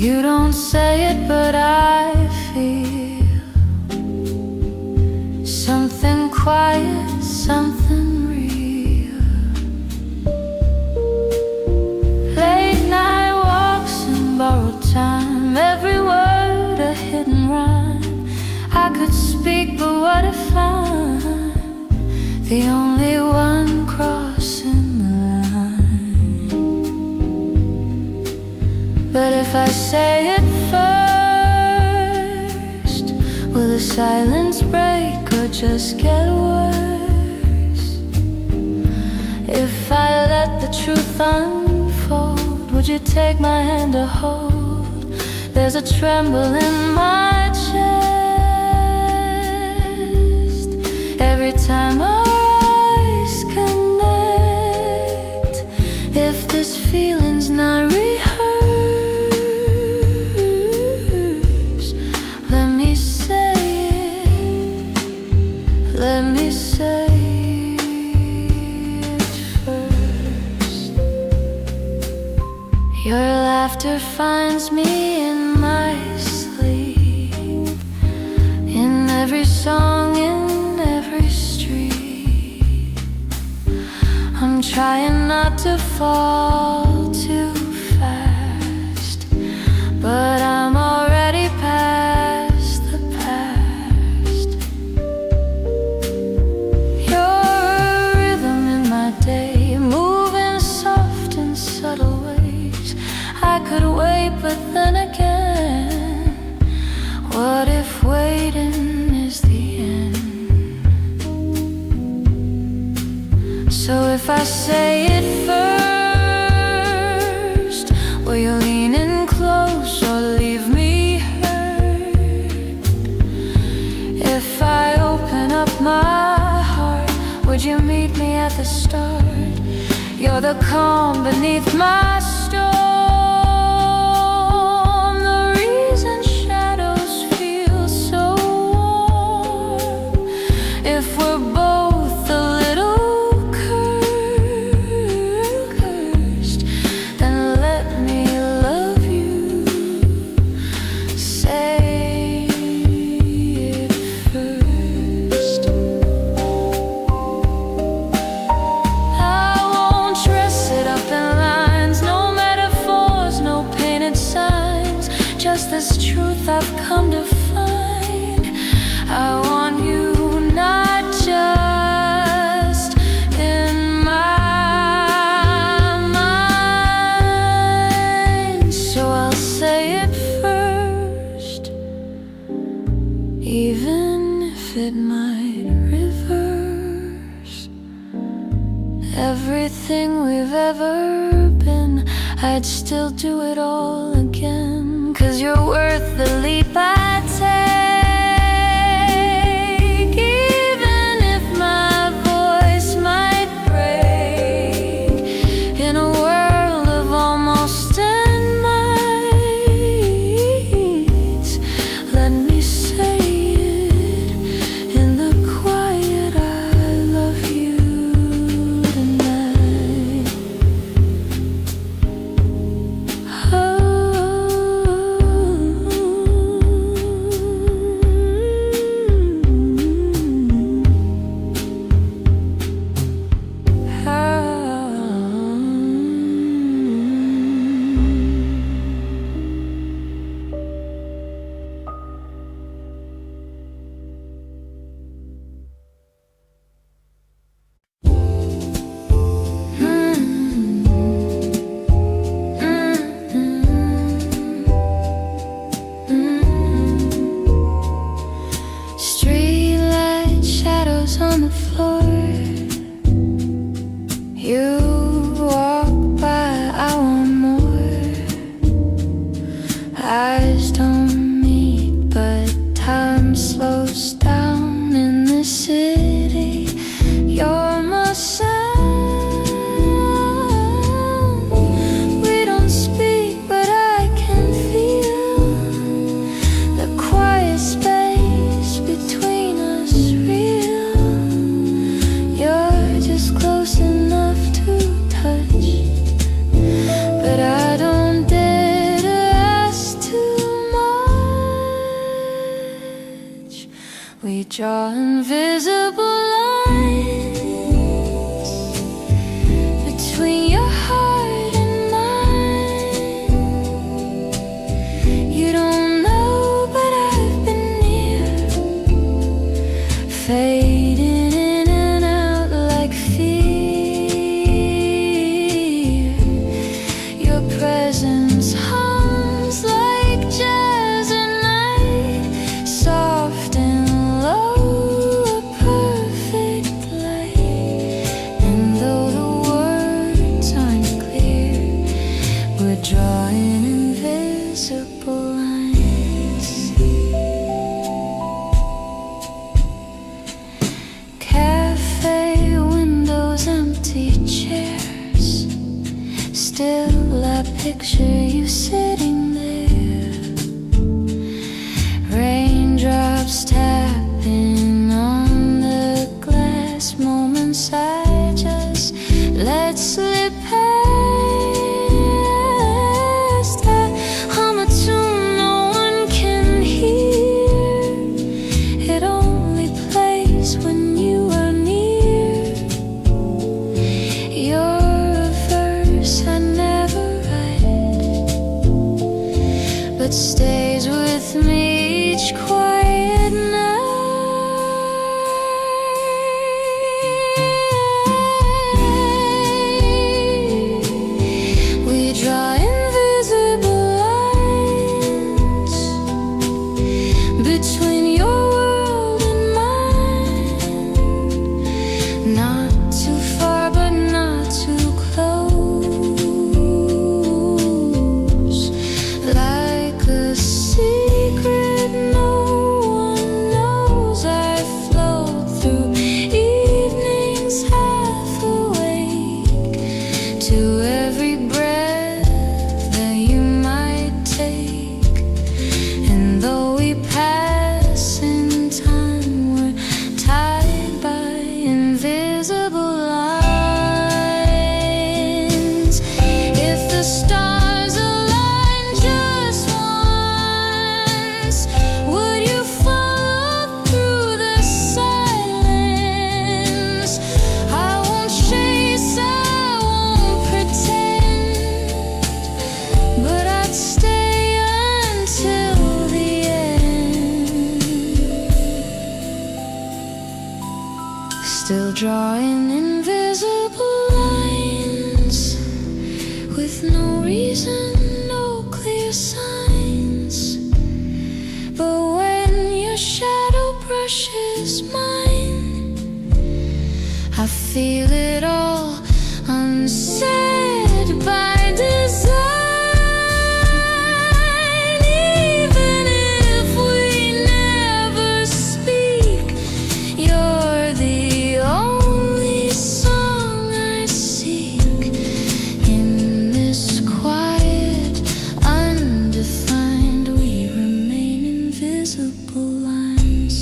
You don't say it, but I feel something quiet, something real. Late night walks and borrowed time, every word a hidden rhyme. I could speak, but what if I'm the only one crossing the line? But if I say it first, will the silence break or just get worse? If I let the truth unfold, would you take my hand to hold? There's a tremble in my chest every time our eyes connect. If this feeling's not rehearsed, let me say it, let me say it first. Your laughter finds me in my sleep, in every song, in every street. I'm trying not to fall too fast, but I'm already past the past. You're a rhythm in my day, moving soft in subtle ways. I could wait, but then again, what if waiting is the end? So if I say it first, will you lean in close or leave me hurt? If I open up my heart, would you meet me at the start? You're the calm beneath my storm, the reason shadows feel so warm. If we're both a little cursed, then let me love you. Say it first. I won't dress it up in lines, no metaphors, no painted signs, just this truth I've come to find. I want you not just in my mind. So I'll say it first, even if it might reverse everything we've ever been. I'd still do it all again, 'cause you're worth the leap I take, even if my voice might break in a world of almost end nights. Let me say it in the quiet, I love you tonight. Oh, presence hums like jazz at night, soft and low, a perfect light. And though the words aren't clear, we're drawing invisible lines. Cafe windows, empty chairs, still I picture you sitting there. Raindrops tapping on the glass, moments I just let slip past. I hum a tune no one can hear, it only plays when you are near. You're a verse I never write, but stays with me each quiet night. We draw invisible lines between your world and mine, not too far but not too close, like a secret no one knows. I float through evenings half awake to every breath that you might take. And though we pass in time, we're tied by invisible lines. If the stars align just once, would you follow through the silence? I won't chase, I won't pretend, but I'd stay until the end. Still drawing invisible lines with no reason, no clear signs. But when your shadow brushes mine, I feel it all unsaid by design. Even if we never speak, you're the only song I seek. In this quiet, undefined, we remain invisible lines.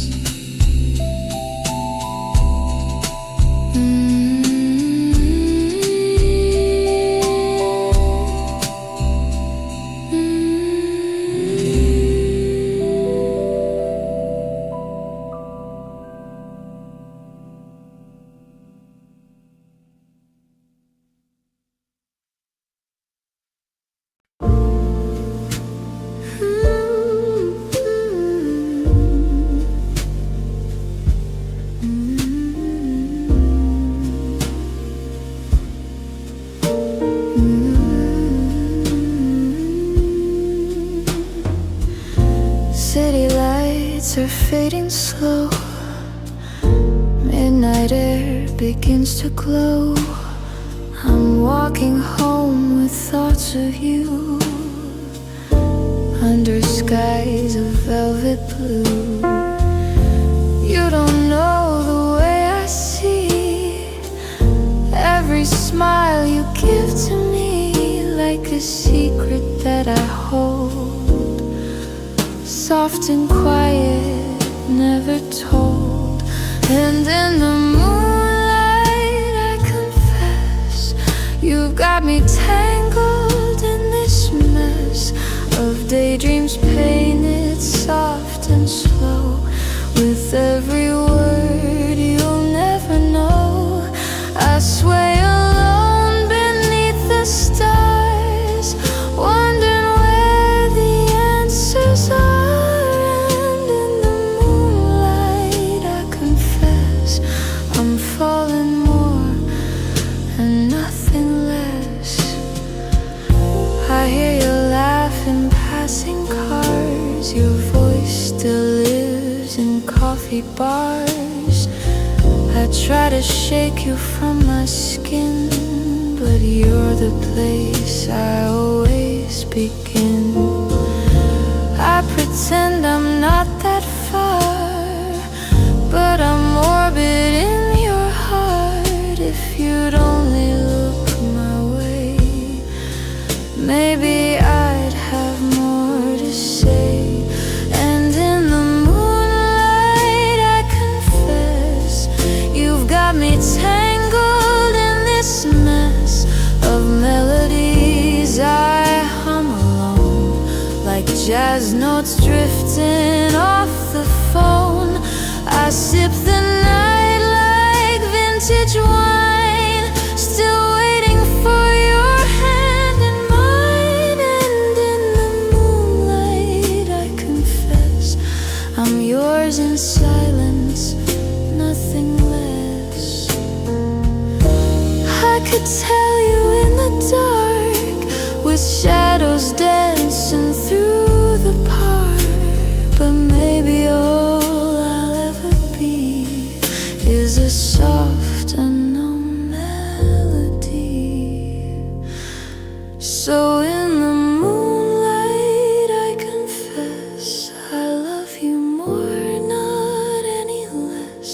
City lights are fading slow, midnight air begins to glow. I'm walking home with thoughts of you, under skies of velvet blue. You don't know the way I see every smile you give to me, like a secret that I hold, soft and quiet, never told. And in the moonlight I confess, you've got me tangled in this mess of daydreams painted soft and slow. With every word you'll never know, I sway alone beneath the stars, wondering where the answers are. And in the moonlight I confess, I'm falling more and nothing less. I hear passing cars. Your voice still lives in coffee bars. I try to shake you from my skin, but you're the place I always begin. I pretend I'm not that far, but I'm orbit in your heart. If you'd only look my way, maybe I'd have more to say. And in the moonlight I confess, you've got me tangled in this mess of melodies I hum alone, like jazz notes drifting off the phone. I sip the night like vintage wine, still waiting for your hand in mine. And in the moonlight I confess, I'm yours in silence, nothing less. I could tell you in the dark, with shadows dancing through the park, but maybe all I'll ever be is a soft unknown melody. So in the moonlight I confess, I love you more, not any less.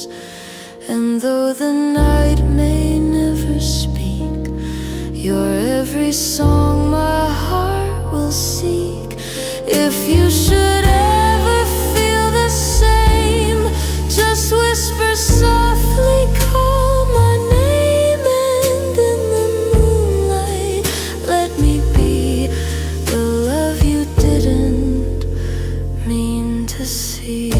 And though the night may never speak, you're every song my heart will seek. If you should ever feel the same, just whisper softly, call my name. And in the moonlight let me be the love you didn't mean to see.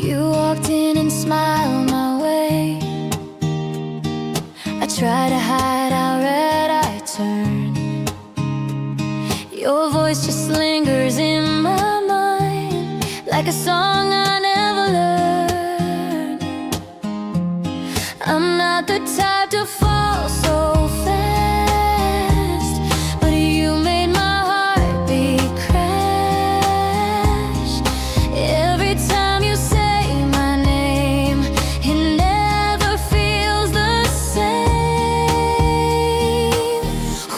You walked in and smiled my way. I try to hide how red I turn. Your voice just lingers in my mind, like a song I never learned. I'm not the type to fall so fast, but you made my heartbeat crash. Every time you say my name, it never feels the same.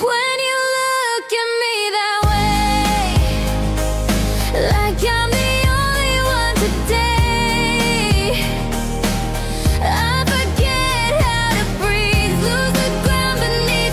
When you look at me that way, like I'm the only one today, I forget how to breathe, lose the ground beneath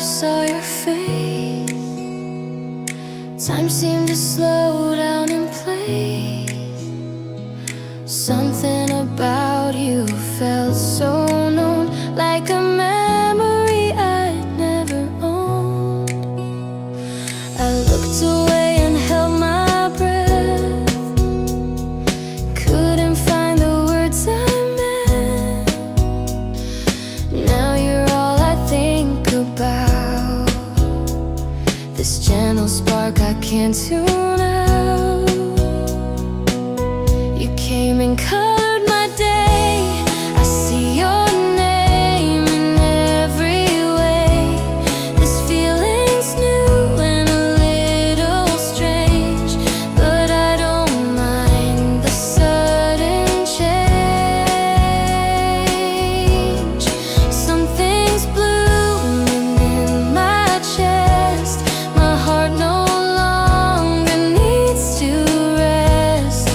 saw your face, time seemed to slow down in place. Something about you felt so known, like a memory I'd never owned. I looked away and held my breath, couldn't find the words I meant. Now you're all I think about, this gentle spark I can't tune out. You came and colored my day, I see your name in every way. This feeling's new and a little strange, but I don't mind the sudden change. Something's blooming in my chest, my heart no longer needs to rest.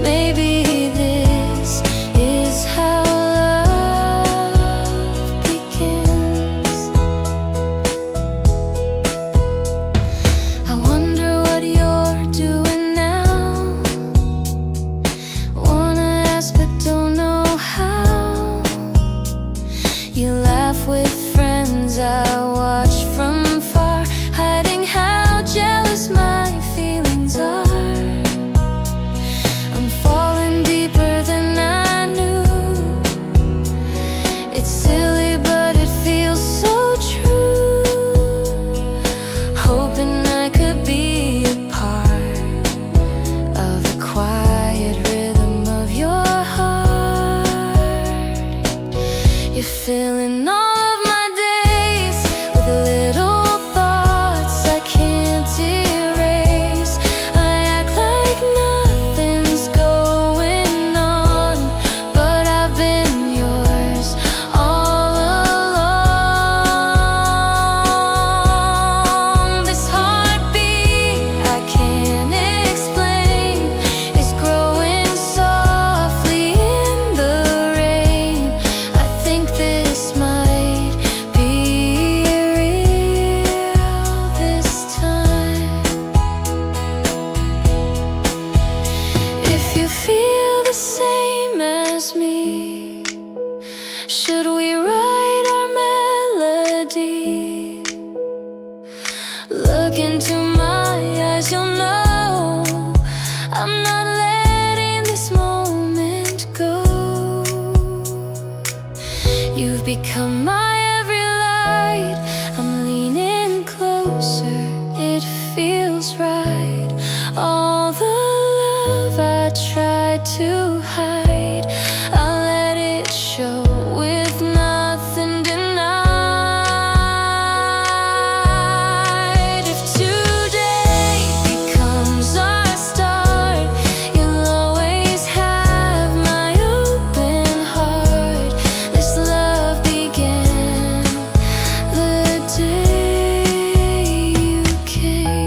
Maybe this is how love begins. I wonder what you're doing now. Wanna ask but don't know how. You laugh with friends I watch from far, hiding how jealous my feelings are. I'm falling deeper than I knew. It's silly but it feels so true. Hoping I could be a part of the quiet rhythm of your heart. You're filling all of my days with little thoughts I can't erase. I act like nothing's going on, but I've been yours all along. This heartbeat I can't explain is growing softly in the rain. I think this might be real this time. If you feel the same as me, should we write our melody? Look into my eyes, you'll know I'm not letting this moment go. You've become my every light, I'm leaning closer, it feels right. All the love I tried to hide, I'll let it show with nothing denied. If today becomes our start, you'll always have my open heart. This love began the day you came.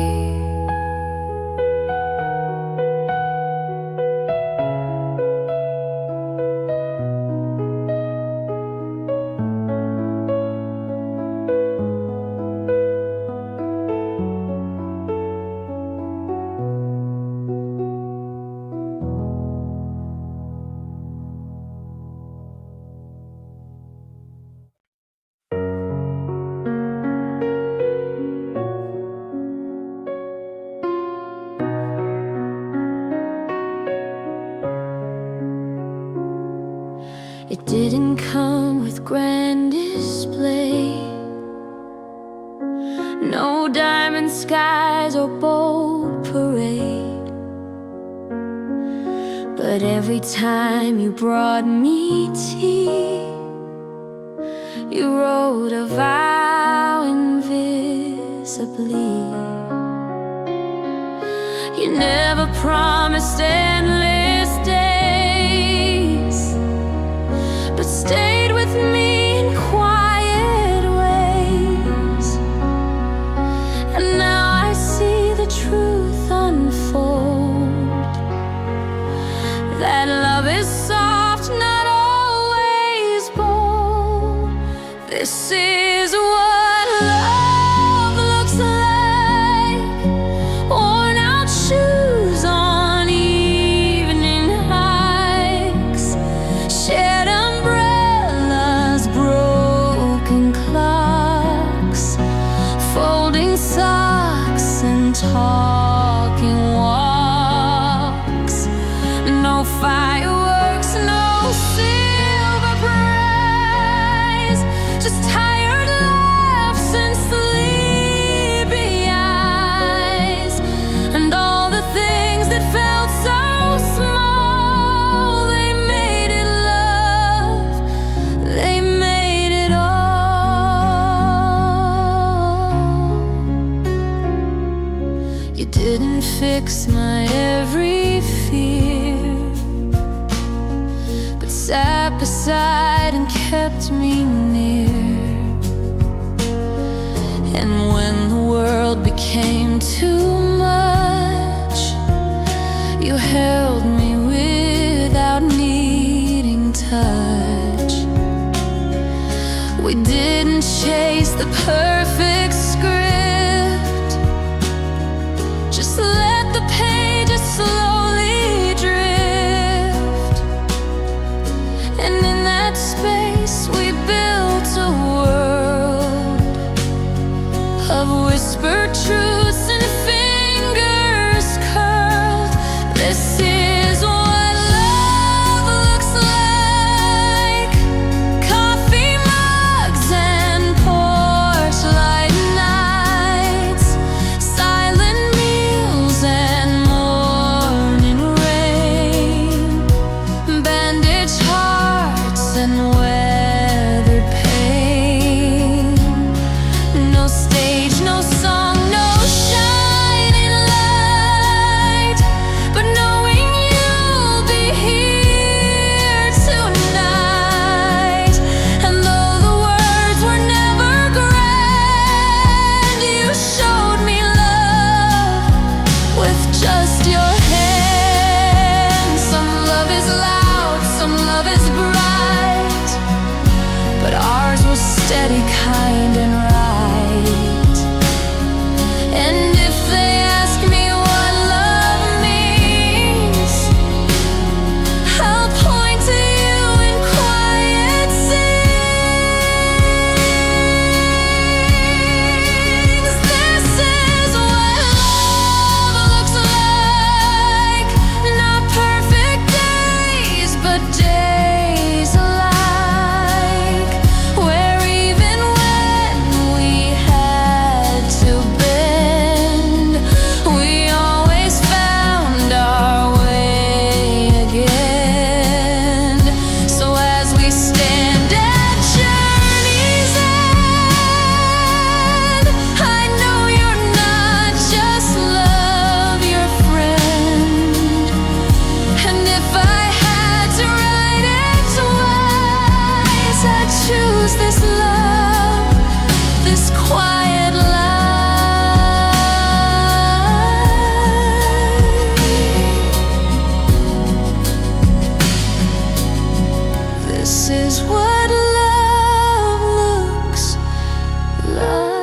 It didn't come with grand display, no diamond skies or bold parade. But every time you brought me tea, you wrote a vow invisibly. You never promised endless days, but stayed with me in quiet ways. And now I see the truth unfold, that love is soft, not always bold. This is what love just tired laughs and sleepy eyes, and all the things that felt so small, they made it love, they made it all. You didn't fix my every fear, but sat beside and kept me near. And when the world became too much, you held me without needing touch. We didn't chase the perfect script, just let the pages slowly drift. And in that space we built a world of whispered truths and fingers curled. This is what love looks like. Coffee mugs and porch light nights, silent meals and morning rain, bandaged hearts and weathered pain. No stage, no song, no shining light, but knowing you'll be here tonight. And though the words were never grand, you showed me love with just your hand. Some love is loud, some love is bright, but ours was steady, kind and right. And if they ask me what love means, I'll point to you in quiet scenes. This is what love looks like. Not perfect days, but days alike, where even when we had to bend, we always found our way again. So as we stand at journey's end, I know you're not just love, you're friend. And if I had to write it twice, I'd choose this love, this quiet life. This is what love looks like.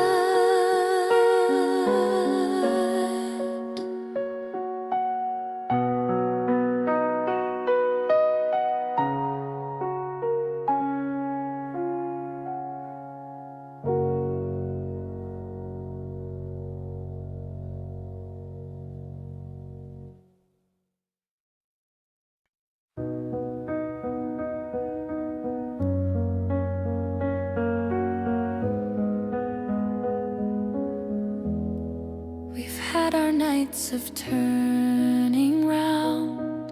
We've had our nights of turning round,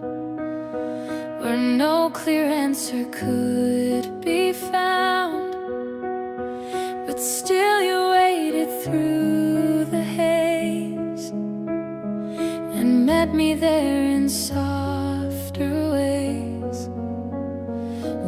where no clear answer could be found, but still you waited through the haze and met me there in softer ways.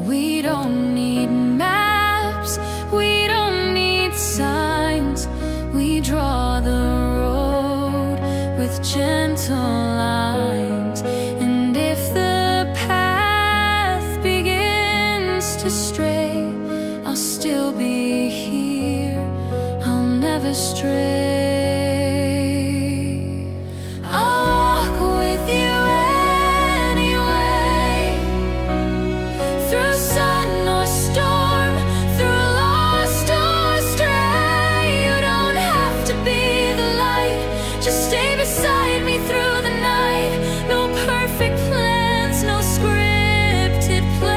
We don't need maps, we don't need signs, we draw the road with gentle lines. And if the path begins to stray, I'll still be here, I'll never stray. I'll walk with you anyway, through sun or storm, through lost or stray. You don't have to be the light, just stay beside me through the night. No perfect plans, no scripted play,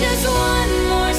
just one more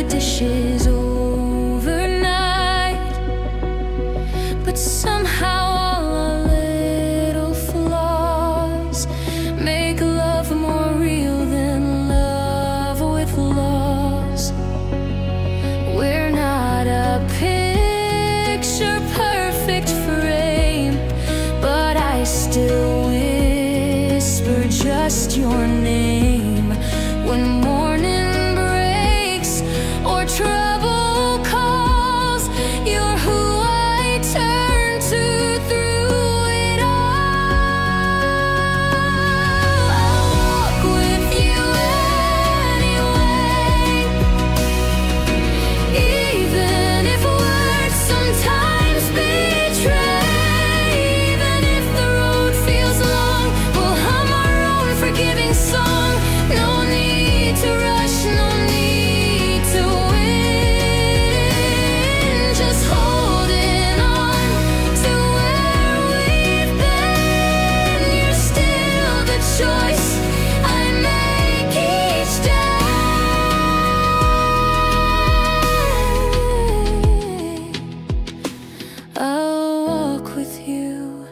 dishes overnight, but somehow all our little flaws make love more real than love with loss. We're not a picture perfect frame, but I still whisper just your name when morning breaks or trouble calls. You're who I turn to through it all. I'll walk with you anyway, even if words sometimes betray. Even if the road feels long, we'll hum our own forgiving song. No need to rush, no need to win. Just holding on to where we've been. You're still the choice I make each day. I'll walk with you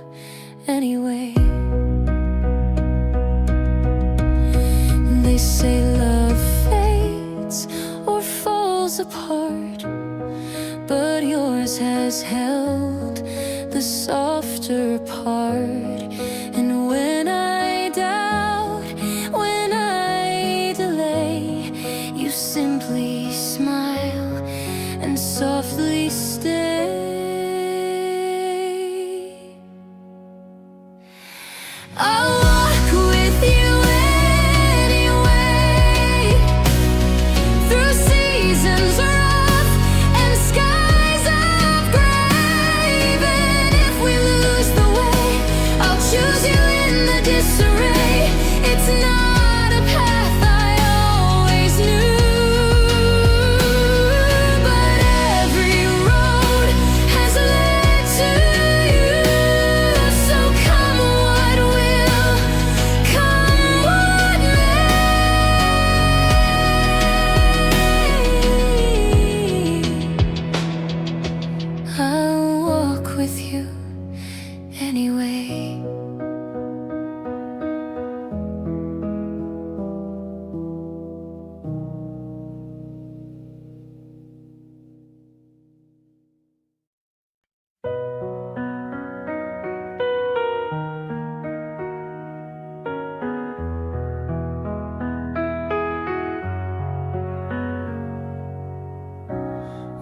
anyway. They say love fades or falls apart, but yours has held the softer part. And when I doubt, when I delay, you simply smile and softly stay. I'll walk with you anyway, through seasons rough and skies of gray. Even if we lose the way, I'll choose you in the disarray. It's not a path I always knew, but every road has led to you. So come what will, come what may. I'll walk with you anyway.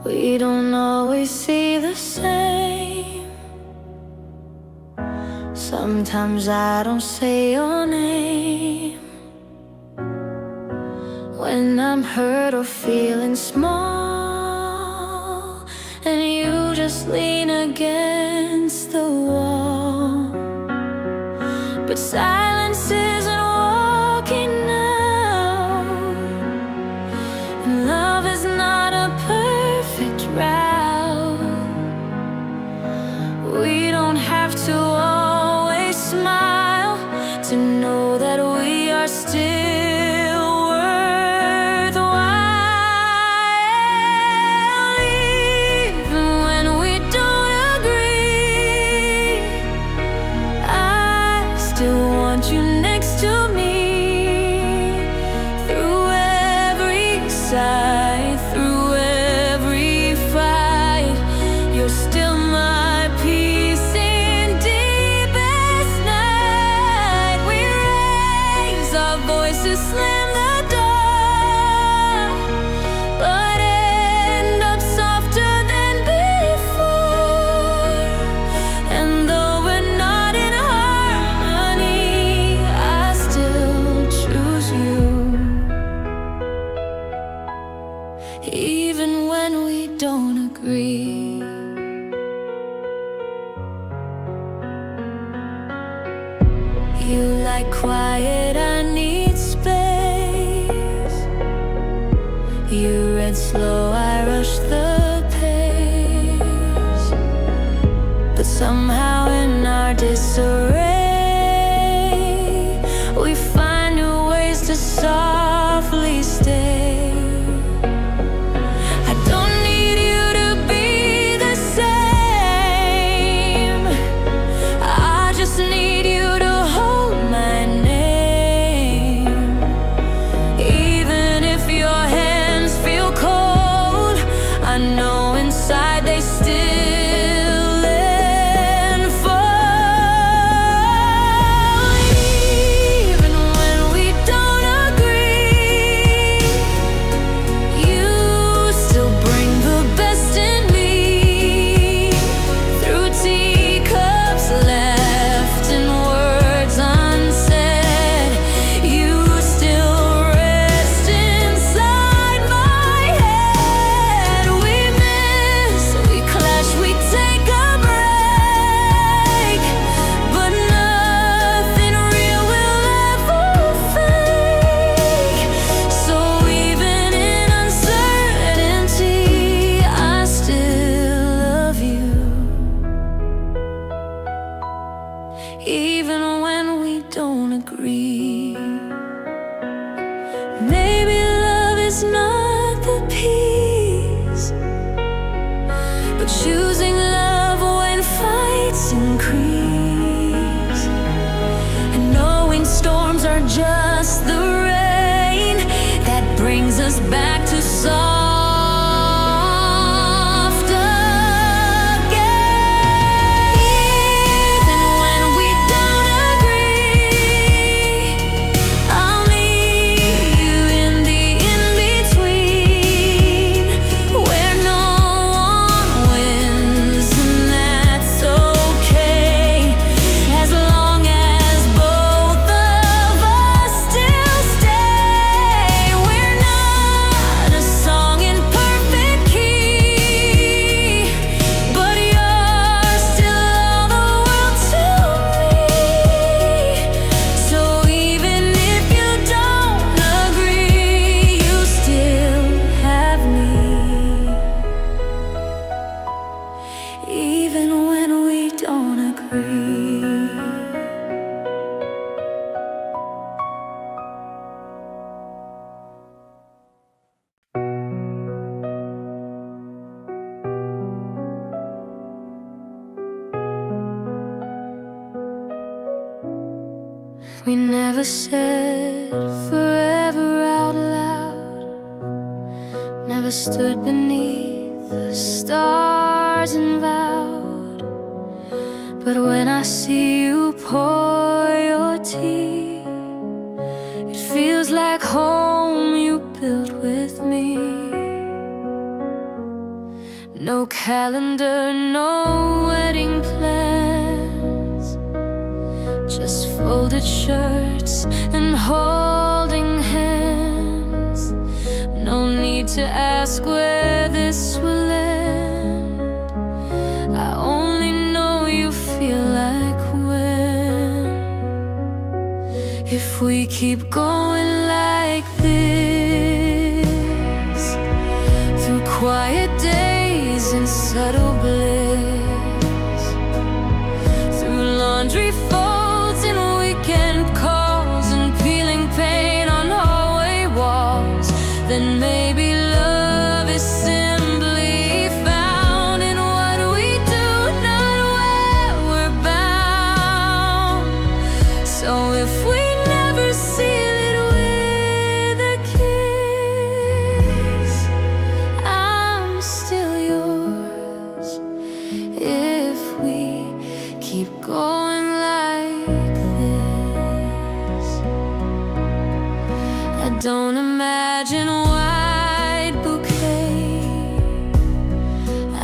We don't always see the same. Sometimes I don't say your name. When I'm hurt or feeling small, and you just lean against the wall. But silence isn't walking now, and love is not a perfect route. We don't have to always smile to know that we are still worthwhile. Even when we don't agree, I still want you next to me. Through every sigh, through every fight, you're still my peace in deepest night. We raise our voices, slam the door, but end up softer than before. And though we're not in harmony, I still choose you. Even when we don't agree. You like quiet, I need space. You read slow, I rush the pace. But somehow in our disarray, we find new ways to softly stay. We never said forever out loud, never stood beneath the stars and vowed. But when I see you pour your tea, it feels like home you built with me. No calendar, no wedding plans, just folded shirts and holding hands. No need to ask where this will end. I only know you feel like when. If we keep going like this, through quiet days and subtle bliss, through laundry folds and weekend calls and peeling paint on hallway walls, then maybe love is simply found in what we do, not where we're bound. So if we never seal it with a kiss, I'm still yours. If we keep going like this, I don't imagine a white bouquet.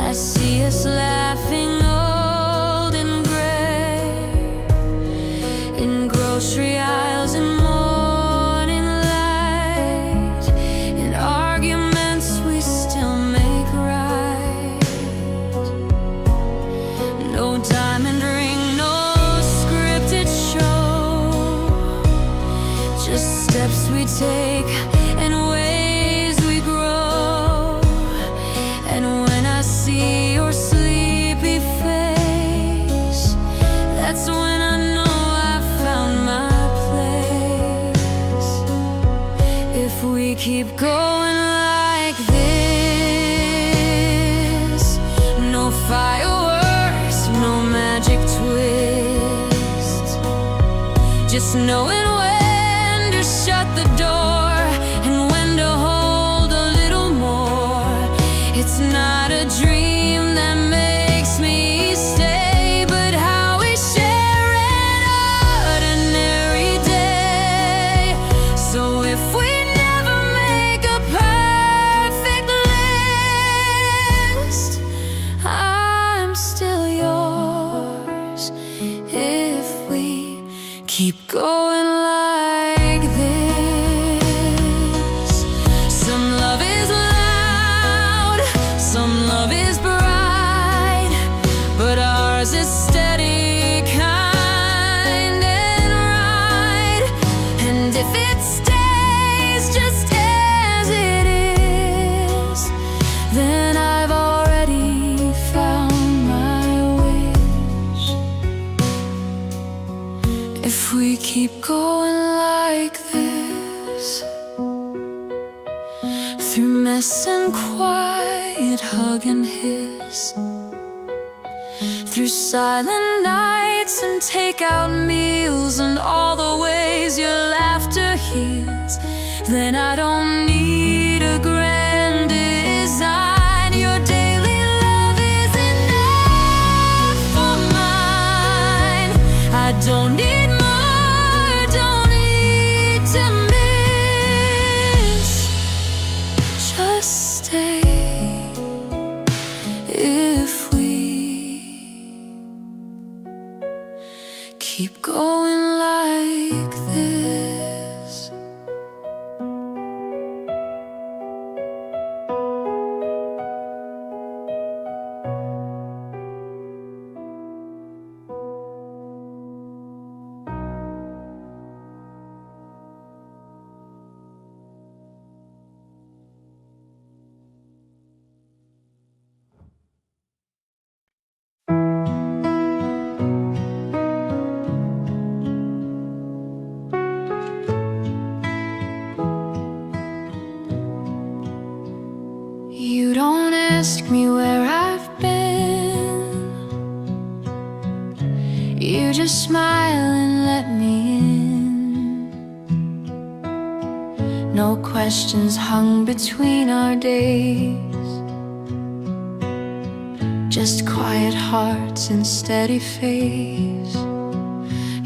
I see us laughing old and gray in grocery aisles and morning light, in arguments we still make right. No diamond ring, no scripted show, just steps we take and ways we grow. And when I see your sleepy face, that's when I know I found my place. If we keep going like this, no fireworks, no magic twist, just knowing when to shut the door and when to hold a little more. It's not a dream that makes me stay, but how we share an ordinary day. So if we never make a perfect list, I'm still yours. If we keep going like this, some love is loud, some love is bright, but ours is steady, kind and right. And if it stays just as it is, then I've already found my wish. If we keep going like this, through mess and quiet hug and hiss, through silent nights and takeout meals and all the ways your laughter heals, then I don't need a grand design. Your daily love is enough for mine. I don't need more, don't need to miss. Just stay if we keep going like this. You don't ask me where I've been, you just smile and let me in. No questions hung between our days, just quiet hearts and steady face.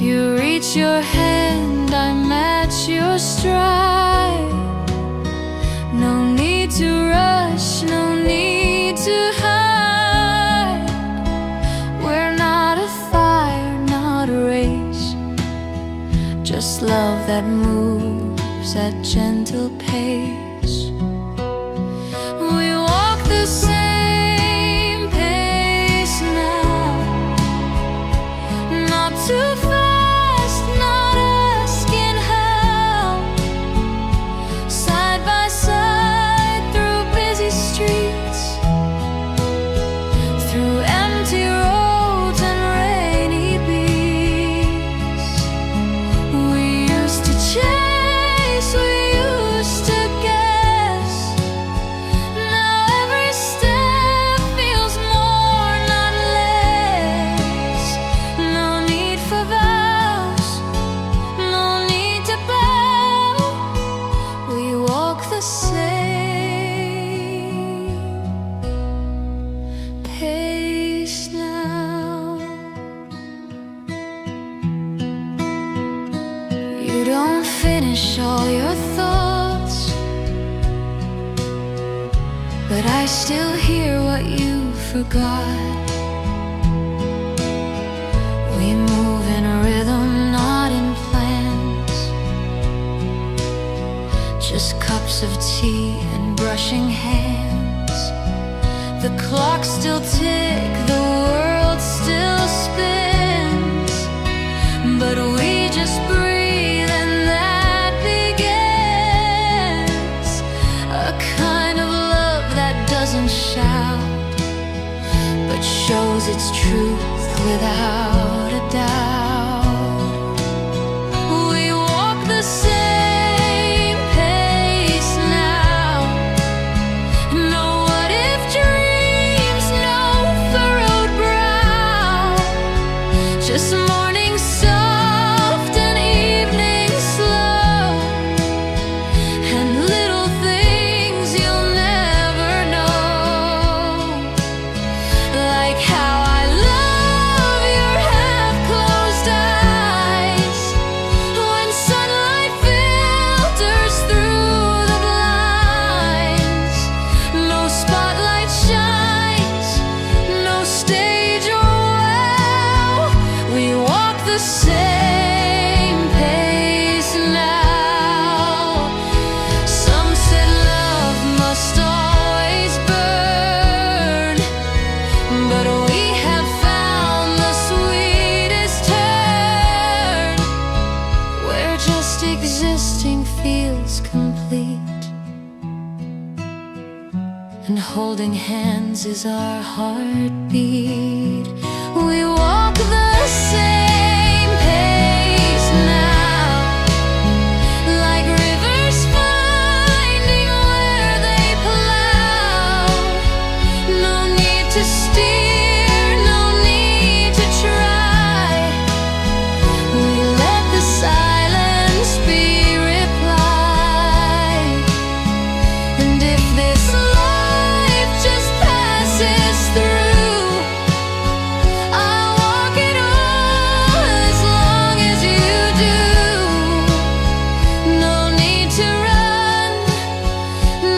You reach your hand, I match your stride. No need to rush, no need to hide. We're not a fire, not a race, just love that moves at gentle pace. We walk the same pace now, not too fast, not asking how. Side by side through busy streets, through empty roads and rainy beats. We used to chase, we used to guess. Now every step feels more, not less. No need for vows, no need to bow. We walk the same pace now. You don't finish all your thoughts, but I still hear what you forgot. We move in a rhythm, not in plans, just cups of tea and brushing hands. The clocks still tick, the world still spins, but we just breathe and that begins a kind of love that doesn't shout, but shows its truth without a doubt. We walk the same pace now. No what if dreams, no furrowed brow, just morning soft and evening slow, and little things you'll never know, like how I love your half-closed eyes when sunlight filters through the blinds. No spotlight shines, no stage or wow. We walk the same pace now. Some said love must always burn, but we have found the sweetest turn, where just existing feels complete, and holding hands is our heartbeat. We walk the same pace now, like rivers finding where they plow. No need to steer, no need to try. We let the silence be reply. And if this life just passes through, I'll walk it all as long as you do. No need to run,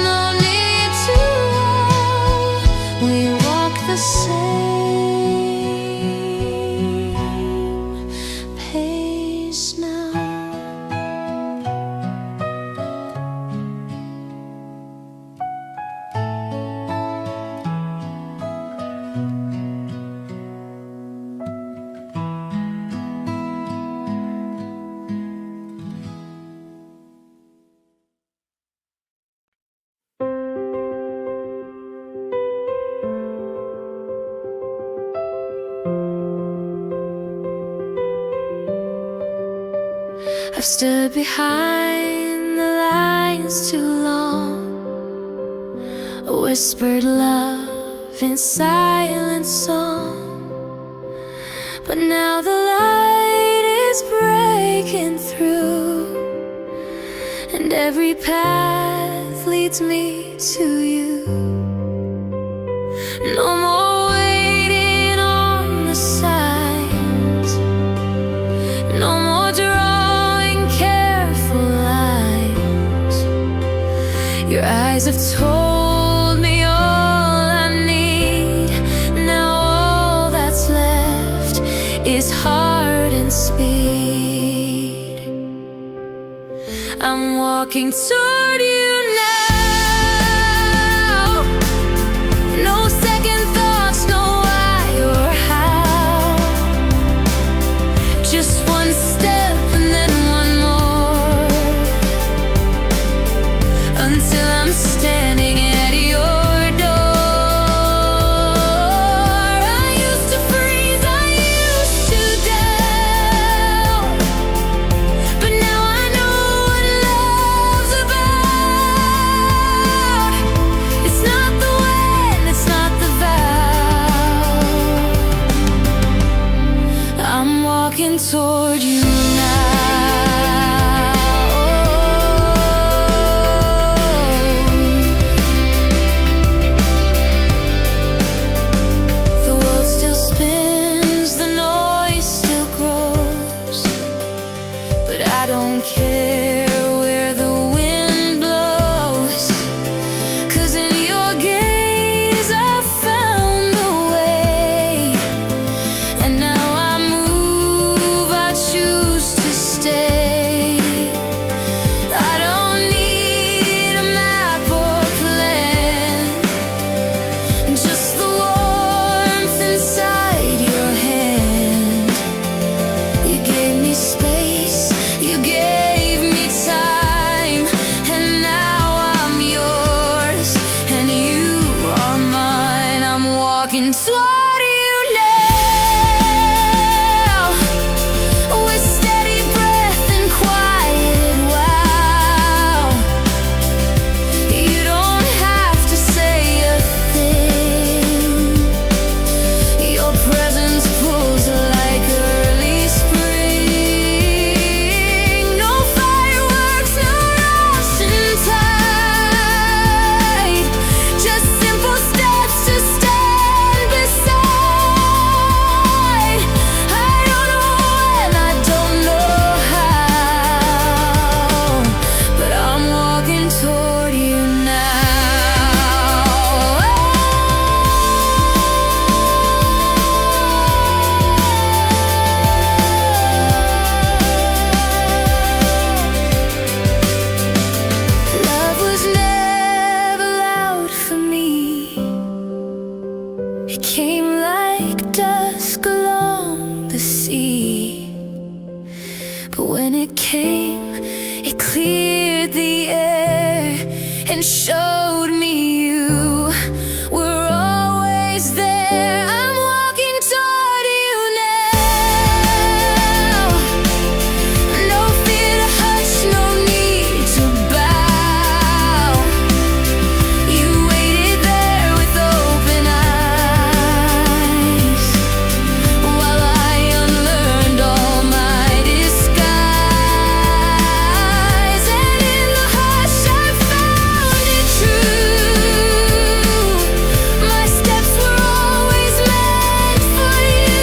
no need to run. We walk the same pace now. I've stood behind the lines too long, a whispered love in silent song. But now the light is breaking through, and every path leads me to you. No more waiting on the signs, no more drawing careful lines. Your eyes have told me all I need. Now all that's left is heart and speed. I'm walking toward you now. No second thoughts, no why or how. Just one step and then one more, until I'm standing at your door. I used to freeze, I used to doubt, but now I know what love's about. It's not the when, it's not the vow. I'm walking toward you now. The world still spins, the noise still grows, but I don't care where the wind blows. 'Cause in your gaze I found the way, and now I move, I choose to stay. I don't need a map or plan, just the warmth inside your hand. You gave me space, you gave me time, and now I'm yours, and you are mine. I'm walking toward you now, with steady breath and quiet wow. You don't have to say a thing. Your presence pulls like early spring. No fireworks, no rushing tide, just simple steps to stand beside. I don't know when, I don't know how, but I'm walking toward you now. Love was never loud for me. It came like dusk along the sea, but when it came, it cleared the air and showed me you were always there. I'm walking toward you now. No fear to hush, no need to bow. You waited there with open eyes, while I unlearned all my disguise. And in the hush I found it true. My steps were always meant for you.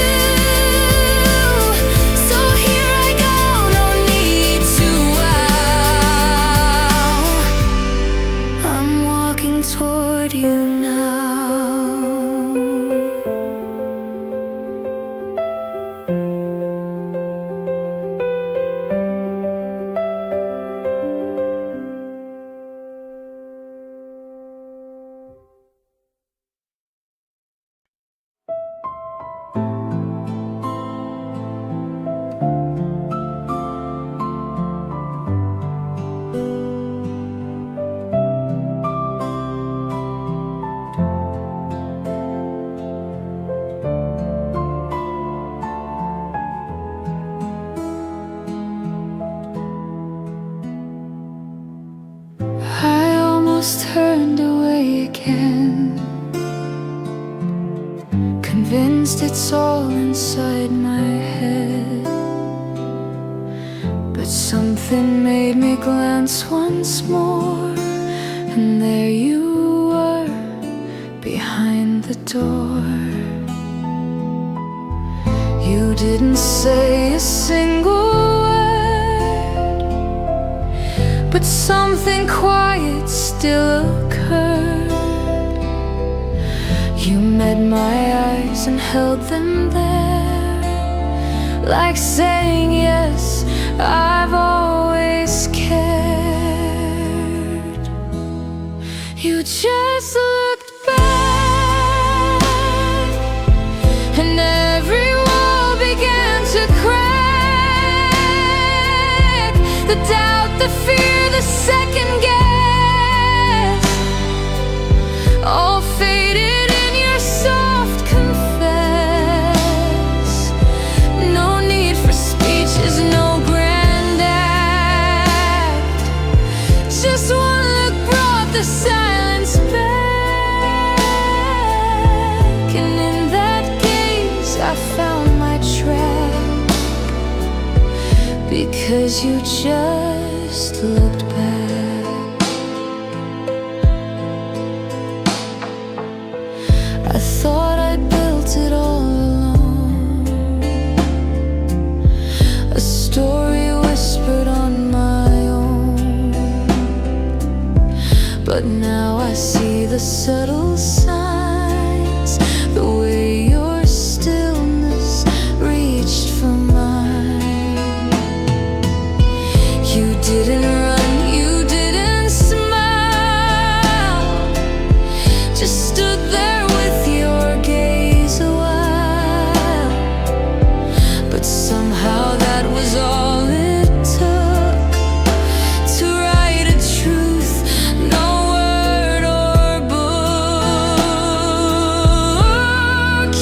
So here I go, no need to wow. I'm walking toward you now. I almost turned away again, convinced it's all inside my head. But Something made me glance once more, and there you were behind the door. You didn't say a single word, but something quiet still occurred. You met my eyes and held them there, like saying yes, I've always cared. You just looked back, and every wall began to crack. The doubt, the fear, the second guess, all faded in your soft confess. No need for speeches, no grand act. Just one look brought the silence back, and in that gaze I found my track, because you just looked back. I thought I built it all alone, a story whispered on my own. But now I see the subtle signs, the way your stillness reached for mine. You didn't run, you didn't smile, just stood there with your gaze a while. But somehow that was all it took to write a truth, no word or book.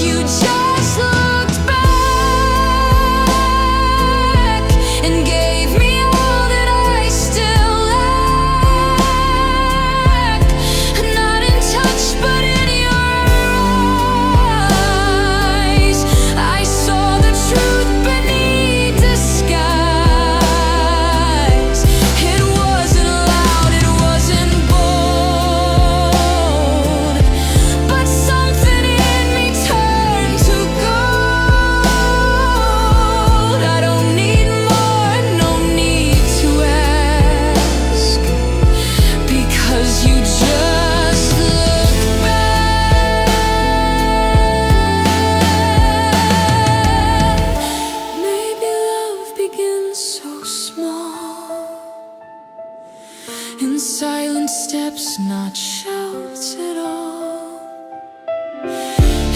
You just looked back and gave me all that I still lack. Not in touch, but in your eyes, I saw the truth beneath disguise. It wasn't loud, it wasn't bold, but something in me turned to gold. I don't need more, no need to ask, because you just look back. Maybe love begins so small, in silent steps, not shouts at all.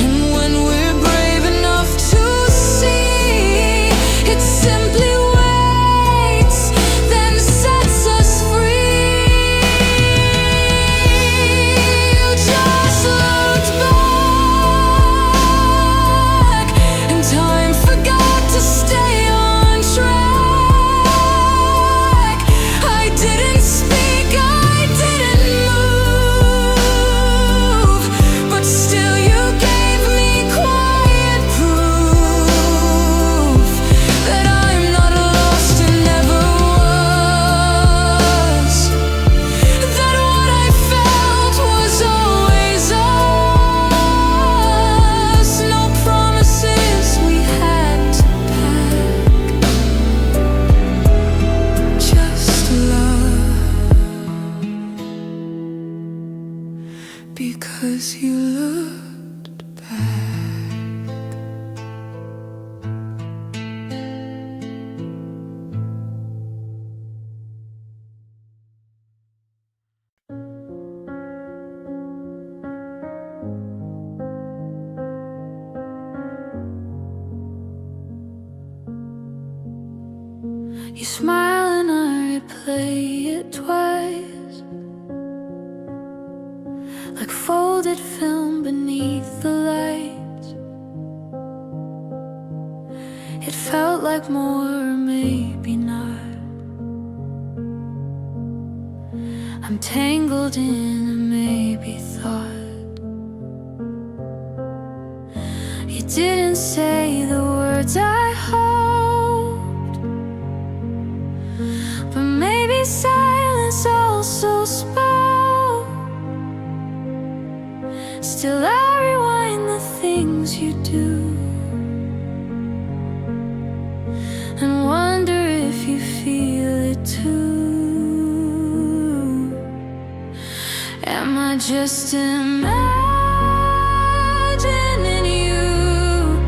And when we're brave enough to see, it simply waits, then sets us free. You just looked back, and time forgot to stay on track. I didn't speak, I didn't move, but still you gave me quiet proof that I'm not lost and never was, that what I felt was always us. No promises we had to pack, just love, because you looked back. You smile and I replay it twice, like folded film beneath the lights. It felt like more, or maybe not. I'm tangled in a maybe thought. You didn't say the words I hoped, Still I rewind the things you do and wonder if you feel it too. Am I just imagining you,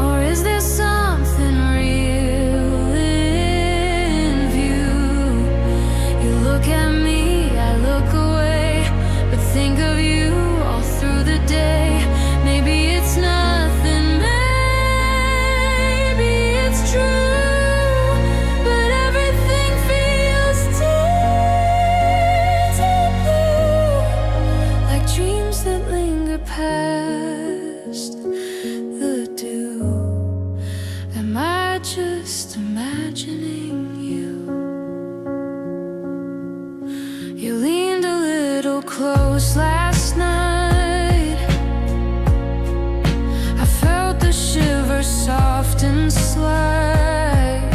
or is there something real in view? You look at me, I look away, but think of you all through the day. Maybe it's nothing, maybe it's true, but everything feels deep blue, like dreams that linger past the dew. Am I just imagining you? You leaned a little close last night. I felt the shiver soft and slight,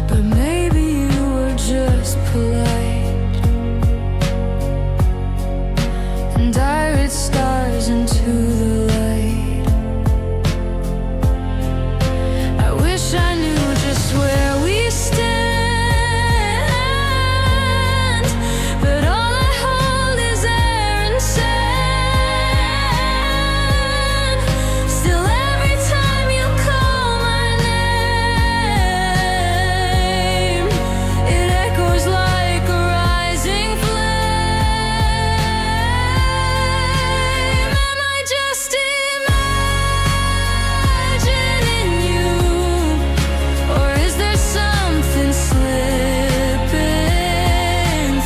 but maybe you were just polite, and I read stars into the light. I wish I knew just where we stand, but all I hold is air and sand. Still every time you call my name, it echoes like a rising flame. Am I just imagining you, or is there something slipping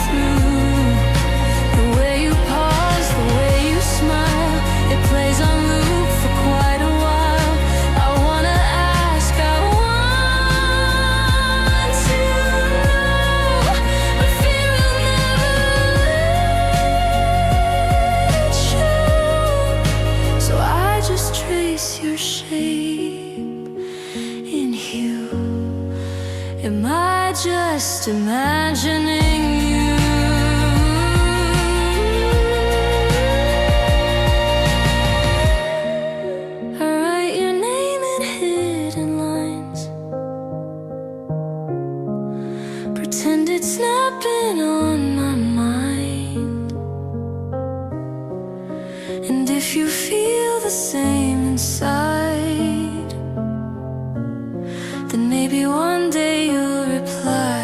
through? The way you pause, the way you smile, it plays on loop for quite a while. I wanna ask, I want to know, but fear will never let you. So I just trace your shape in hue. Am I just imagining you? I write your name in hidden lines, pretend it's not been on my mind. And if you feel the same inside, then maybe one day you'll reply.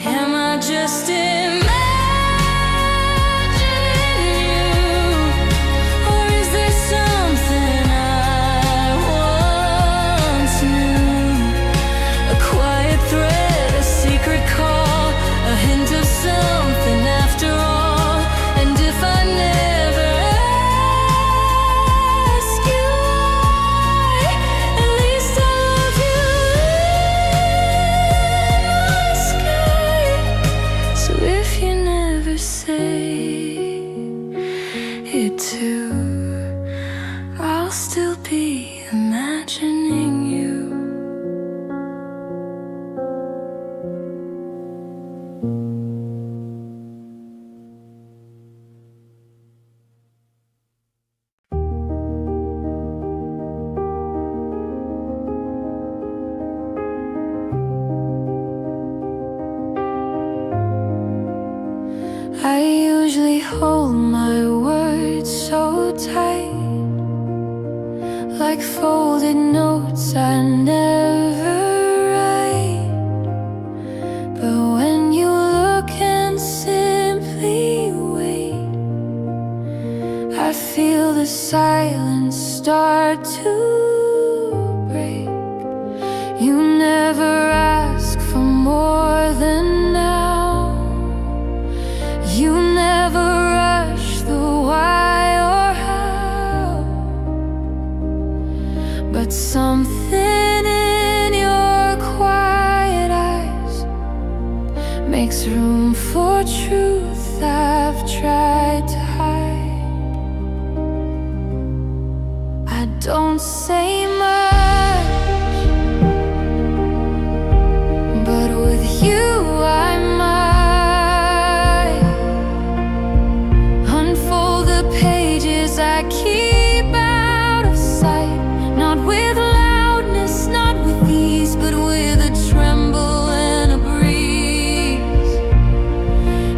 Am I just imagining you, or is there something I once knew? A quiet thread, a secret call, a hint of something after all. And if I never ask you why, at least I love you in my sky. So if you never say it too, I'll still be imagining you. I usually hold my words so tight, like folded notes I never write. But when you look and simply wait, I feel the silence start to break. You never ask for more than now. You never rush the why or how, but something in your quiet eyes makes room for truth I've tried to hide. I don't say much, but with you I might unfold things I keep out of sight. Not with loudness, not with ease, but with a tremble and a breeze.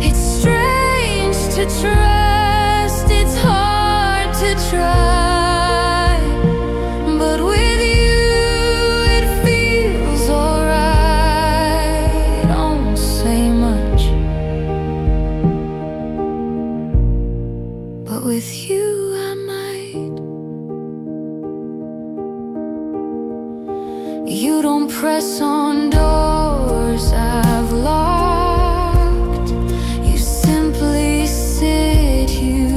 It's strange to trust, it's hard to try, but with you it feels alright. Don't say much, but with you I might. You don't press on doors I've locked. You simply sit, you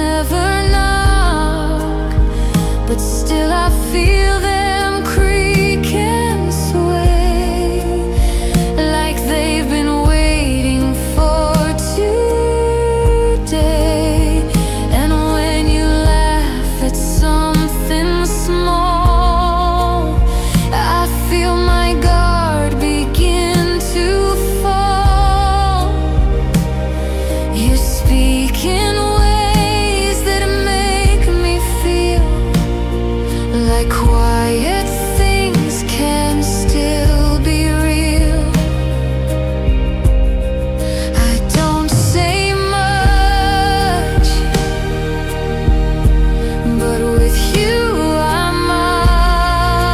never knock. But still I feel them creak and sway, like they've been waiting for today. And when you laugh at something small, I feel my guard begin to fall. You speak in ways that make me feel like quiet things can still be real. I don't say much, but with you I might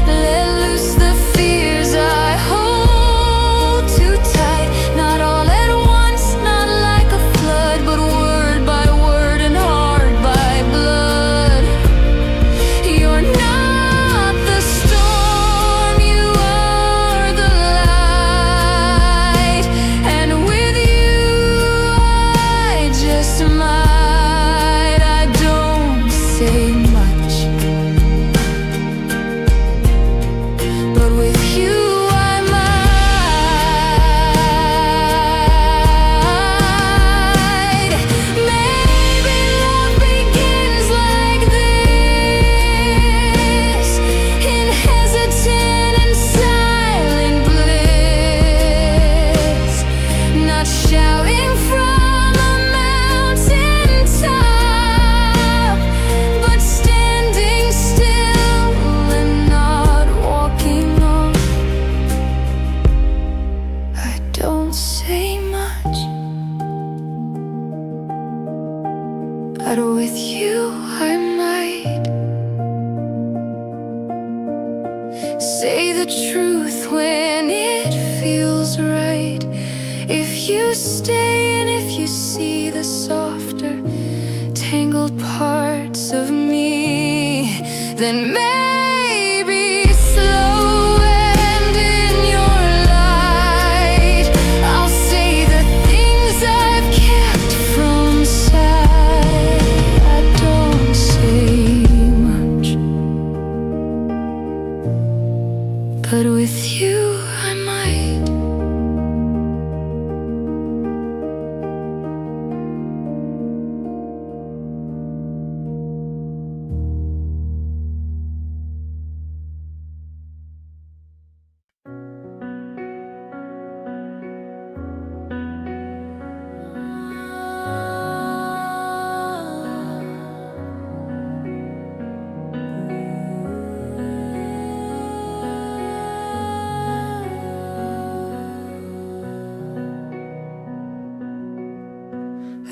let loose the fears I hold too tight. Not all at once, not like a flood, but word by word and heart by blood. You're not the storm, you are the light. And with you I just might. I don't say much, but with you I might. Maybe love begins like this, in hesitant and silent bliss, not shouting from a mountaintop, but standing still and not walking on. I don't say much, but with you I might. Say the truth when it feels right. If you stay and if you see the softer, tangled parts of me, then maybe slow and in your light I'll say the things I've kept from sight. I don't say much, but with you I might.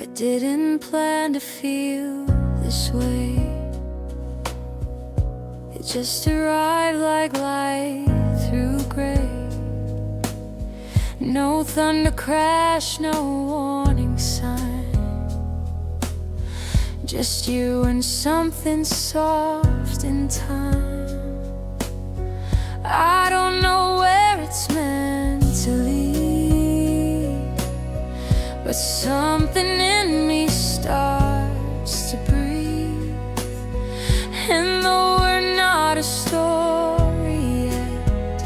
I didn't plan to feel this way. It just arrived like light through gray. No thunder crash, no warning sign, just you and something soft in time. I don't know where it's meant to lead, but something in me starts to breathe. And though we're not a story yet,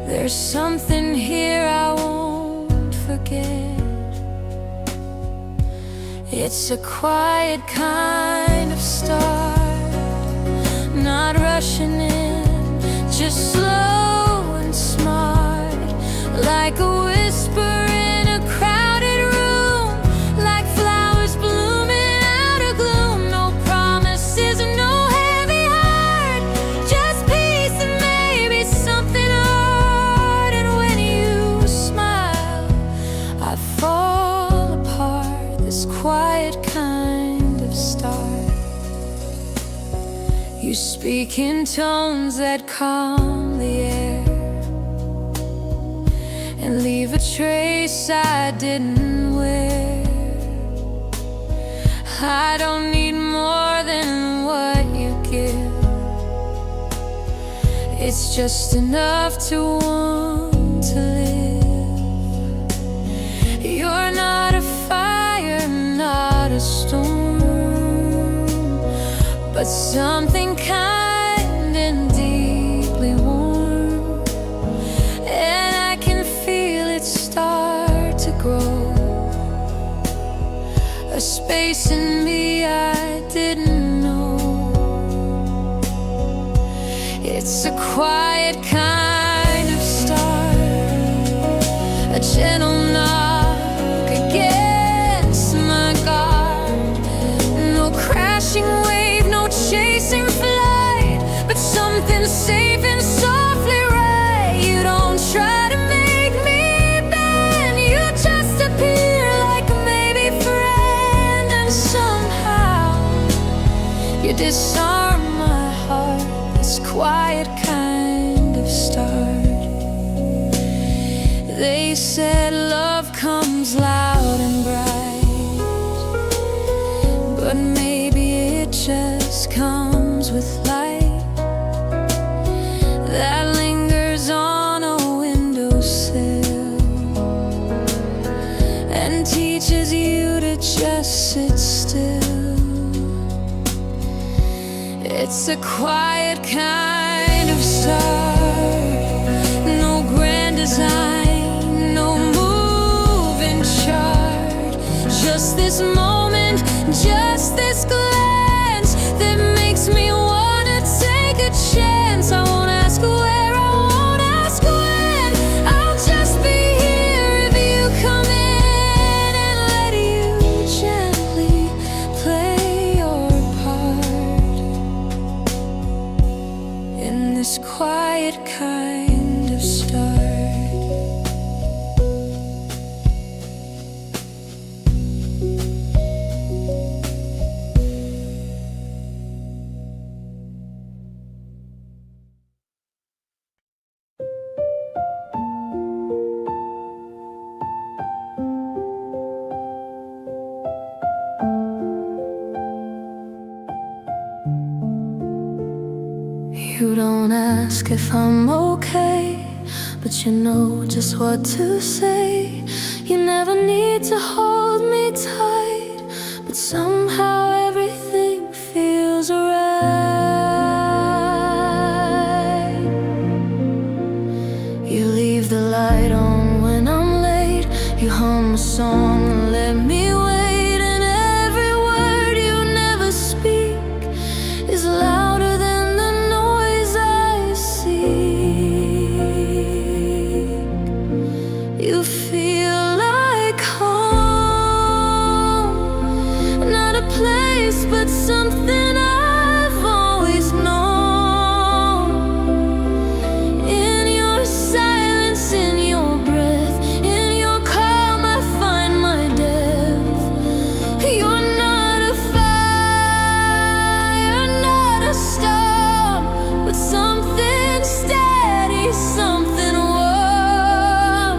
there's something here I won't forget. It's a quiet kind of start, not rushing in, just slow and smart, like a whisper in a crowded room, this quiet kind of start. You speak in tones that calm the air and leave a trace I didn't wear. I don't need more than what you give. It's just enough to want to live. You're not a fire, not a storm, but something kind and deeply warm. And I can feel it start to grow, a space in me I didn't know. It's a quiet kind of start, a gentle knock against my guard. No crashing wave, no chasing flight, but something safe and softly right. You don't try to make me bend, you just appear like a maybe friend. And somehow you disarm my heart, this quiet kind of start. They said love comes loud and bright, but maybe it just comes with light that lingers on a windowsill and teaches you to just sit still. It's a quiet kind of start, no grand design, no moving chart, just this moment, just this glance that makes me wanna take a chance. I won't ask where, I won't ask when, I'll just be here if you come in and let you gently play your part in this quiet kind of start. You don't ask if I'm okay, but you know just what to say. You never need to hold me tight, but somehow everything feels right. You leave the light on when I'm late, you hum a song and let me wait, and every word you never speak is louder than the noise I seek. You feel like home, not a place but something I've always known. In your silence, in your breath, in your calm I find my depth. You're not a fire, not a storm, but something steady, something warm.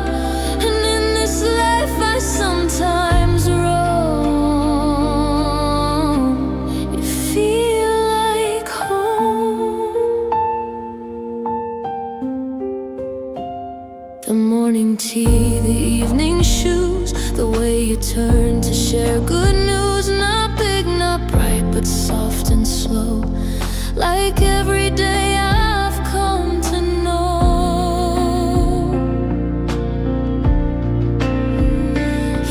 And in this life I sometimes roam. You feel like home. The morning tea, the evening shoes, the way you turn to share good news. Not big, not bright, but soft and slow, like every day I've come to know.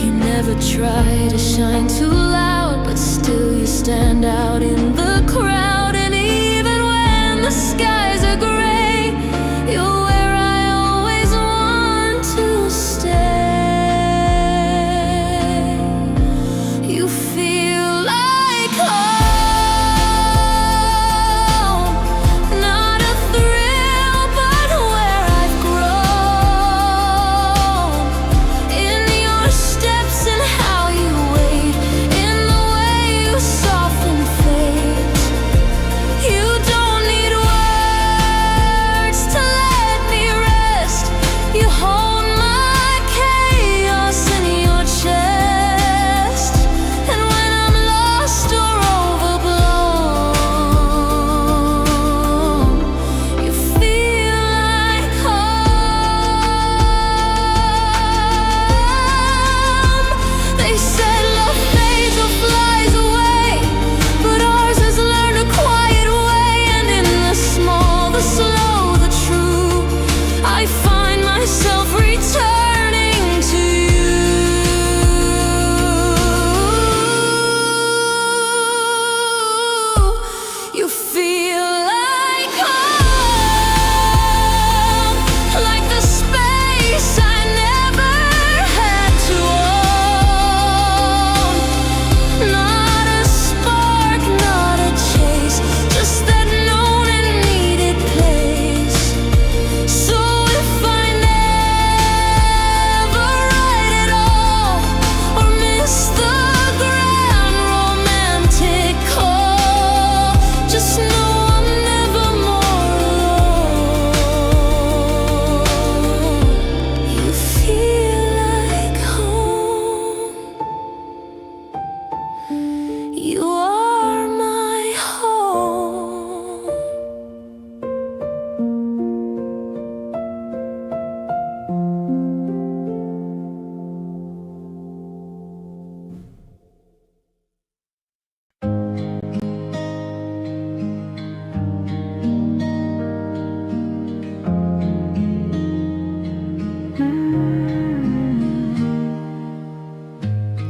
You never try to shine too loud, but still you stand out in the crowd. And even when the skies are gray, you're where I always want to stay. You feel like home, not a thrill, but where I've grown. In your steps and how you wait,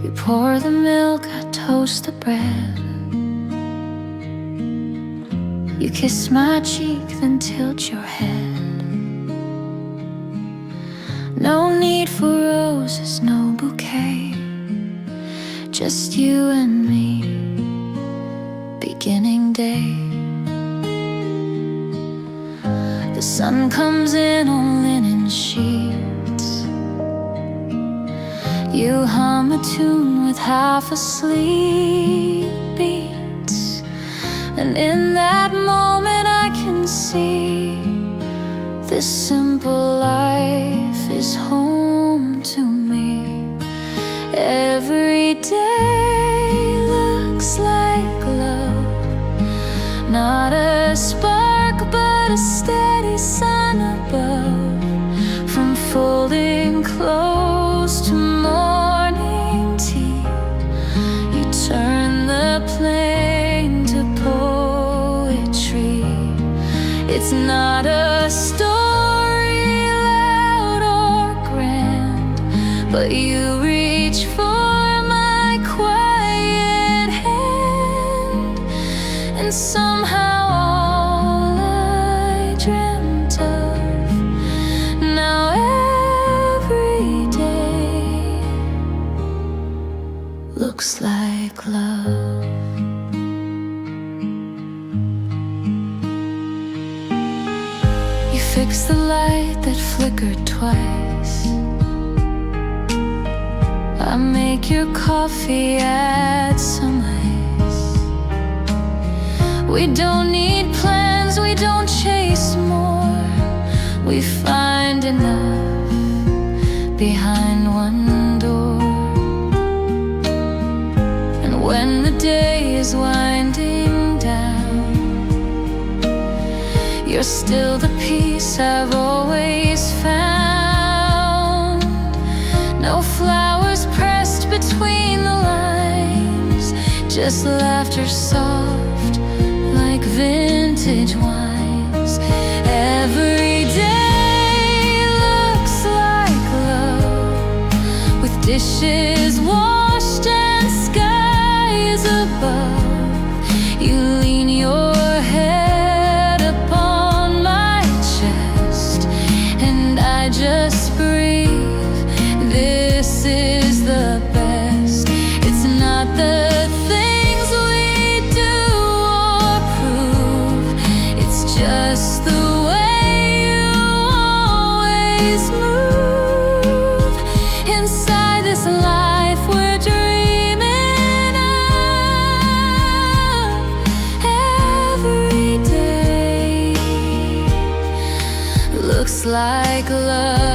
You pour the milk, I toast the bread. You kiss my cheek, then tilt your head. No need for roses, no bouquet. Just you and me, beginning day. The sun comes in on linen sheets. You hum a tune with half asleep beats. And in that moment I can see this simple life is home to me. Every day looks like love. Not a spark but a steady sun above. From folding clothes to morning tea, you turn the plain to poetry. It's not a story loud or grand, but you reach for my quiet hand. And somehow all I dreamt of, now every day looks like love. You fix the light that flickered twice. I make your coffee, add some ice. We don't need plans, we don't chase more. We find enough behind one door. And when the day is winding down, you're still the peace I've always found. No flowers pressed between the lines, just laughter soft like vintage wines. Every day looks like love, with dishes washed and skies above. You lean your head upon my chest, and I just breathe. This is the best. It's not the things we do or prove, it's just the way you always move. Inside this life we're dreaming of, every day looks like love.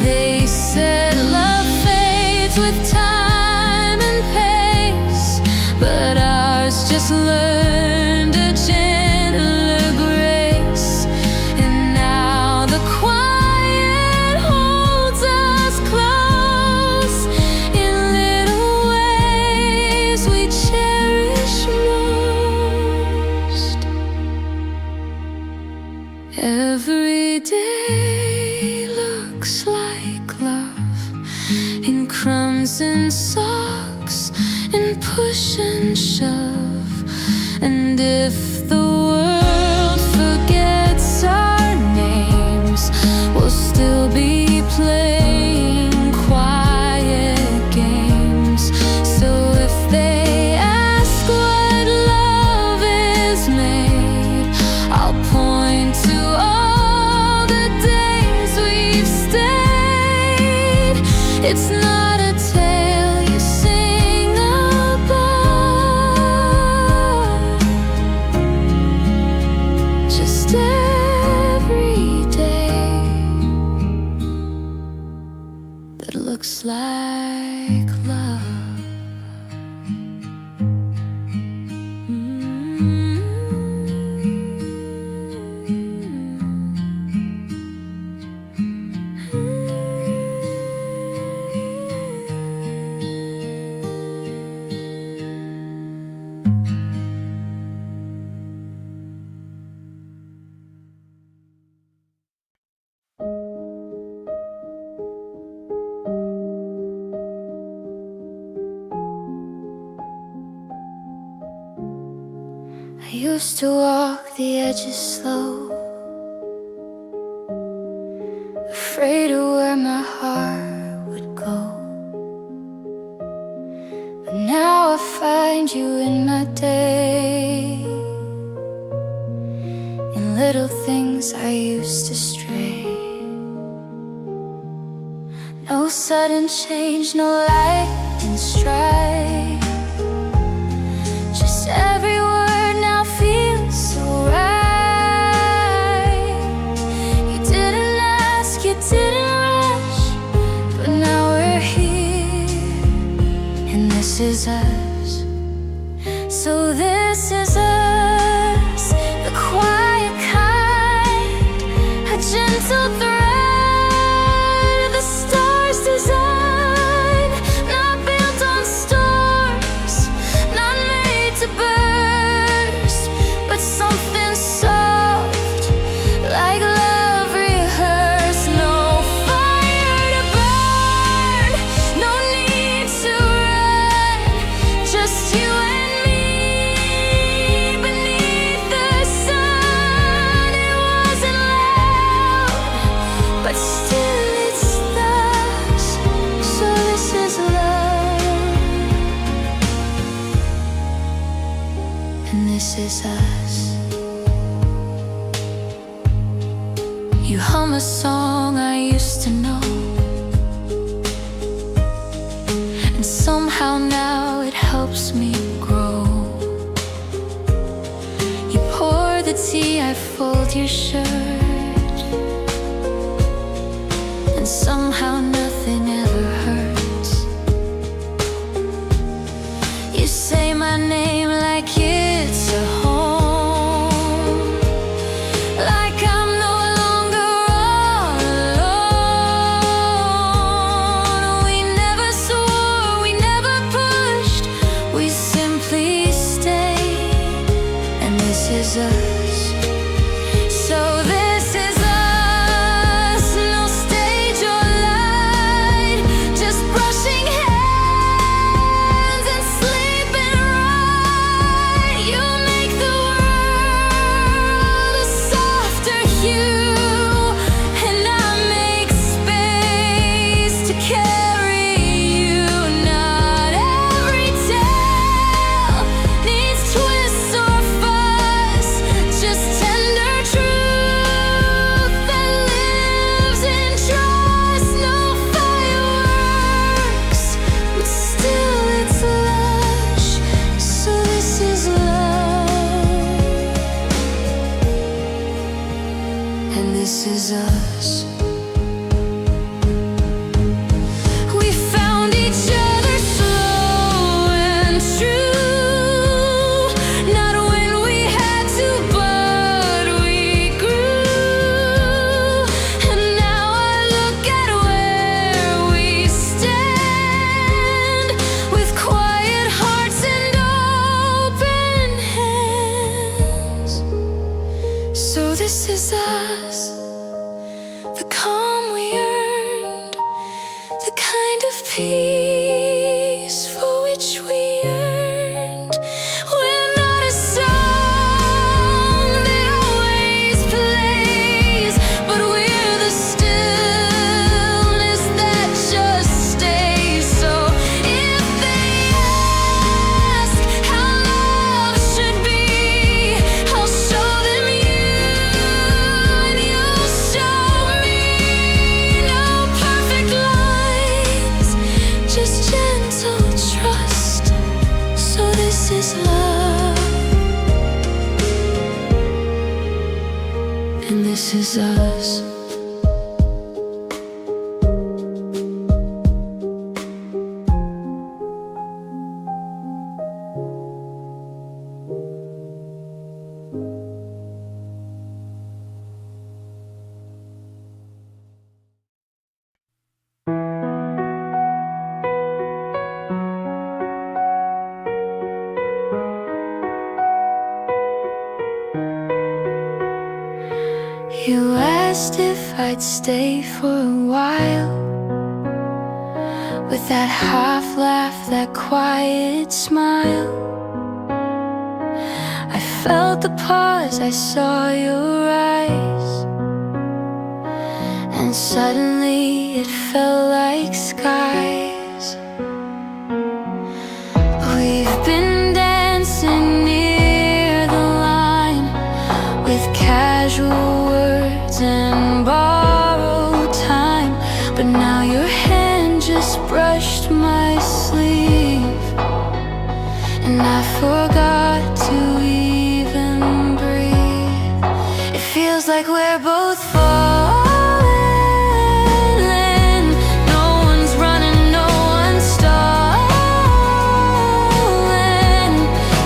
They said love fades with time and pace, but ours just learned a gentler grace. And now the quiet holds us close in little ways we cherish most. Every day looks like love, in crumbs and socks, in push and shove. And if the world forgets our names, we'll still be playing quiet games. So if they ask what love is made, I'll point to all the days we've stayed. It's not a tale you sing above, just every day that looks like love. used to walk the edges slow, afraid of where my heart would go. But now I find you in my day, in little things I used to stray. No sudden change, no lightning strike, just every word now feels so right. You didn't ask, you didn't rush, but now we're here, and this is us. So this is us, the quiet kind, a gentle thread, the stars design, not built on storms, not made to burst, but something soft, like love rehearsed. No fire to burn, no need to run, just you and me beneath the sun. It wasn't loud, but still it's us. So this is love, and this is us. You hum a song I used to know, and somehow now it helps me grow. You pour the tea, I fold your shirt, and somehow nothing ever hurts. You say my name like it's a home, like I'm no longer all alone. We never swore, we never pushed, we simply stayed, and this is us. So this is us, no stage or light, just brushing hands and sleeping right. You make the world a softer hue, and I make space to carry you. Not every tale needs twists or fuss, just tender truth that lives in trust. No fireworks, but still it's lush. So this is love, and this is us. We found each other slow and true, not when we had to, but we grew. And now I look at where we stand, with quiet hearts and open hands. So this is us, the calm we earned, the kind of peace for which we yearned. We're not a song that always plays, but we're the stillness that just stays. So if they ask how love should be, I'll show them you, and you'll show me. No perfect lines, just gentle trust. So this is love, and this is us. You asked if I'd stay for a while, with that half laugh, that quiet smile. I felt the pause, I saw your eyes, and suddenly it felt like skies. We've been dancing near the line with casual words and borrowed time, but now your hand just brushed my sleeve, and I forgot to even breathe. It feels like we're both falling. No one's running, no one's stalling.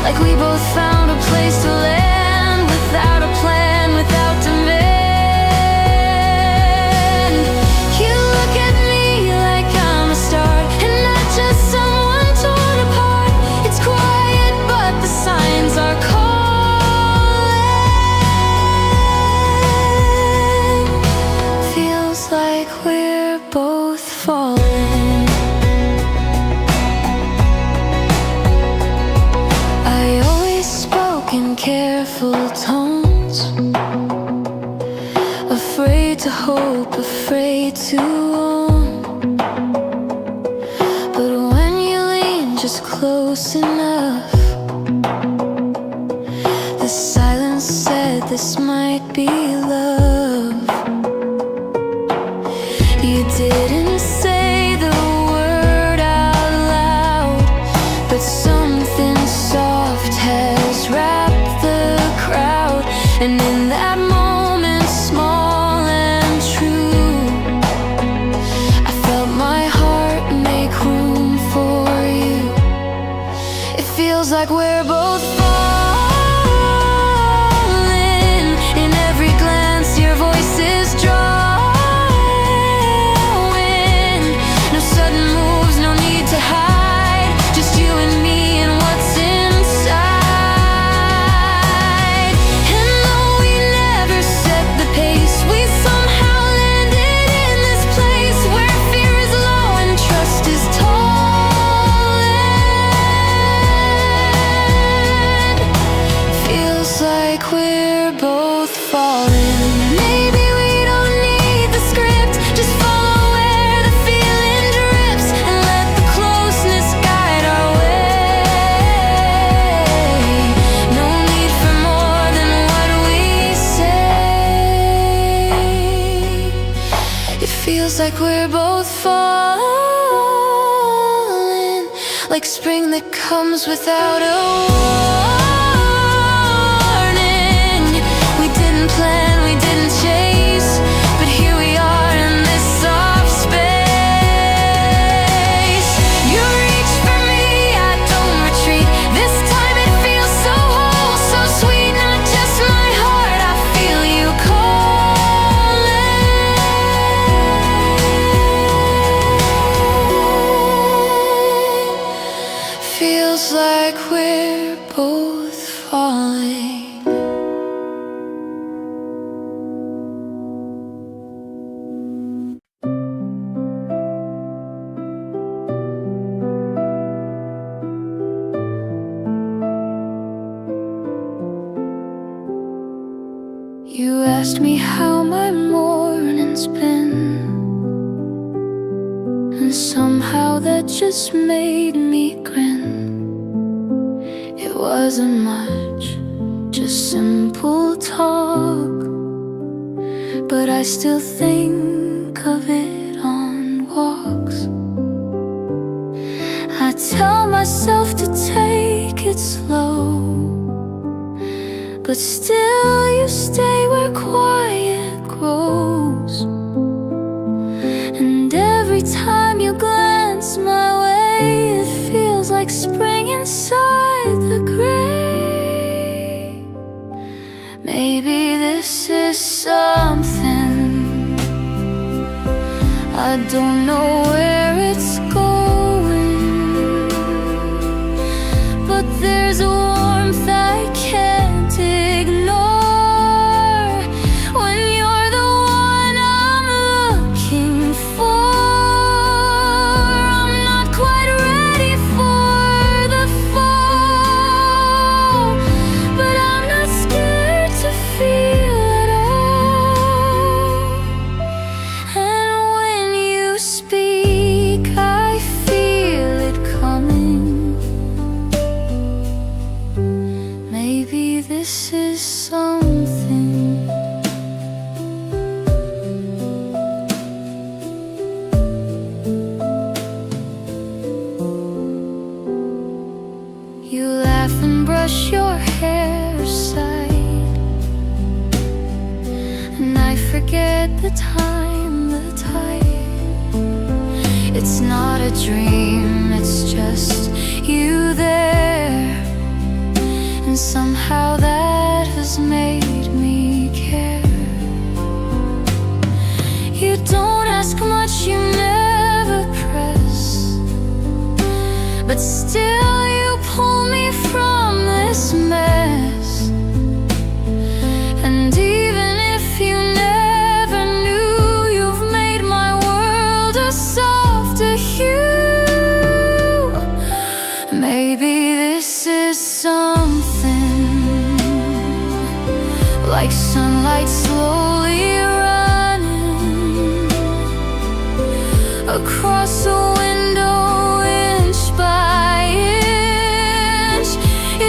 Like we both found a place to land without a plan, without demand. You look at me like I'm a star and not just someone torn apart. It's quiet, but the signs are calling. Feels like we're both falling. I always spoke in careful tones, afraid to hope, afraid to own. But when you lean just close enough, the silence said this might be love. You didn't say the word out loud, but something soft has wrapped the crowd. And in that moment, small and true, I felt my heart make room for you. It feels like we're both falling. In every glance, your voice is drawing. No sudden moves, no need to hide. Just you and me and what's inside. And though we never set the pace, we somehow landed in this place where fear is low and trust is tall. Feels like we're both falling. Maybe we don't need the script, just follow where the feeling drips and let the closeness guide our way. No need for more than what we say. It feels like we're both falling, like spring that comes without a warning. We didn't plan, we didn't chase, but here we are in this soft space. You reach for me, I don't retreat. This time it feels so whole, so sweet. Not just my heart, I feel you calling. Feels like we're both falling. You asked me how my morning's been, and somehow that just made me grin. It wasn't much, just simple talk, but I still think of it on walks. I tell myself to take it slow, but still you stay where quiet grows. And every time you glance my way, it feels like spring inside the gray. Maybe this is something, I don't know where it's going, but there's a warmth I can't ignore when you're the one I'm looking for. I'm not quite ready for the fall, but I'm the time, the tide. It's not a dream, it's just you there. And somehow that has made me care. You don't ask much, you never press, but still you pull me from this mess. And even if you never knew, you've made my world a softer hue. Maybe this is something like sunlight slowly running across a window inch by inch.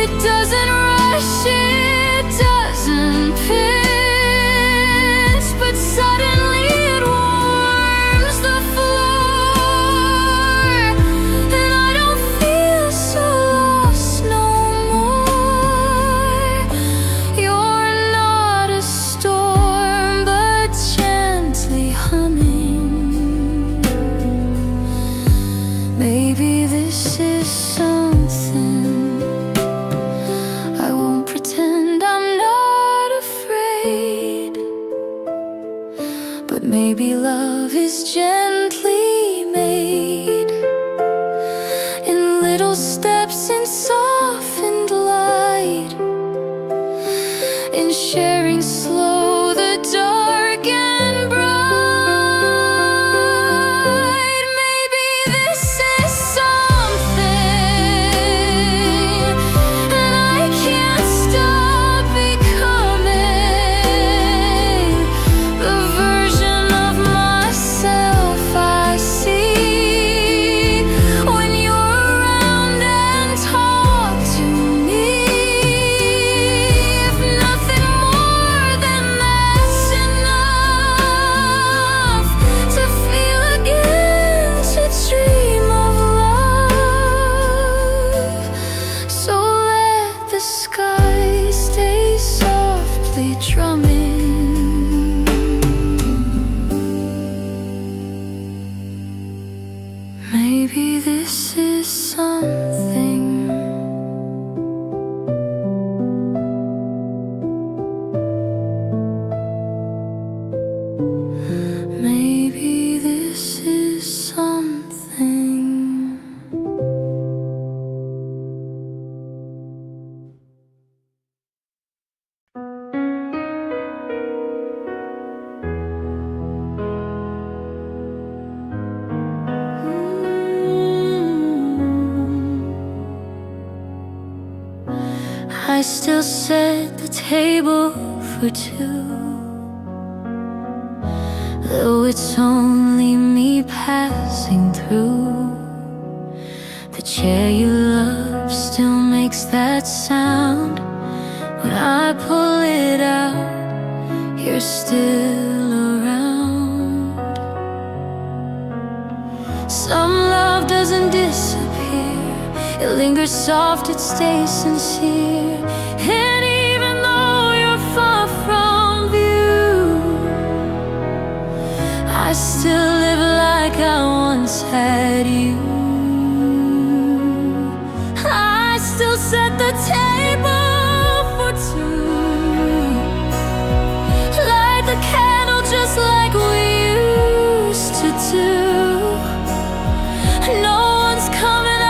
It doesn't rush, it doesn't pinch, but suddenly it warms the floor, and I don't feel so lost no more. You're not a storm, but gently humming. Maybe this is something. I won't pretend I'm not afraid, but maybe love is gently made in little steps, in softened light, in sharing slow the dark and bright. Maybe this is something, and I can't stop becoming the version of myself I see when you're around and talk to me. If nothing more than that's enough to feel again, to dream of love. So let the sky stay softly drumming. Maybe this is something. Maybe this is something. I still set the table for two, though it's only me passing through. The chair you love still makes that sound. When I pull it out, you're still around. Some love doesn't disappear, it lingers soft, it stays sincere. And even though you're far from view, I still live like I once had you. I still set the table for two, light the candle just like we used to do. No one's coming, I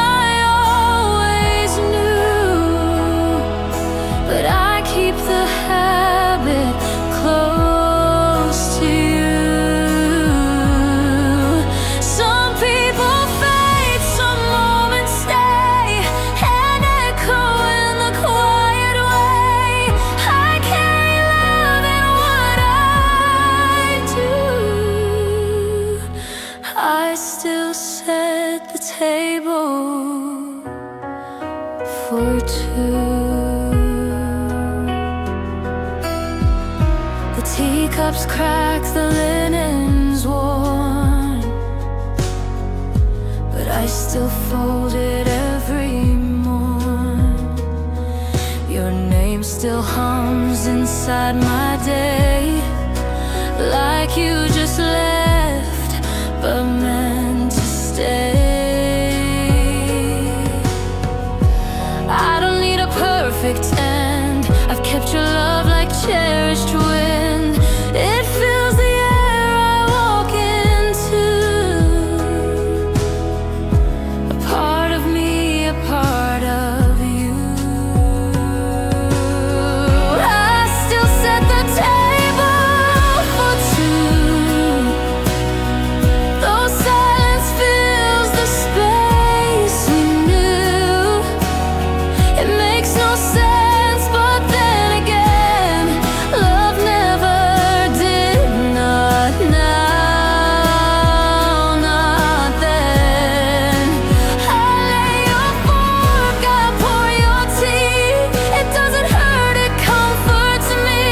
always knew, but I keep the habit close to you. Some people fade, some moments stay, and echo in the quiet way. I carry love in what I do. I still set the table for two. The teacups crack, the linen's worn, but I still fold it every morn. Your name still hums inside my day. like you just left, but meant to stay. I don't need a perfect end. I've kept your love like cherished wind. It fills the air I walk into. A part of me, a part of you. I still set the table for two. Though silence fills the space we knew, it makes no sense, but then again, love never did. Not now, not then. I lay your fork, I pour your tea. It doesn't hurt, it comforts me.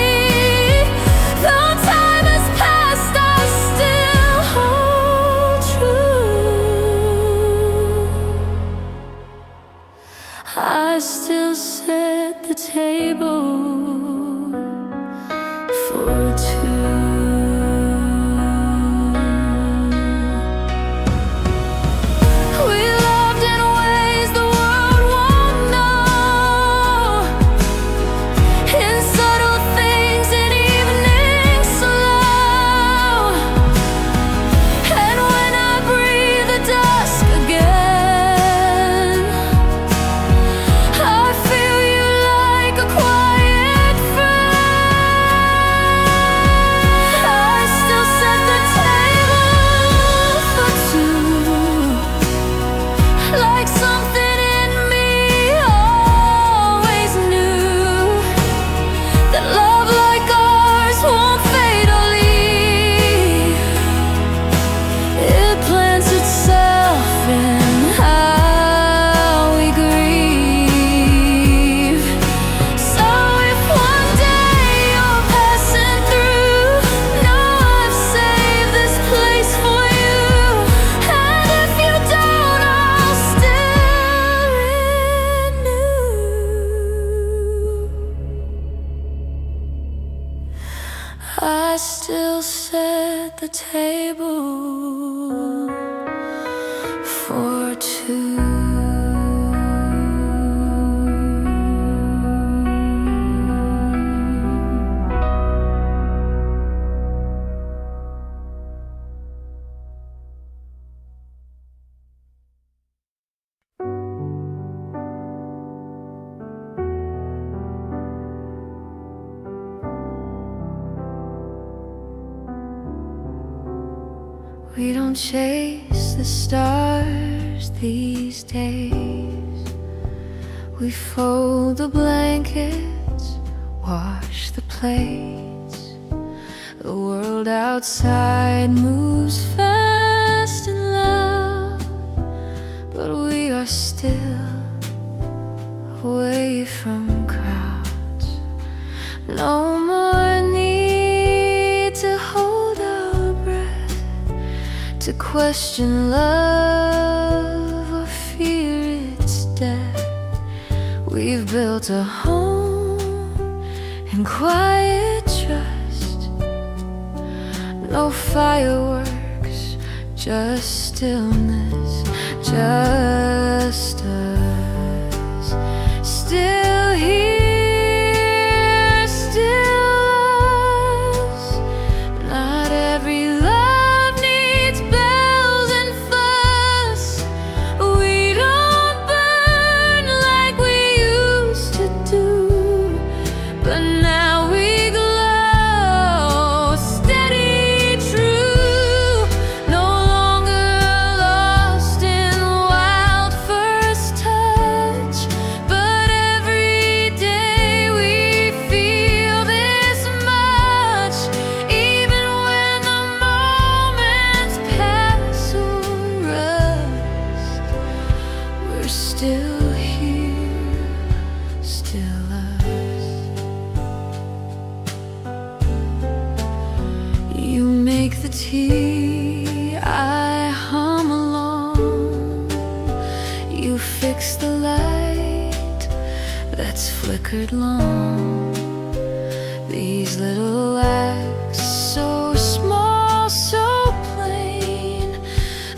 Though time has passed, I still hold true. I still set the table for two. We loved in ways the world won't know, in subtle things, in evenings slow. And when I breathe the dusk again, I feel you like a quiet friend. I still set the table for two, like something in me always knew that love like ours won't fade or leave. It plants itself in how we grieve. So if one day you're passing through, know I've saved this place for you. And if you don't, I'll still renew. I still set the table for two. We don't chase the stars these days. We fold the blankets, wash the plates. The world outside moves fast and loud, but we are still away from crowds. No more need to hold our breath, to question love or fear its death. We've built a home in quiet trust. No fireworks, just stillness, just us. Still here, still us. Not every love needs bells and fuss. We don't burn like we used to do, but now we glow, steady, true. No longer lost in wild first touch, but every day we feel this much. Even when the moments pass or rust, we're still here, still us. You make the tea, I hum along. You fix the light that's flickered long. These little acts so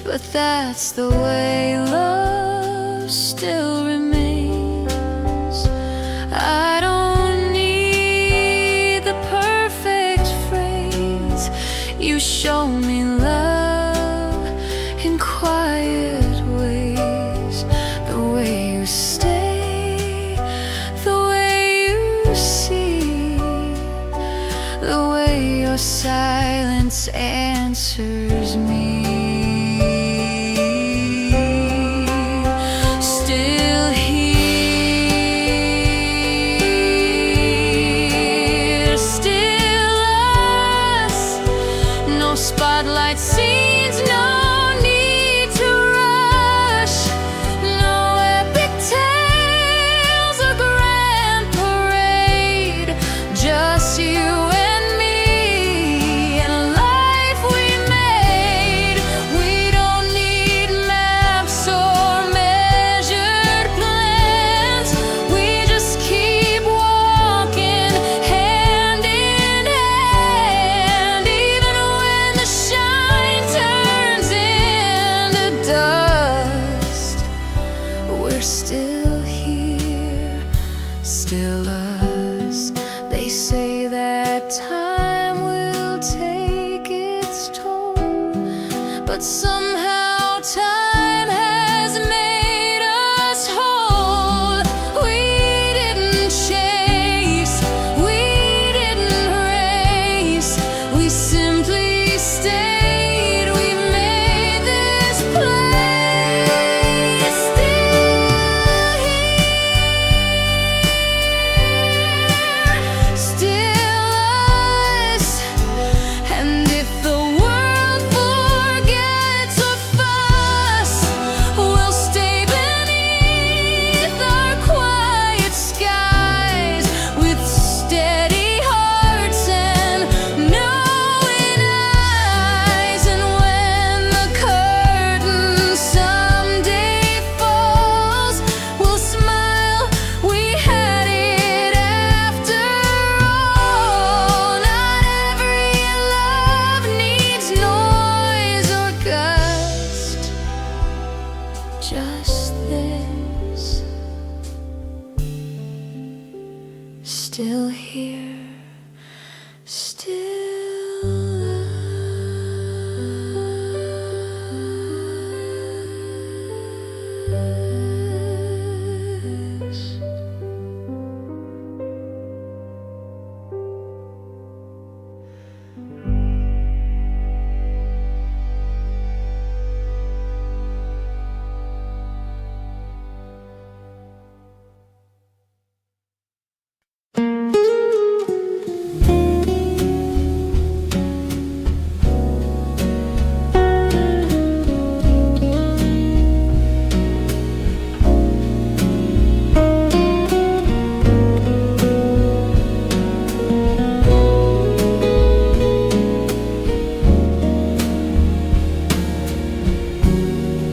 but that's the way love still remains. I don't need the perfect phrase. You show me love in quiet ways. The way you stay, the way you see, the way your silence answers me. Still here, still us. No spotlight scenes, no need to rush. No epic tales or grand parade. Just you and me and a life we made. We don't need maps or measured plans. We just keep walking hand in hand. Even when the shine turns into dust, we're still here, still us. They say that time will take its toll, but somehow time has made us whole. We didn't chase, we didn't race, we simply stayed. We made this place. Still here, still us. And if the world forgets or fuss, we'll stay beneath our quiet skies with steady hearts and knowing eyes. And when the curtain someday falls, we'll smile. We had it after all. Not every love needs noise or gust. Just this. Still here, still us.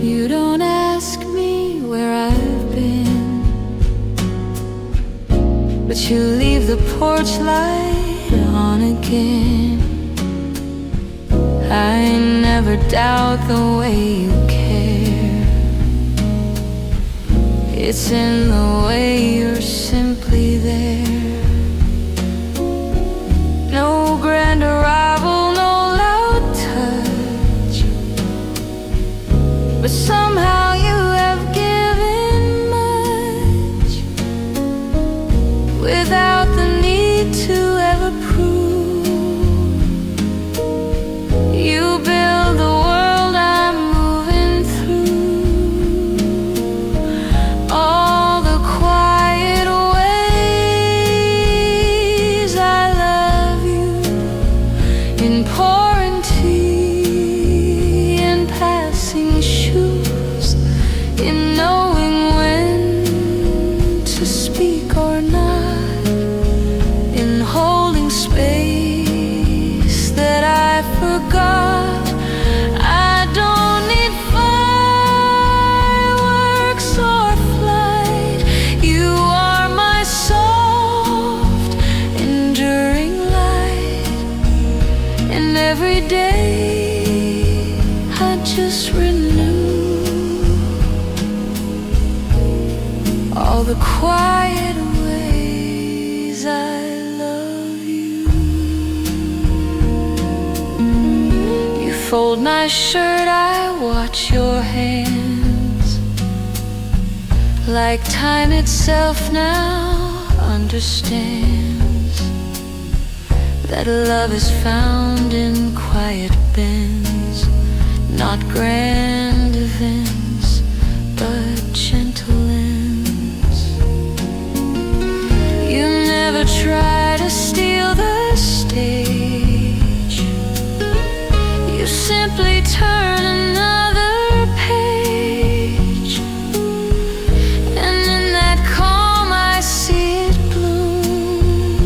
You don't ask me where I've been, but you leave the porch light on again. I never doubt the way you care. It's in the way you're simply there. No grand arrival, no loud touch, but somehow you have given much without the need to ever prove. You build the world I'm moving through. All the quiet ways I love you, in pouring tea and passing shoes. the quiet ways I love you. You fold my shirt, I watch your hands. Like time itself now understands that love is found in quiet bends, not grand events, but gentle ends. You never try to steal the stage. You simply turn another page, and in that calm I see it bloom,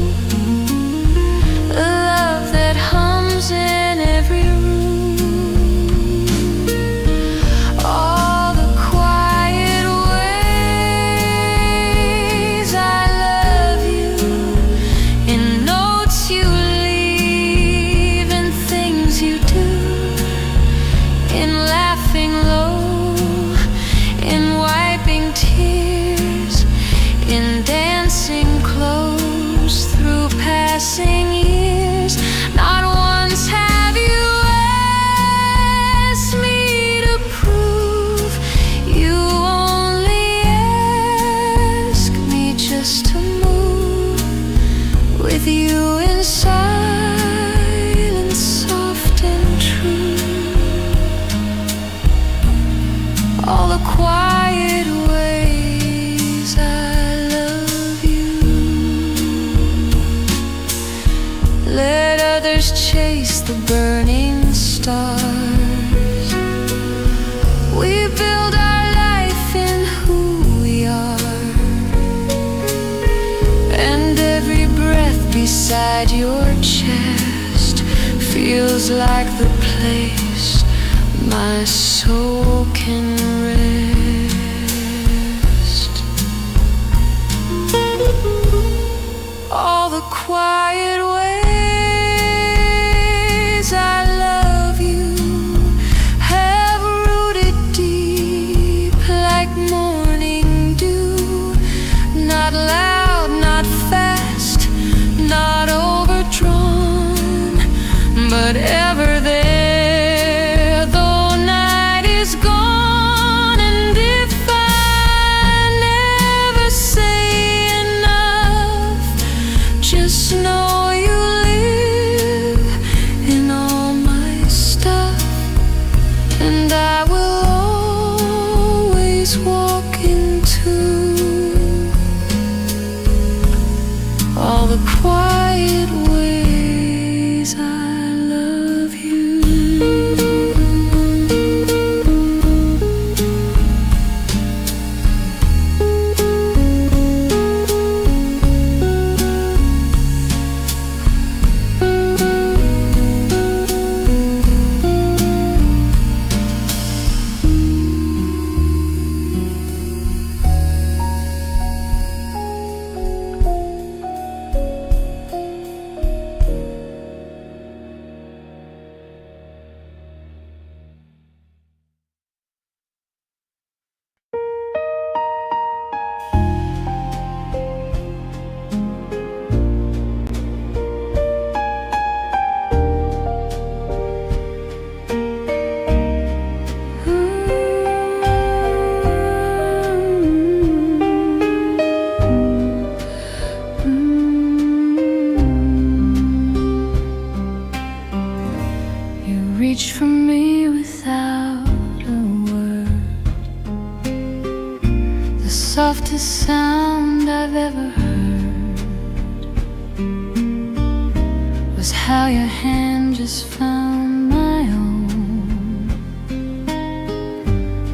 a love that hums in every room. All the quiet ways I love you, in notes you leave, in things you do, in laughing low, in wiping tears, in dancing close through passing years. Not once have you asked me to prove. You only ask me just to move with you in silence, soft and true. All the quiet ways I love you. Let others chase the burning stars. We build our life in who we are, and every breath beside your chest feels like the place my soul can rest. All the quiet ways I love you have rooted deep like morning dew. Not loud, not fast, not overdrawn, but ever there, though night is gone. And if I never say enough, just know you live in all my stuff, and I will always walk into all the quiet ways I love you. You reach for me without a word. The softest sound I've ever heard was how your hand just found my own,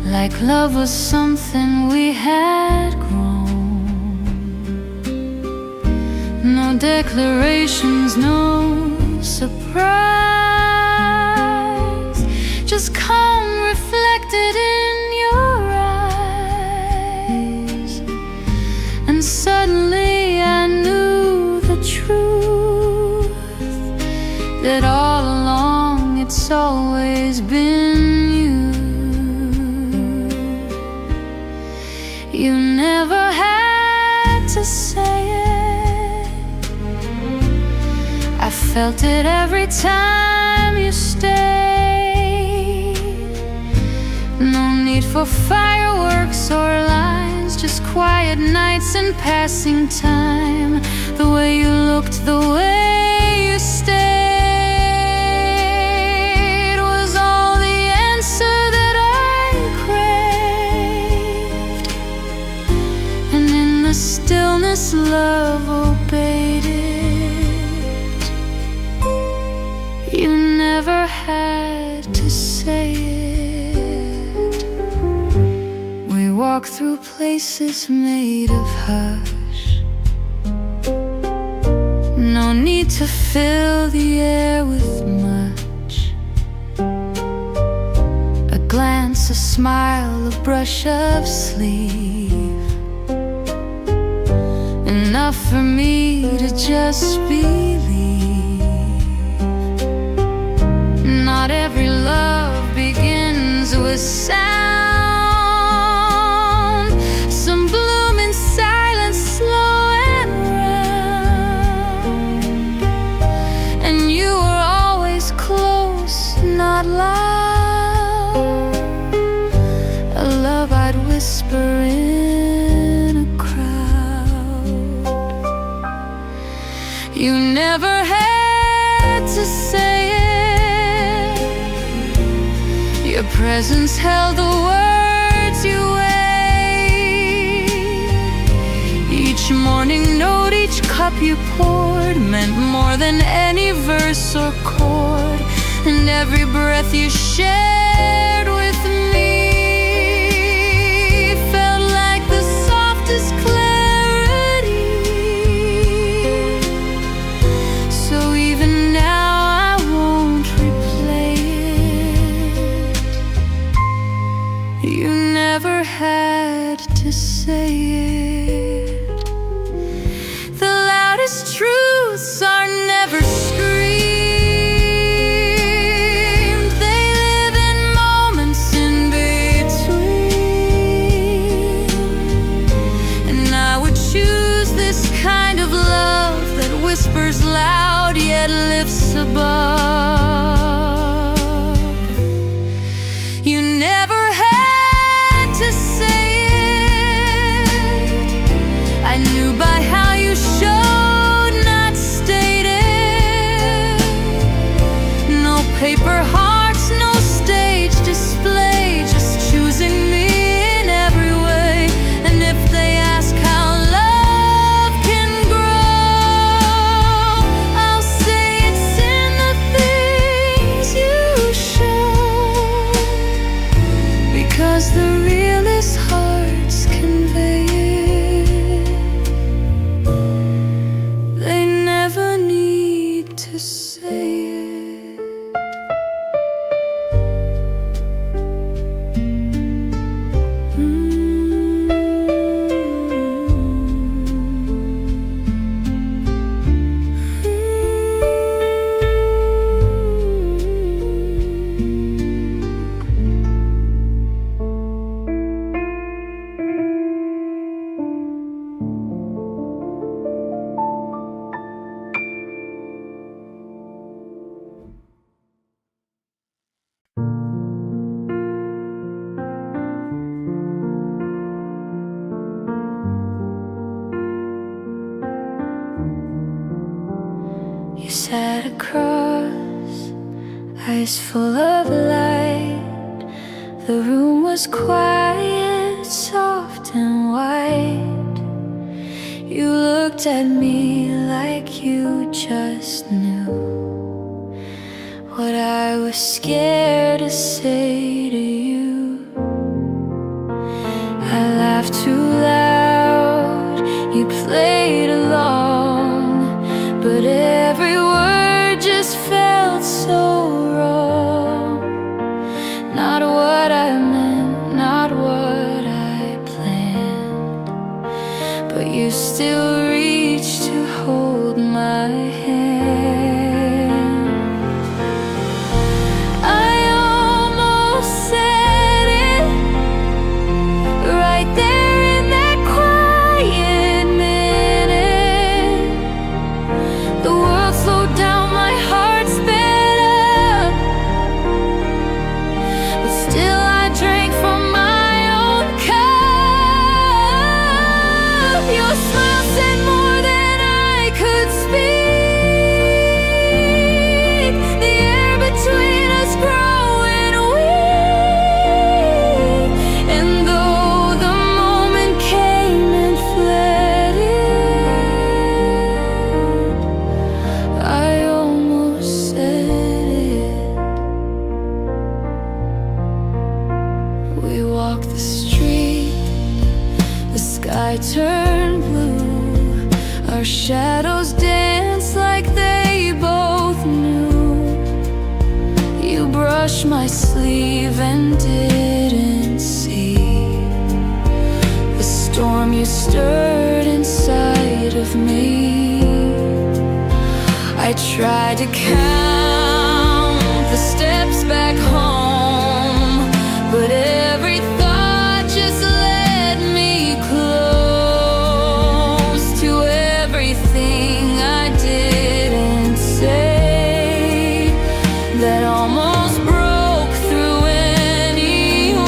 like love was something we had grown. No declarations, no surprise, just calm reflected in your eyes. And suddenly I knew the truth, that all along it's always been you. You never had felt it every time you stayed. No need for fireworks or lines, just quiet nights and passing time. The way you looked, the way you stayed was all the answer that I craved. And in the stillness, love obeyed it. You never had to say it. We walk through places made of hush. No need to fill the air with much. A glance, a smile, a brush of sleeve, enough for me to just believe. Not every love begins with sound. Some bloom in silence, slow and round. And you were always close, not loud. A love I'd whisper in a crowd. You never had to say it. Your presence held the words you weighed. Each morning note, each cup you poured meant more than any verse or chord. And every breath you shared with me felt like the softest clarity. So even now I won't replay it. You never had to say it. The loudest truths are never screamed. They live in moments in between. And I would choose this kind of love that whispers loud yet lifts above. You never had to say it. I knew by how you showed, not stated. No paper hearts, no stage display, just choosing me in every way. And if they ask how love can grow, I'll say it's in the things you show. Because the realest hearts convey it. They never need to say it. You sat across, eyes full of light. The room was quiet, soft and white. You looked at me like you just knew what I was scared to say to you. I laughed too loud, you played along, but every word just felt so wrong. Not what I meant, not what I planned, but you still reached to hold my hand. I almost said it right there in that quiet minute. The world slowed down, my sky turned blue. Our shadows danced like they both knew. You brushed my sleeve and didn't see the storm you stirred inside of me. I tried to count the steps back home, but every thought just led me close to everything I didn't say that almost broke through anyway.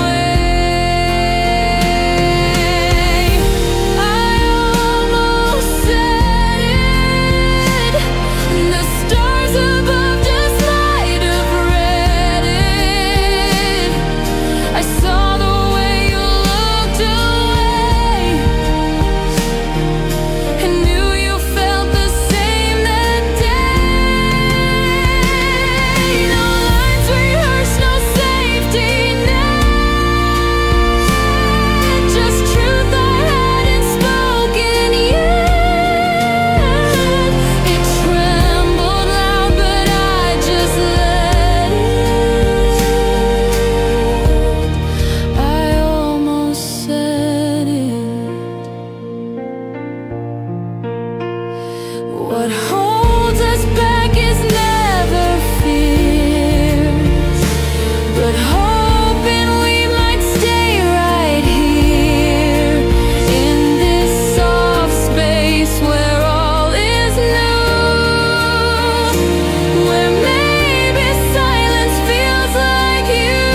I almost said it, and the stars above just might have read it. I saw the way you looked away and knew you felt the same that day. No lines rehearsed, no safety net, just truth I hadn't spoken yet. It trembled loud, but I just let it. I almost said it. What holds us back is never fear, but hoping we might stay right here in this soft space where all is new, where maybe silence feels like you.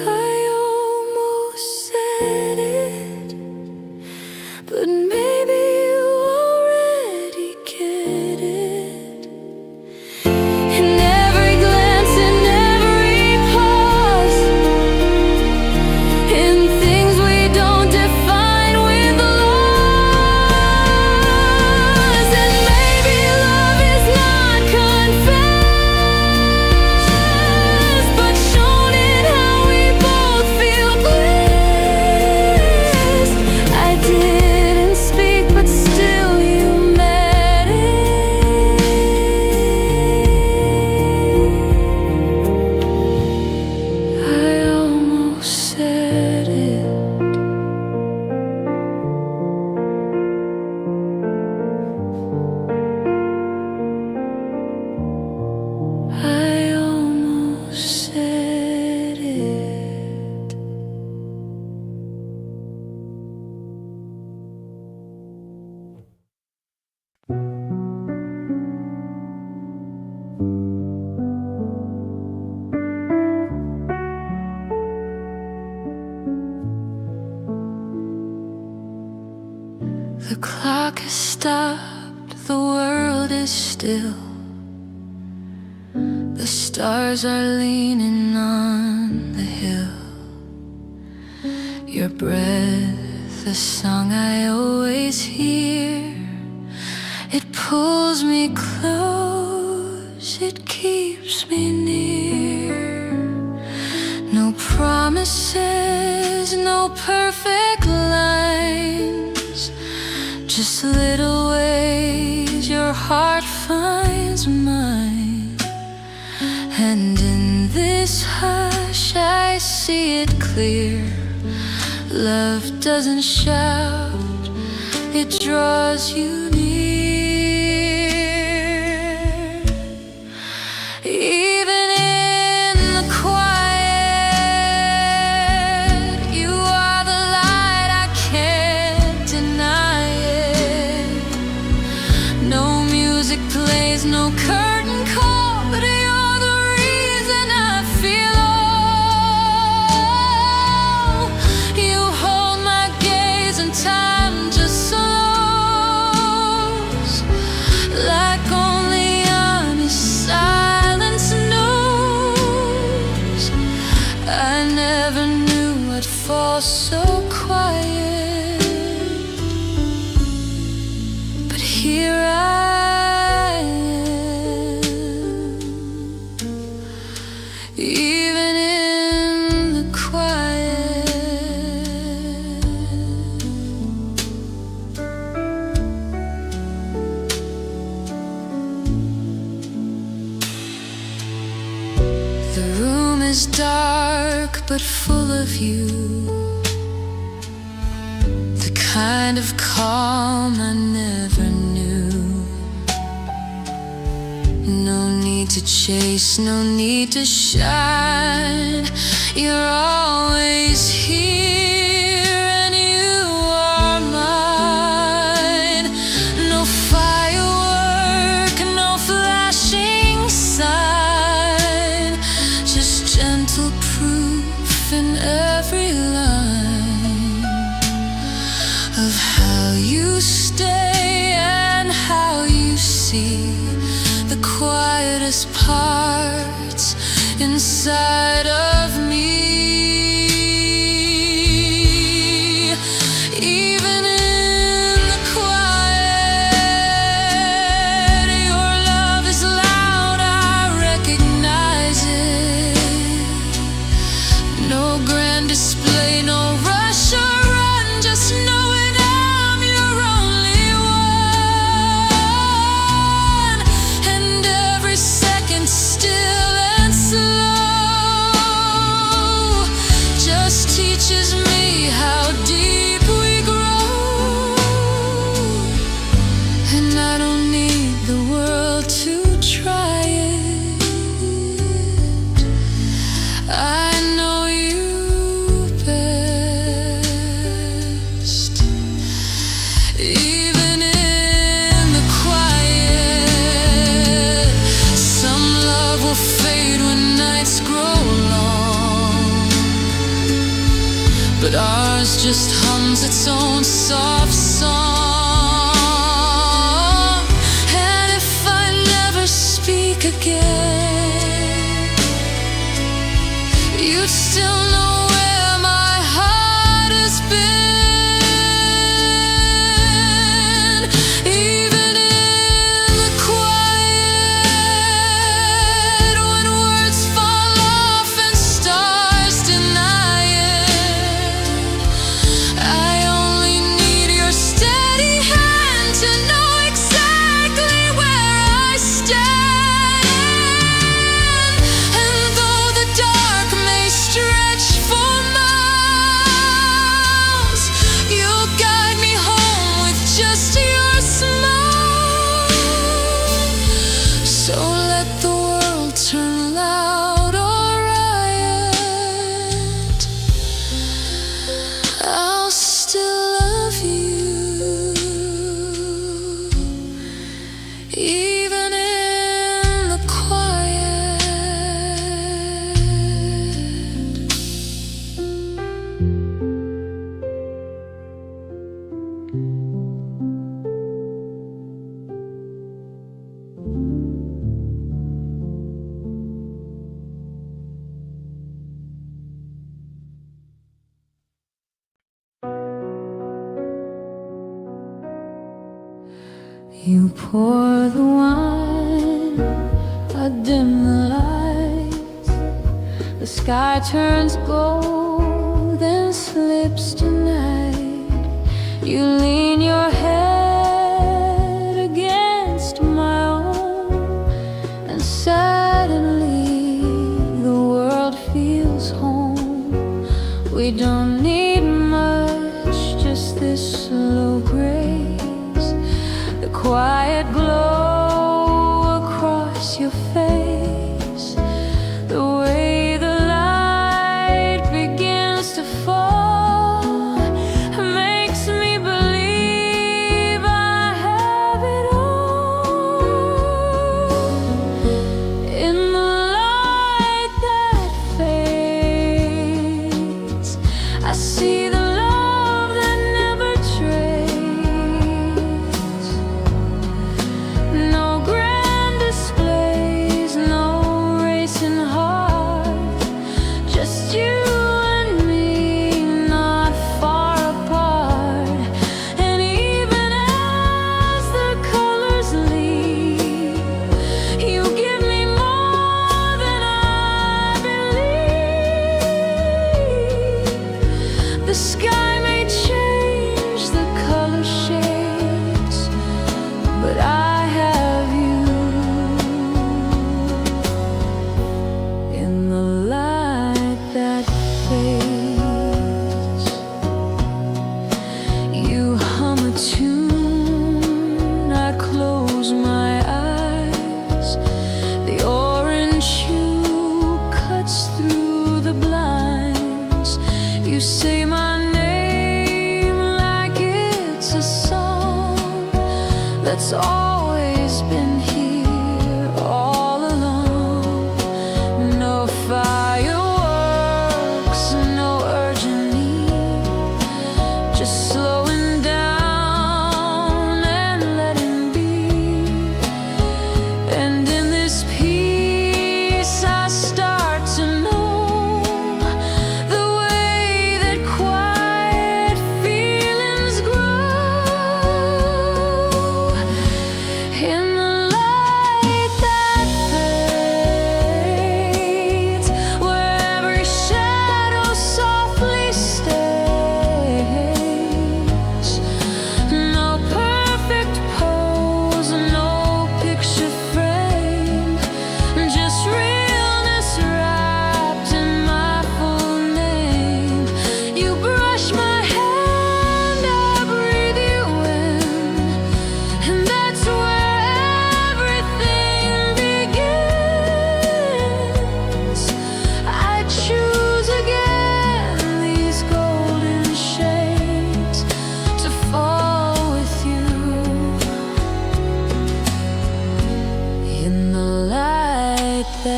I almost said it, but maybe you already get it. In every glance, in every pause, in things we don't define with laws. And maybe love is not confessed, but shown in how we both feel blessed. I didn't speak, but still you met it. I almost said it. I almost said it. The clock has stopped, the world is still. The stars are leaning on the hill. Your breath, the song I always hear. It pulls me close, it keeps me near. No promises, no perfect lines, just little ways your heart finds mine. And in this hush I see it clear. Love doesn't shout, it draws you near. Even in the quiet, you are the light, I can't deny it. No music plays, no curtain call, but you're the reason I feel all. You hold my gaze and time just slows, like only honest silence knows. I never knew I'd fall so quiet, but here I am. Even The room is dark but full of you, the kind of calm I never knew. No need to chase, no need to shine. You're always here and you are mine. No firework, no flashing sign, just gentle proof in every line of how you stay and how you see the quietest parts inside of me. Even in the quiet, your love is loud, I recognize it. No grand display, no rush or run, just knowing I'm your only one. And every second still and slow just teaches me how deep we grow. And I don't need the world to try it. I know you best. Even in the quiet, some love will fade when nights grow long, but ours just hums its own soft song. And if I never speak again, you'd still know where my heart has been. Even in the quiet, when words fall off and stars deny it, I only need your steady hand to know exactly where I stand. And though the dark may stretch for miles, you'll guide me home with just your smile. So let the world turn loud or riot, I'll still love you. Even in the quiet. You pour the wine, I dim the lights. The sky turns gold and slips tonight. You lean your head against my own, and suddenly the world feels home. We don't need much, just this slow grace, the quiet glow across your face, the way the light begins to fall makes me believe I have it all. In the light that fades, I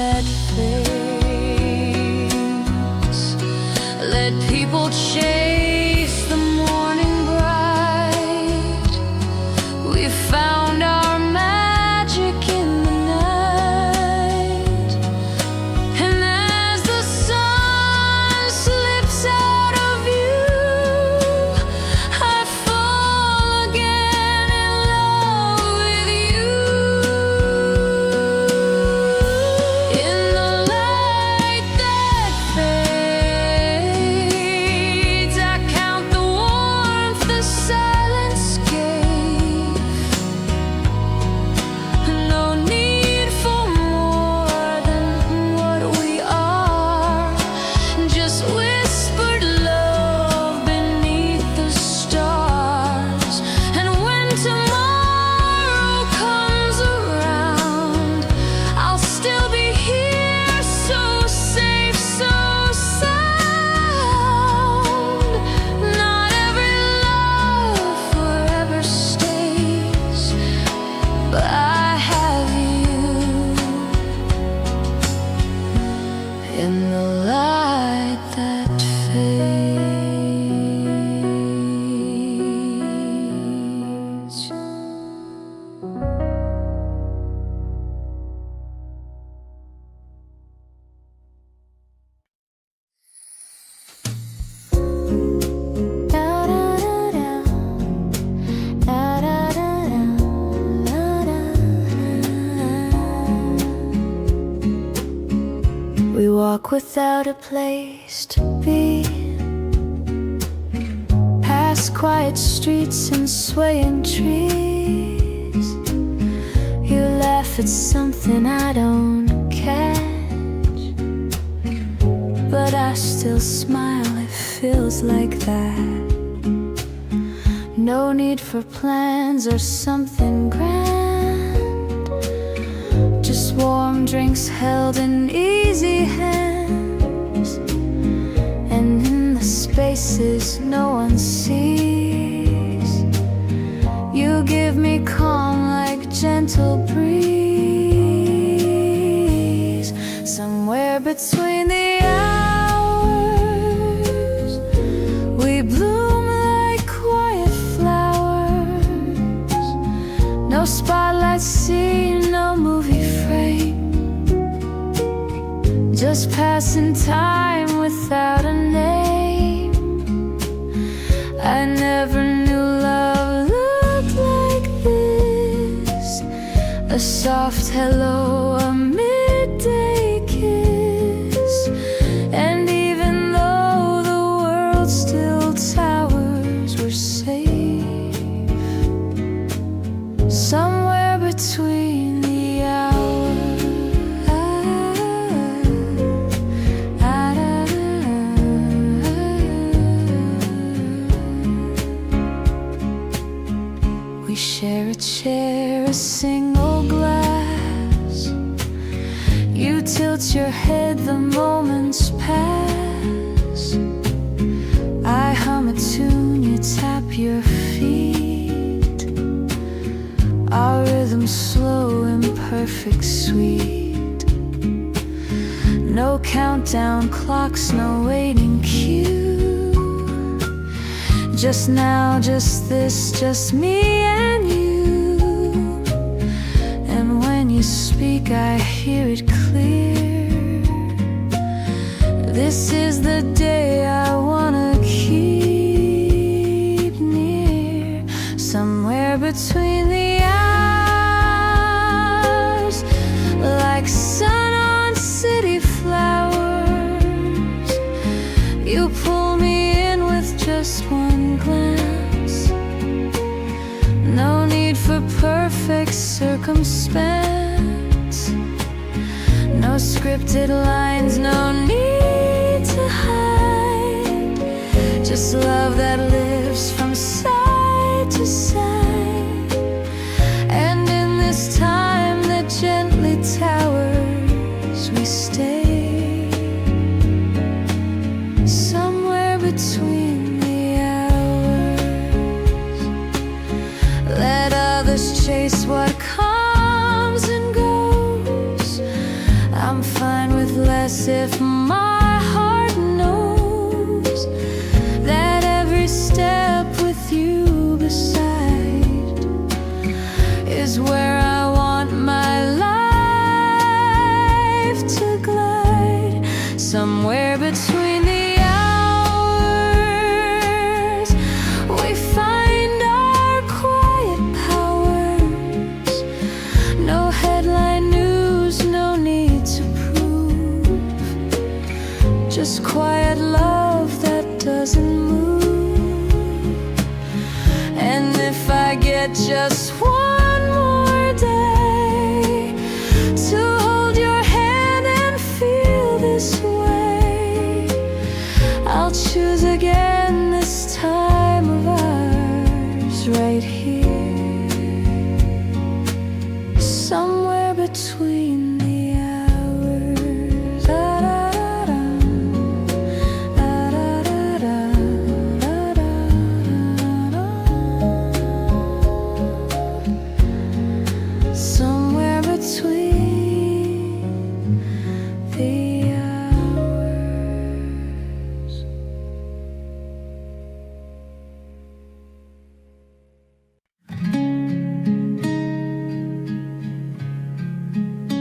that fades. Let people chase the morning bright. We found our magic in the night. And as the sun slips out of view, I fall again in love with you. In the light that fades, I count the warmth the silence gave. No need for more than what we are, just whispered love beneath the stars. And when tomorrow comes around, I'll still be here, so safe, so sound. Not every love forever stays, but I have you in the light that fades. We walk without a place to be, past quiet streets and swaying trees. You laugh at something I don't catch, but I still smile, it feels like that. No need for plans or something grand, just warm drinks held in easy hands. And in the spaces no one sees, you give me calm like gentle breeze. Somewhere between the hours, we bloom like quiet flowers. No spotlight scene, no movie frame, just passing time without a name. I never knew love looked like this, a soft hello, a midday kiss. And even though the world still towers, we're safe somewhere between the hours. We share a chair, a single glass. You tilt your head, the moments pass. I hum a tune, you tap your feet. Our rhythm slow, imperfect, sweet. No countdown clocks, no waiting queue. Just now, just this, just me and you. And when you speak, I hear it clear. This is the day I wanna keep near. Somewhere between the hours, like sun on city flowers. You pull me in with just one glance. No need for perfect circumstance, no scripted lines, no need to hide. Just love that lives from side to side. And in this time that gently towers, we stay somewhere between the hours. Let others chase what comes and goes. I'm fine fine with less if my heart knows that every step with you beside is where I want my life to glide. Somewhere between the hours we find our quiet powers. No headline news, no need to prove, just quiet love that doesn't move. And if I get just one more day to hold your hand and feel this way, I'll choose again this time of ours right here, somewhere between the hours. Da-da-da-da, da-da-da-da, da-da-da-da. Somewhere between the hours.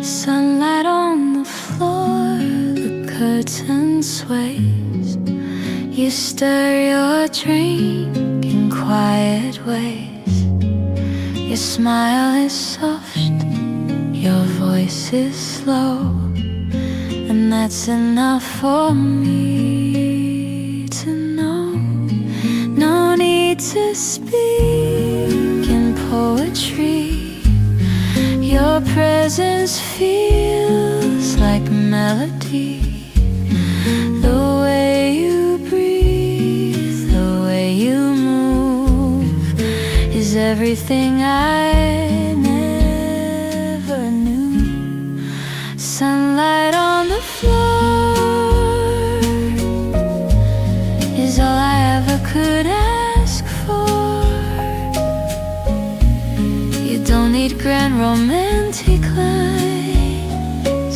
Sunlight on the floor, the curtain sways. You stir your drink in quiet ways. Your smile is soft, your voice is slow, and that's enough for me to know. No need to speak in poetry. Your presence feels like melody. The way you breathe, the way you move is everything I never knew. Sunlight on the floor is all I ever could ask for. You don't need grand romantic lines.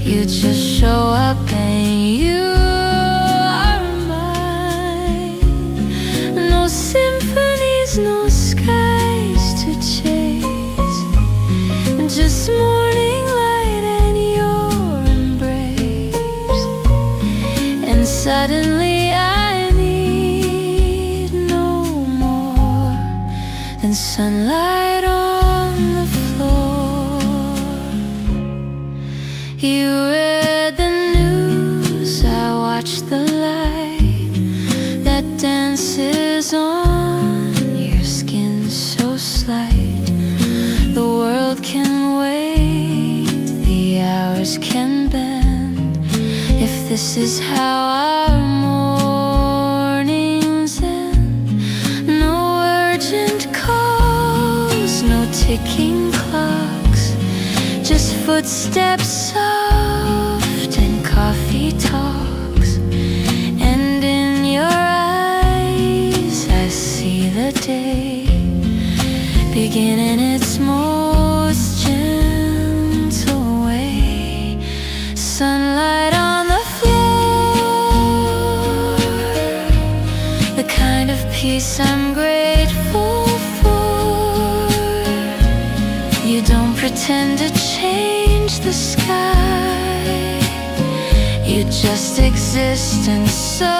You just show up and you are mine. No symphonies, no skies to chase, just morning light and your embrace. And suddenly I need no more than sunlight on the floor. You read the news, I watched the light that dances on your skin so slight. The world can wait, the hours can bend, if this is how our mornings end. No urgent calls, no ticking clocks, just footsteps soft and coffee talks. And in your eyes I see the day beginning its most gentle way. Sunlight on the floor, the kind of peace I'm grateful for. You don't pretend to change the sky, you just exist, and so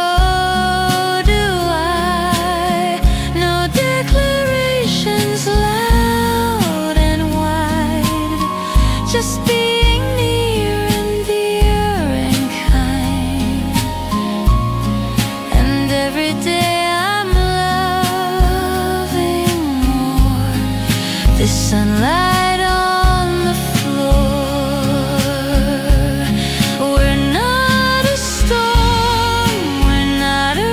do I. No declarations loud and wide, just being near and dear and kind. And every day I'm loving more the sunlight on the floor. We're not a storm, we're not a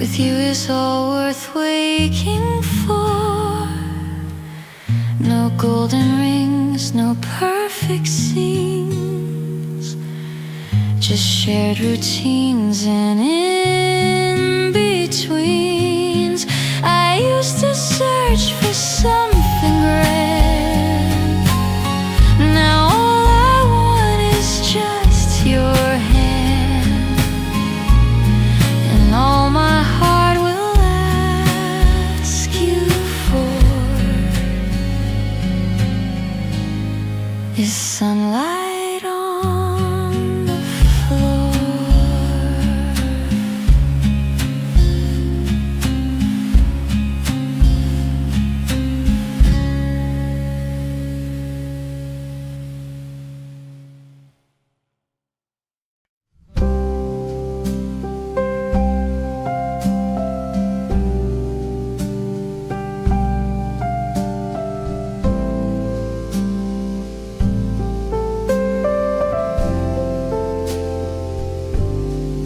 with you is all worth waking for. No golden rings, no perfect scenes, just shared routines and in-betweens. I used to search for something grand. Now all I want is just your hand, and all my heart will ask you for is sunlight on the floor.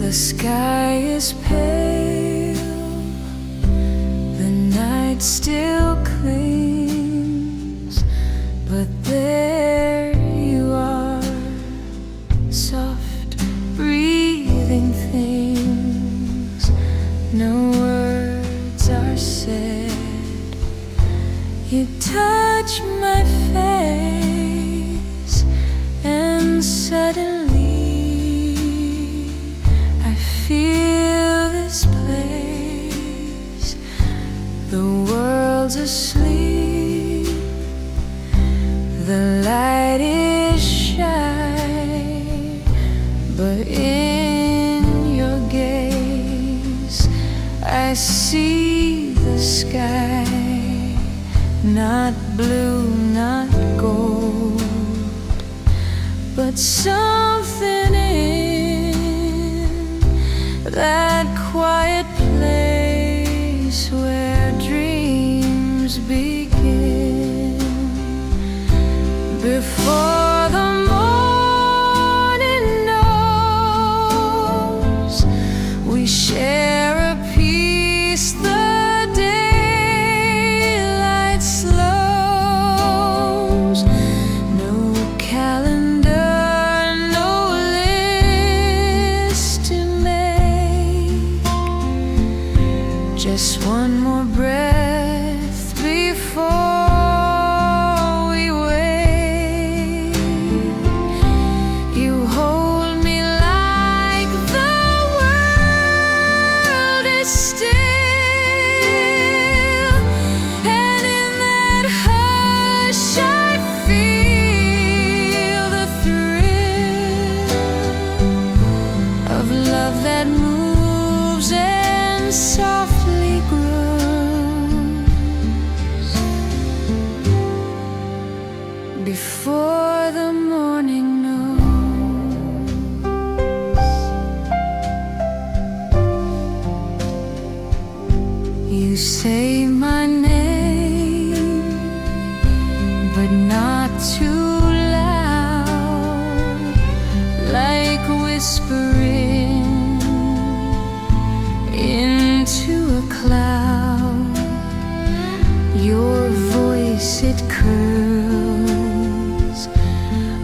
The sky is pale, the night still clings, but there you are, soft breathing things. No words are said. You touch my face, and suddenly feel this place. The world's asleep, the light is shy, but in your gaze I see the sky, not blue, not gold, but something in that quiet place where dreams begin. Before the morning knows, we share a peace the daylight slows. No calendar, no list to make, just one more breath before we wake. You hold me like the world is still, and in that hush I feel the thrill of love that moves and softly grows. Before the morning knows, you say my name, but not too loud, like whispering into a cloud. Your voice, it curls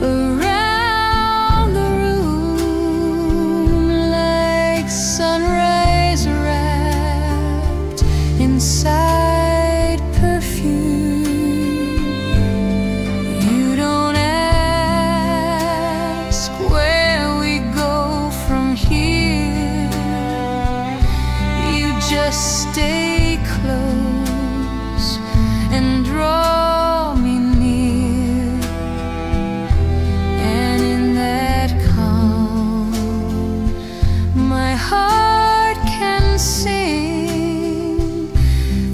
around the room like sunrise wrapped inside perfume. You don't ask where we go from here, you just stay close and draw me near. And in that calm, my heart can sing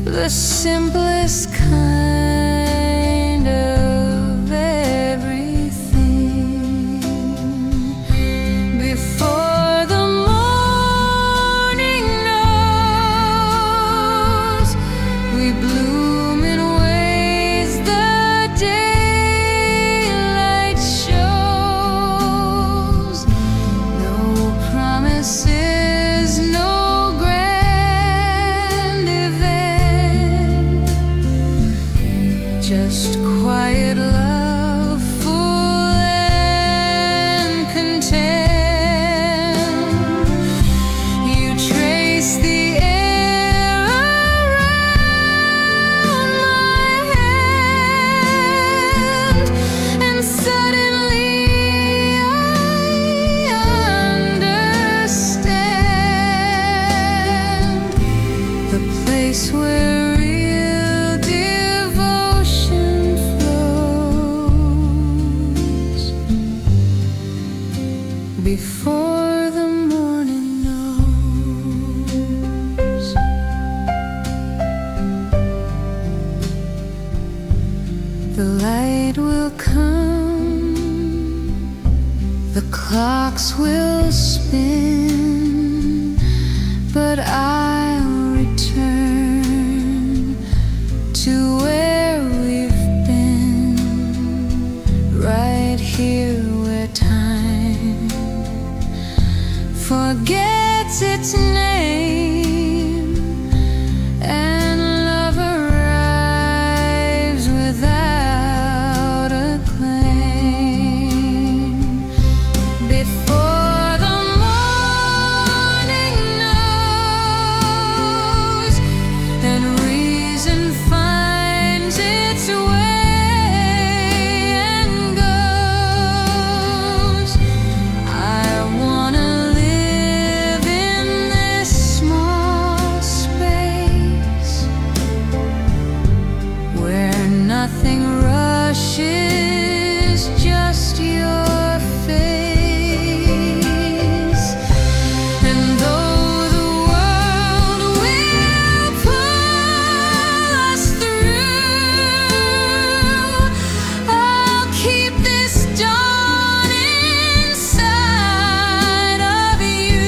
the simplest kind of everything. Before the morning knows, we bloom in ways the daylight shows. No promises, no grand clocks will spin, but I'll return to where we've been, right here where time forgets its name and love arrives without a claim. Before the morning knows and reason finds its way and goes, I wanna live in this small space where nothing rushes, just your face. And though the world will pull us through, I'll keep this dawn inside of you,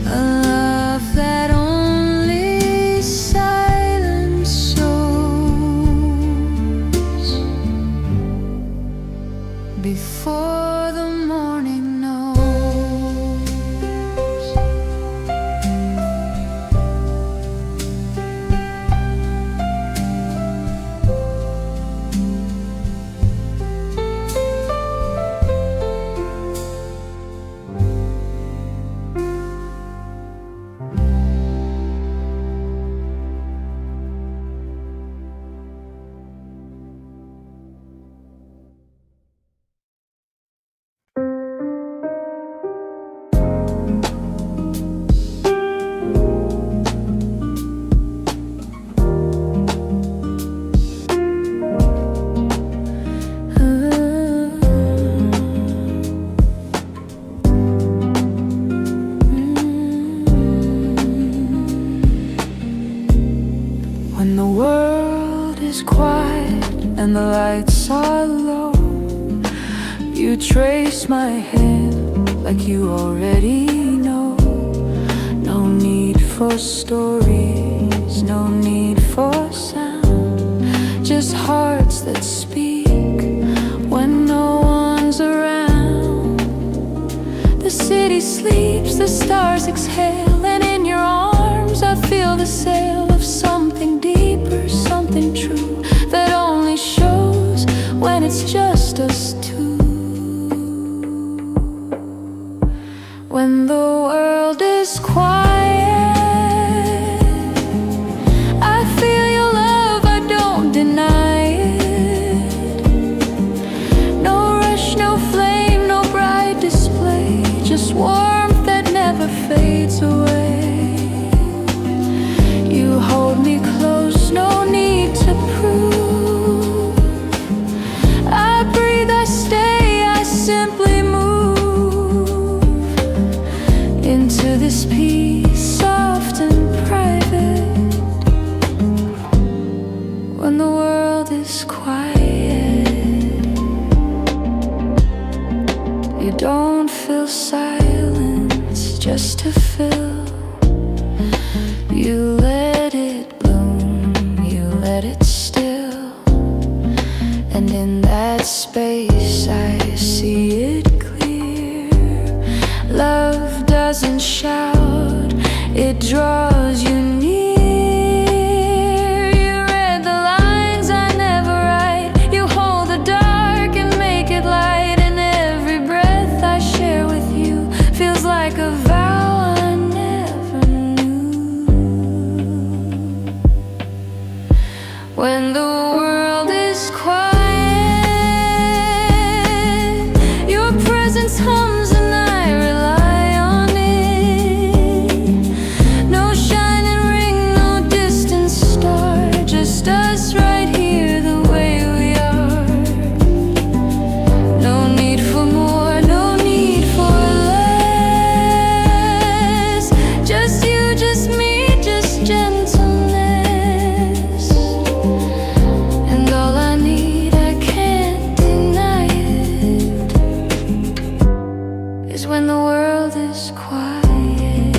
a love that only silence shows. Before the morning knows. When the world is quiet and the lights are low, you trace my hand like you already know. No need for stories, no need for sound, just hearts that speak when no one's around. The city sleeps, the stars exhale, and in your arms I feel the sail of something deeper, something true that only shows when it's just us two. When the world is quiet, I feel your love, I don't deny it. No rush, no flame, no bright display, just warmth that never fades away. You hold me close, no need to prove. I breathe, I stay, I simply move into this peace, soft and private. When the world is quiet, you don't fill silence just to fill. You let it bloom, you let it still, and in that space I see it clear. Love doesn't shout, it draws you near. You read the lines I never write, you hold the dark and make it light, and every breath I share with you feels like a vow I never knew. When the world is quiet, your presence hums and I rely on it. No shining world is quiet.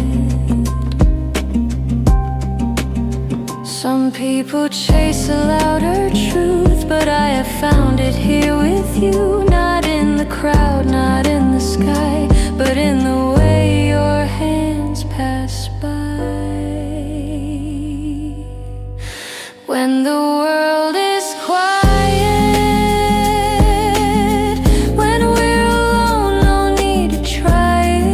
Some people chase a louder truth, but I have found it here with you. Not in the crowd, not in the sky, but in the way your hands pass by. When the world is quiet, when we're alone, no need to try it.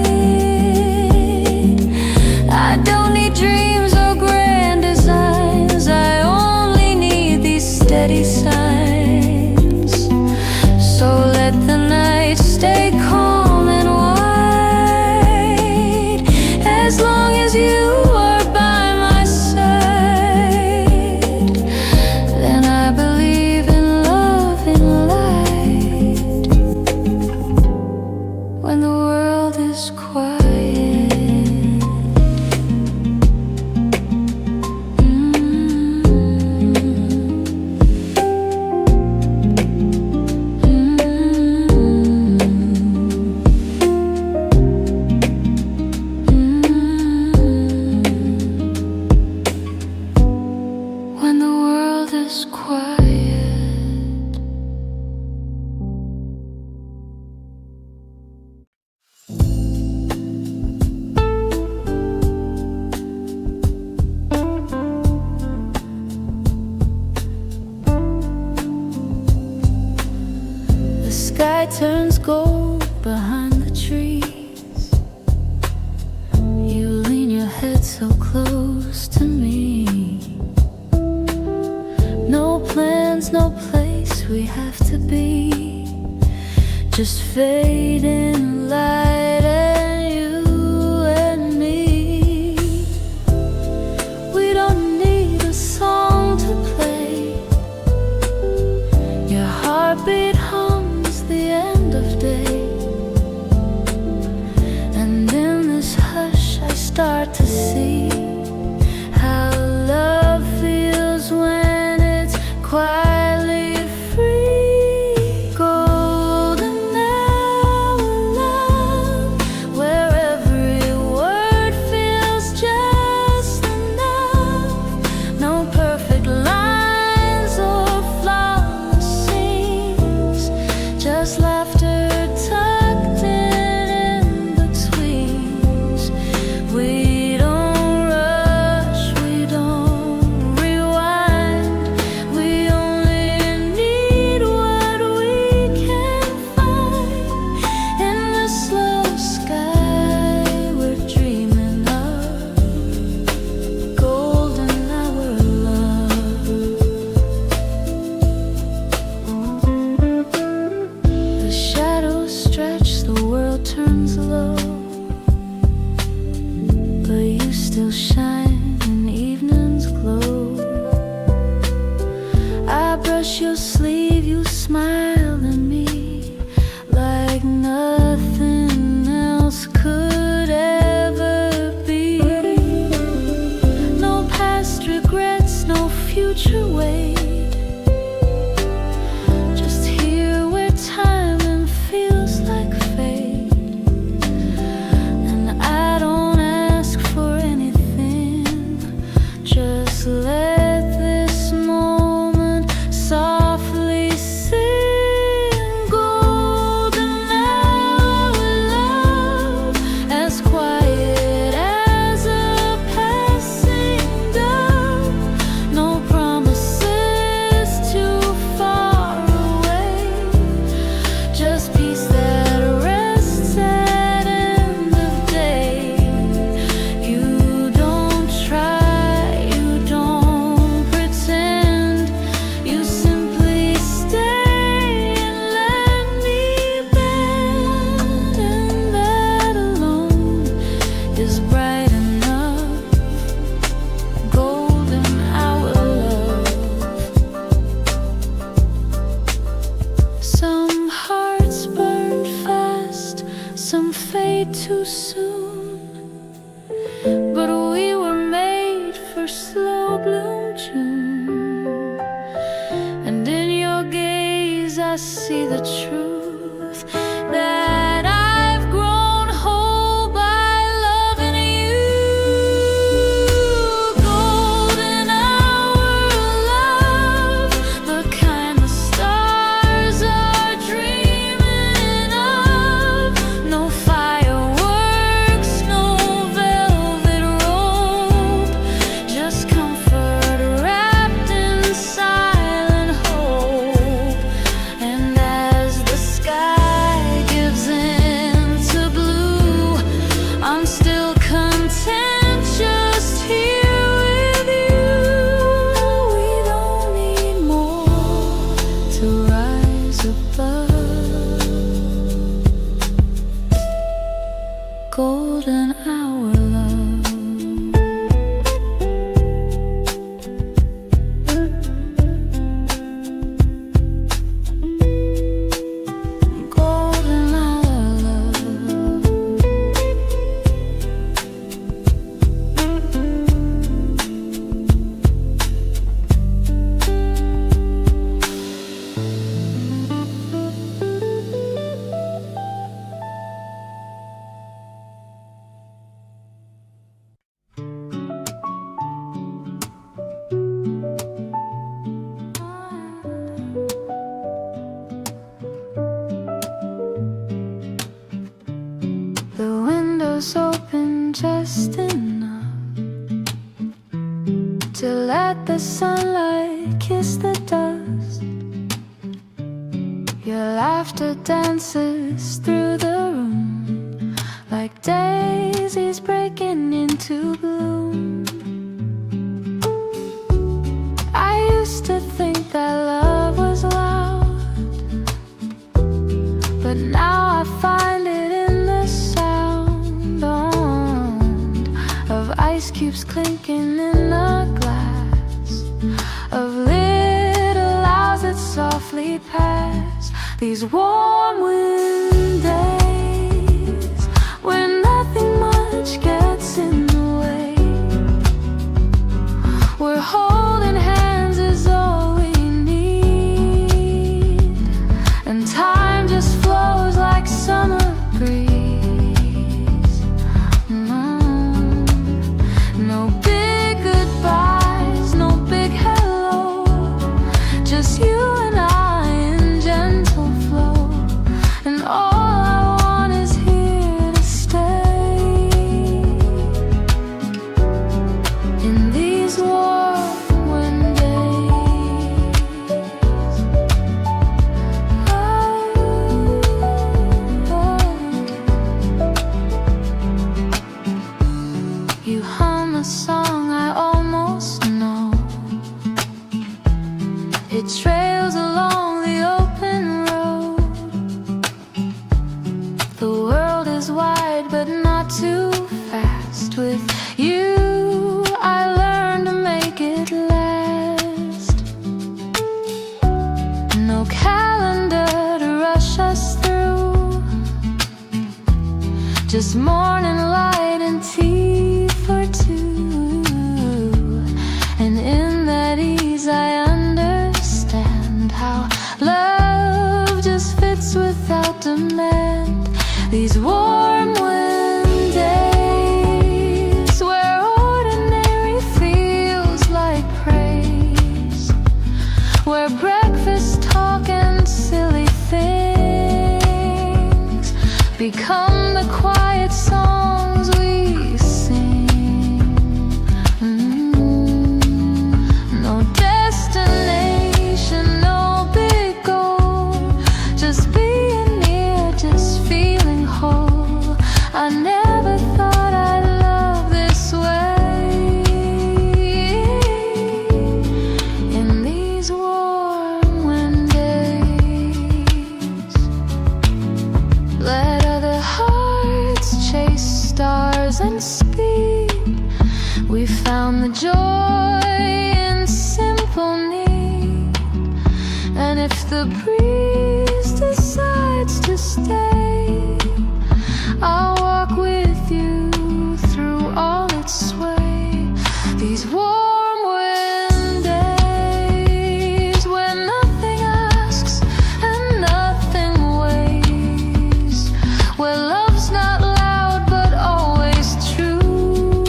I don't need dreams or grand designs, I only need these steady signs. So let the night stay calm and wide, as long as you are by my side. Then I believe in love and light. When the world is quiet. When the world is quiet. The sky turns gold behind the trees. You lean your head so close to me. No plans, no place we have to be. Just fading light and you and me. We don't need a song to play. Your heartbeat hums the end of day. And in this hush I start to see how love feels when it's quietly free. Golden hour love, where every word feels just enough. No perfect lines or flawless scenes, just laughter tucked in betweens. We don't rush, we don't rewind. We only need what we can find. In the slow sky we're dreaming of golden hour love. The shadows stretch, the world turns low, but you still shine in evening's glow. I brush your sleeve, you smile at me like nothing else could ever be. No past regrets, no future wait. Just here where time feels like fate. And I don't ask for anything, just let this moment softly sing. Golden hour love, as quiet as a passing dove. No promises too far away, just peace that rests at end of day. You don't try, you don't pretend, you simply stay and let me bend. And that alone is bright enough. Golden hour love. Some hearts burn fast, some fade too soon, but we were made for slow bloom June. And in your gaze I see the truth that I've grown whole golden hour, love. Golden hour, love. The windows open just enough to let the sunlight kiss the dust. Your laughter dances through the room like daisies breaking into bloom. I used to think that love was loud, but now I find it in the sound of ice cubes clinking in a glass, of little hours that softly pass. These warm wind days when nothing much gets in the way. We're holding hands is all we need, and time just flows like summer breeze. No big goodbyes, no big hello, just you and I in gentle flow. And all I want is here to stay in these warm wind days. You hum a song I almost know. It trails along the open road. The world is wide but not too fast. With you I learned to make it last. No calendar to rush us through, just morning light and tea for two. And in that ease I understand how love just fits without demand. These warm wind days where ordinary feels like praise, where breakfast talk and silly things become the quiet songs we sing. No destination, no big goal, just being near, just feeling whole. I never thought I'd love this way. In these warm wind days, let other hearts chase stars and speed. We found the joy in simple need. And if the breeze decides to stay, I'll walk with you through all its sway. These warm wind days when nothing asks and nothing weighs, where love's not loud but always true,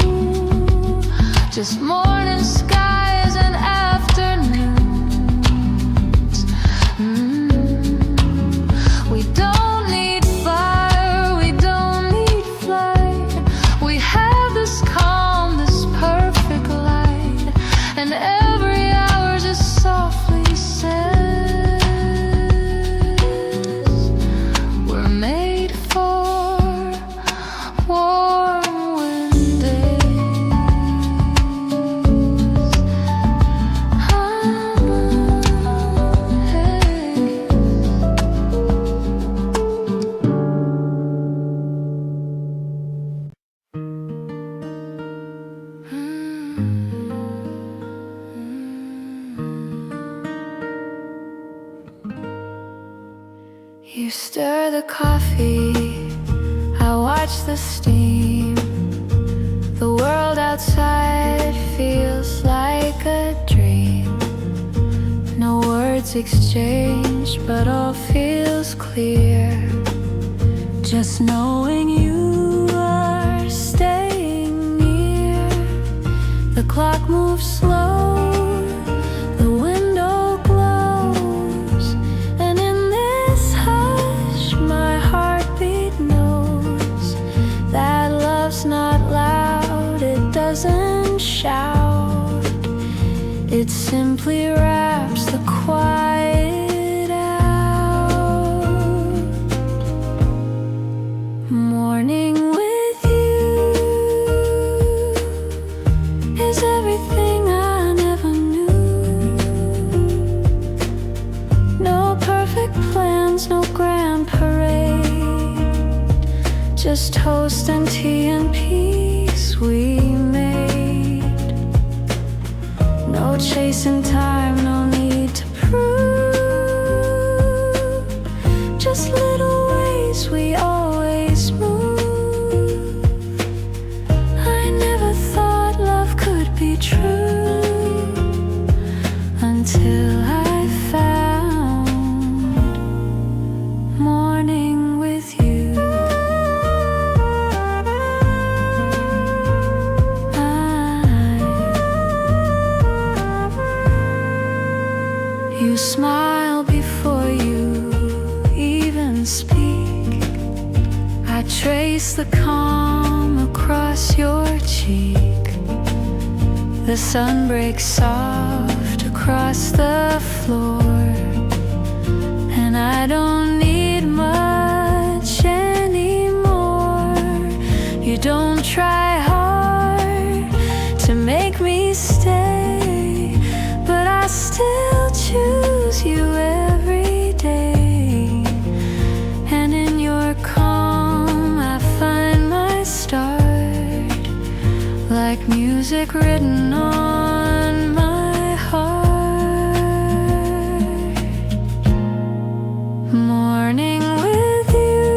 just morning skies and afternoons. We don't need fire, we don't need stir the coffee, I watch the steam. The world outside feels like a dream. No words exchanged, but all feels clear. Just knowing you are staying near. The clock moves slow, the window glows, and in this hush my heartbeat knows that love's not loud, it doesn't shout, it simply wraps the quiet out. Morning with you is everything I never knew. No perfect plans, no grand parade, just toast and tea and peace we made. No chasing time, no need to prove, just little ways we always move. I never thought love could be true until I found morning with you. You smile before you even speak. I trace the calm across your cheek. The sun breaks soft across the floor, and I don't need much anymore. You don't try hard to make me stay, but I still choose you every day. And in your calm I find my start, like music written on my heart. Morning with you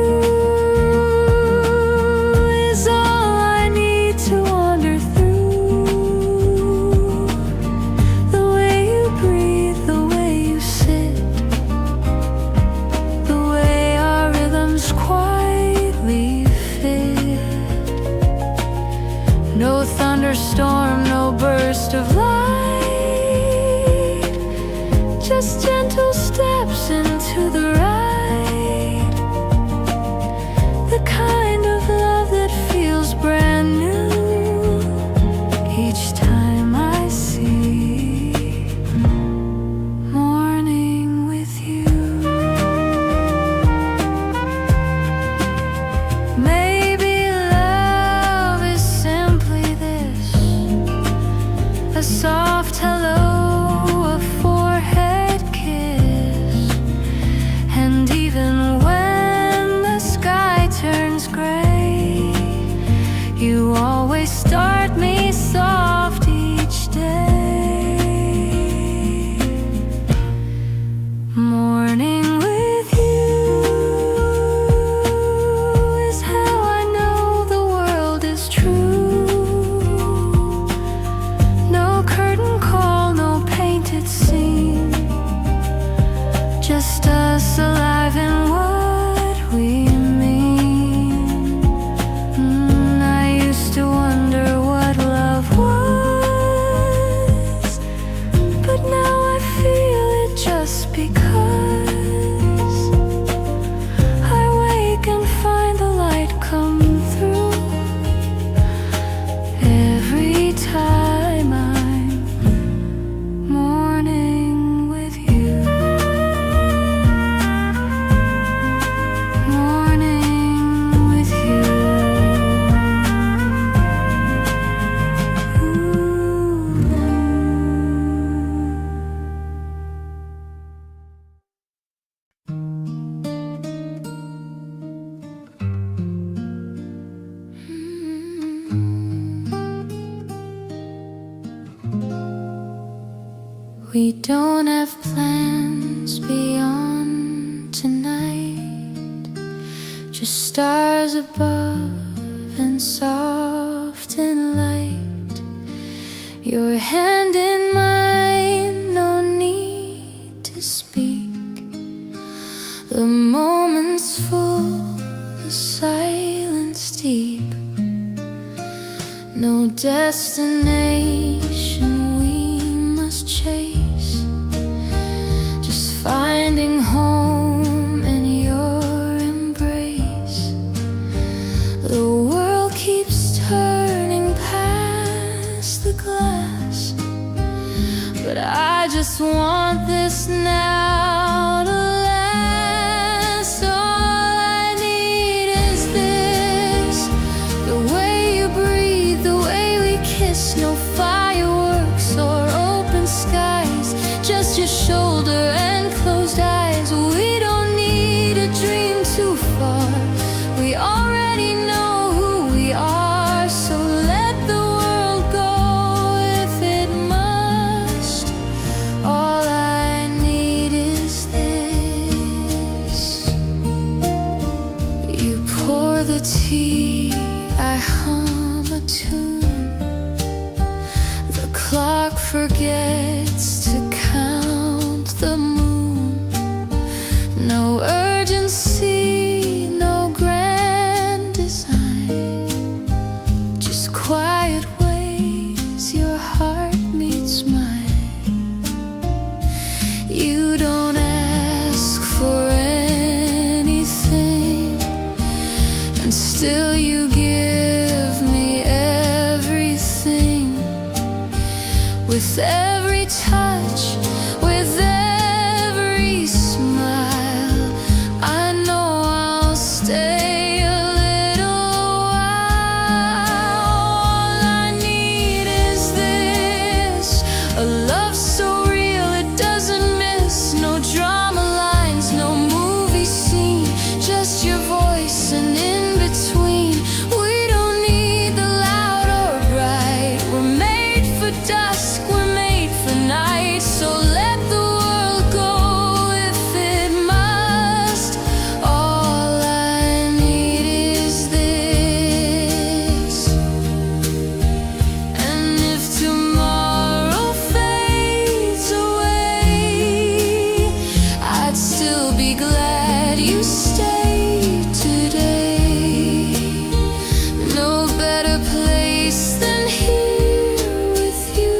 is all I need to wander through. The way you breathe, the way you sit, the way our rhythms quietly fit. No thunderstorm, no burst of light, just gentle steps into the right. The kind of love that feels brand new each time I see morning with you. Maybe love is simply this, a soft hello, a forehead kiss. And even when the sky turns gray, you always start me soft each day. Morning with you is how I know the world is true. No curtain call, no painted scene, just us alive in what we mean. I used to wonder what love was, but now I feel it just because I wake and find the light come through every time I'm morning with you. Morning with you. We don't have plans beyond tonight. soft and light. Your hand in mine, no need to speak. The moment's full, the silence deep. No destination we must chase, just finding home in your embrace. The world keeps turning past the glass, but I just want this now to last. All I need is this, the way you breathe, the way we kiss. No fireworks or open skies, just your shoulder and closed eyes. We don't need a dream too far, we already know who we are. So let the world go if it must. All I need is this. You pour the tea, I hum a tune. The clock forgets to count the moon. No urgency, no grand design, just quiet ways your heart meets mine. You don't ask for anything, and still you give me everything. With every touch, with every smile, I know I'll stay a little while. All I need is this, a love so real it doesn't miss. No drama lines, no movie scene, just your voice and in between. We don't need the loud or bright, we're made for dusk, we're made for night. So let the world go if it must. All I need is this. And if tomorrow fades away, I'd still be glad you stayed today. No better place than here with you.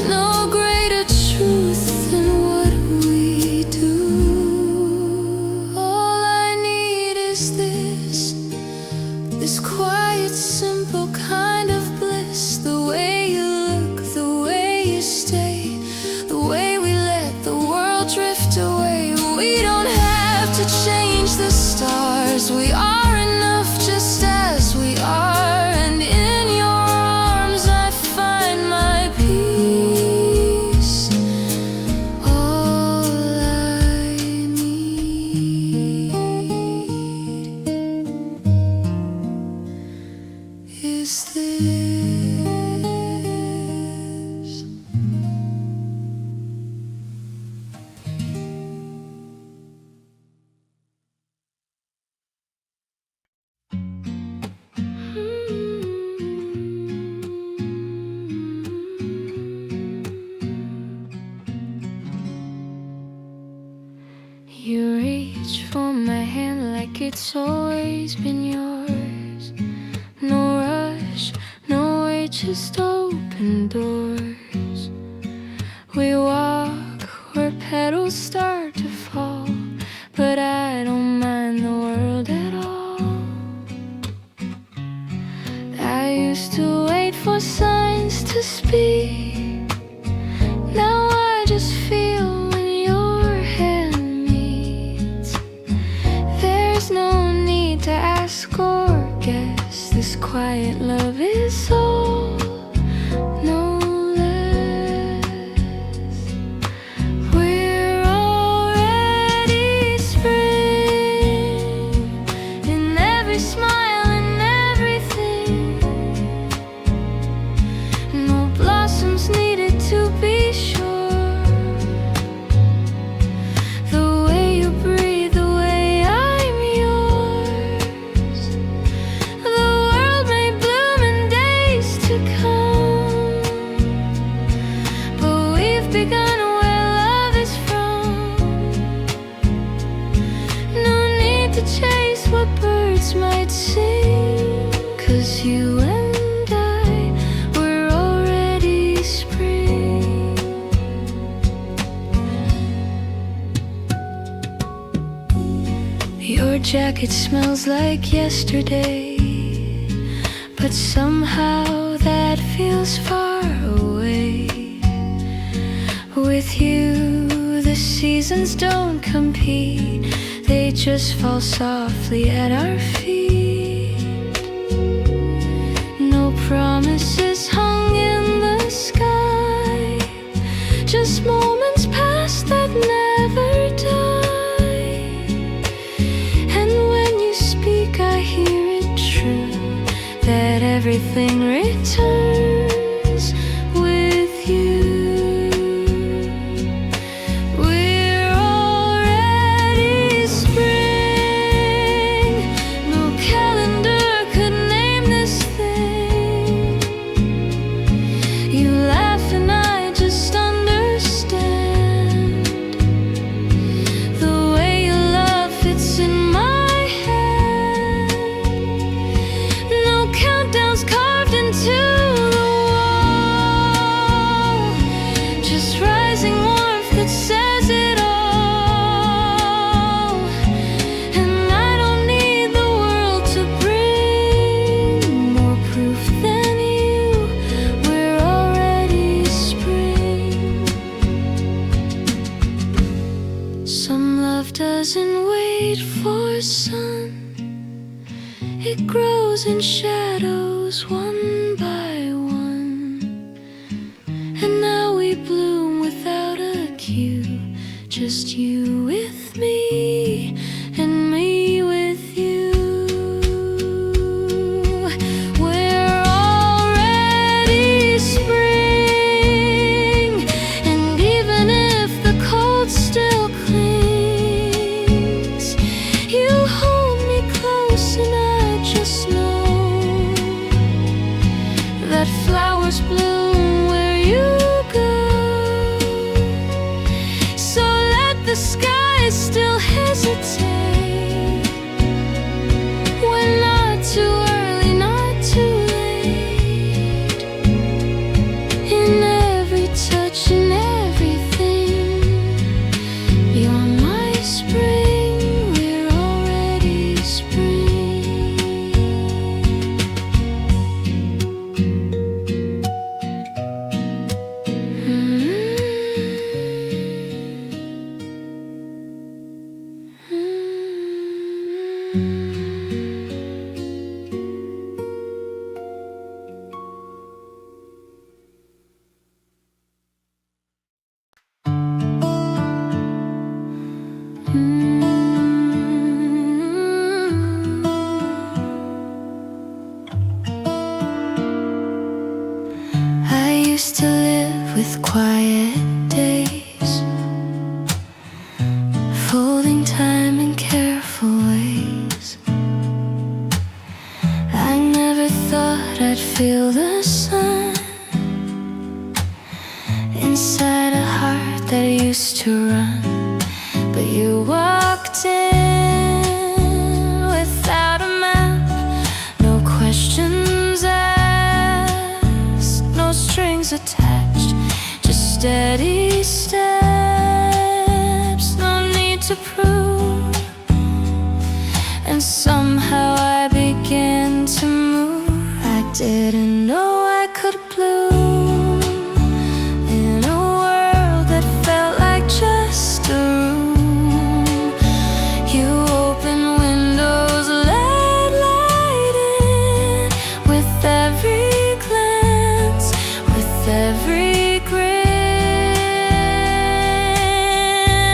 No greater truth than what we do. All I need is this quiet, simple kind of bliss. The way you look, the way you stay, the way we let the world drift away. We don't have to change the stars, we are enough just as we are. And in your arms I find my peace. All I need is this. You reach for my hand like it's always been yours. No rush, no wait, just open doors. We walk where petals start to fall, but I don't mind the world at all. I used to wait for signs to speak, now I just feel when your hand meets. There's no need to ask or guess, this quiet love is all, no less. We're already spring, in every smile and everything. No blossoms needed to be sure. The way you breathe, the way I'm yours. 'cause you and I were already spring. Your jacket smells like yesterday, but somehow that feels far away. With you, the seasons don't compete, they just fall softly at our feet. No promises hung in the sky, just moments past that never die. And when you speak, I hear it true, that everything returns with you. We're already spring. No calendar could name this thing. You laugh and I just understand. The way you love fits in my head. No countdowns carved into the wall, just rising warmth that says it all. And I don't need the world to bring more proof than you. We're already spring. Some love doesn't wait for sun, it grows in shadows one by one. And now we bloom without a cue, just you with me and me with you. We're already spring. And even if the cold still clings, you hold me close and I just know that flowers bloom where you go. So let the sky still hesitate. We're not too early, not too late. In every touch, in everything, you're my spring. We're already spring. I used to live with quiet days, folding time in careful ways. I never thought I'd feel the sun inside a heart that used to run. But you walked in without a map, no questions asked, no strings attached, just steady steps, no need to prove. And somehow I began to move. I didn't know I could bloom in a world that felt like just a room. You opened windows, let light in with every glance, with every grin.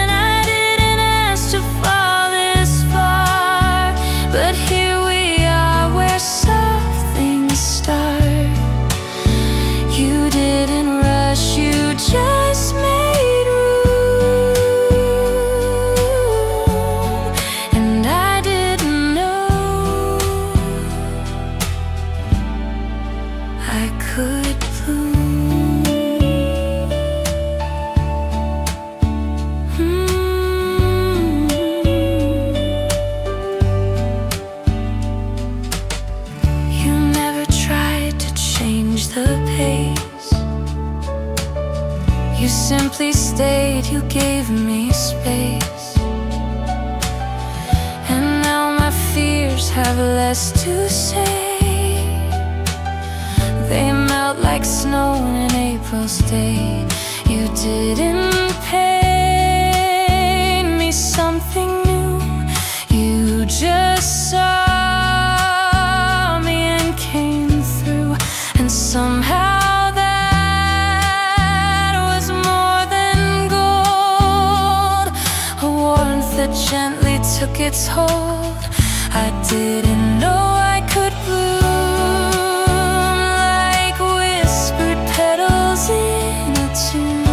I didn't ask to fall this far, but here we are where soft things start. You simply stayed, you gave me space. And now my fears have less to say. They melt like snow in an April's day. You didn't paint me something new. You just saw me and came through. And somehow that was more than gold. A warmth that gently took its hold. I didn't know I could bloom like whispered petals in a tune.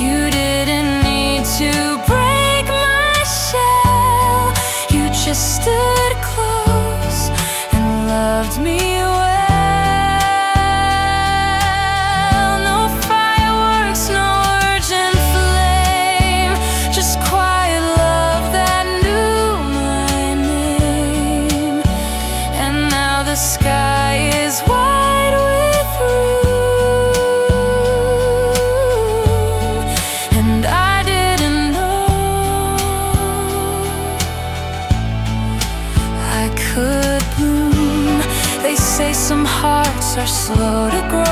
You didn't need to break my shell. You just stood close and loved me well. No fireworks, no urgent flame, just quiet love that knew my name. And now the sky is wide with room, and I didn't know I could bloom. They say some hearts are slow to grow,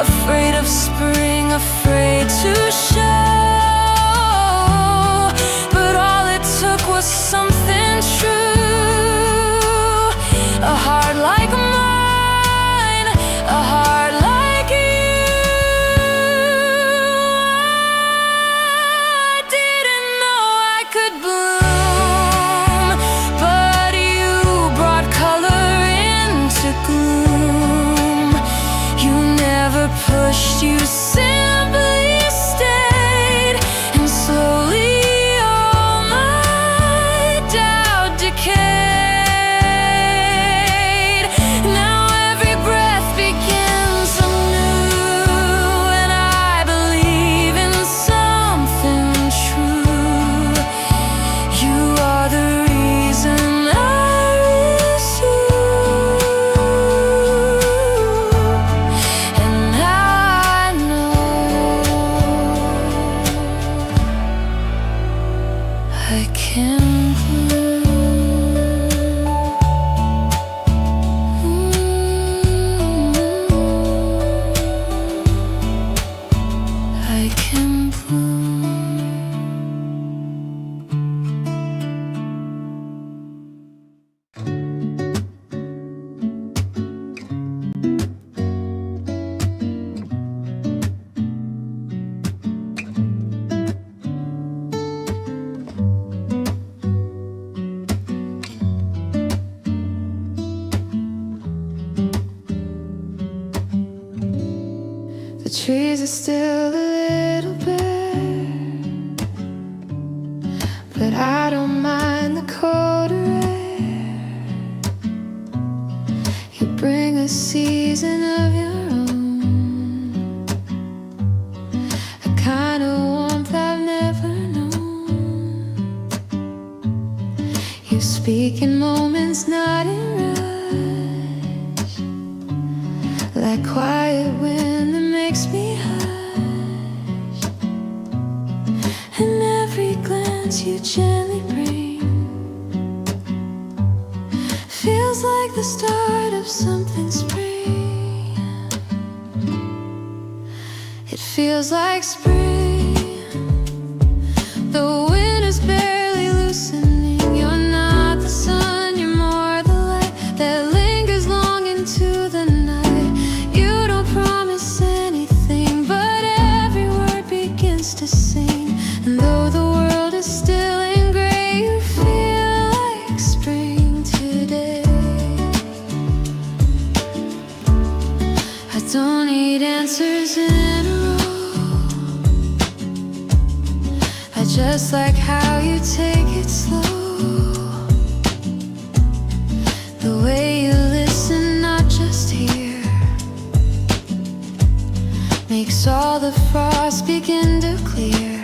afraid of spring, afraid to show. But all it took was something true, a heart like mine, a heart like you. I didn't know I could bloom, but you brought color into gloom. You never pushed, you simply stayed, and slowly all my doubt decayed. Now every breath begins anew, and I believe in something true. You are the reason I resume, and now I know I can bloom. I can bloom. The trees are still a little bare, but I don't mind the colder air. You bring a season of your own, a kind of warmth I've never known. You speak in moments not in rush, like quiet wind that makes me hush. And every glance you gently bring feels like the start of something spring. It feels like spring. The wind is barely loosening. You're not the sun, you're more the light that lingers long into the night. You don't promise anything, but every word begins to sing. And though the world is still in gray, you feel like spring today. I don't need answers in a row. I just like how you take it slow, the way you listen, not just hear, makes all the frost begin to clear.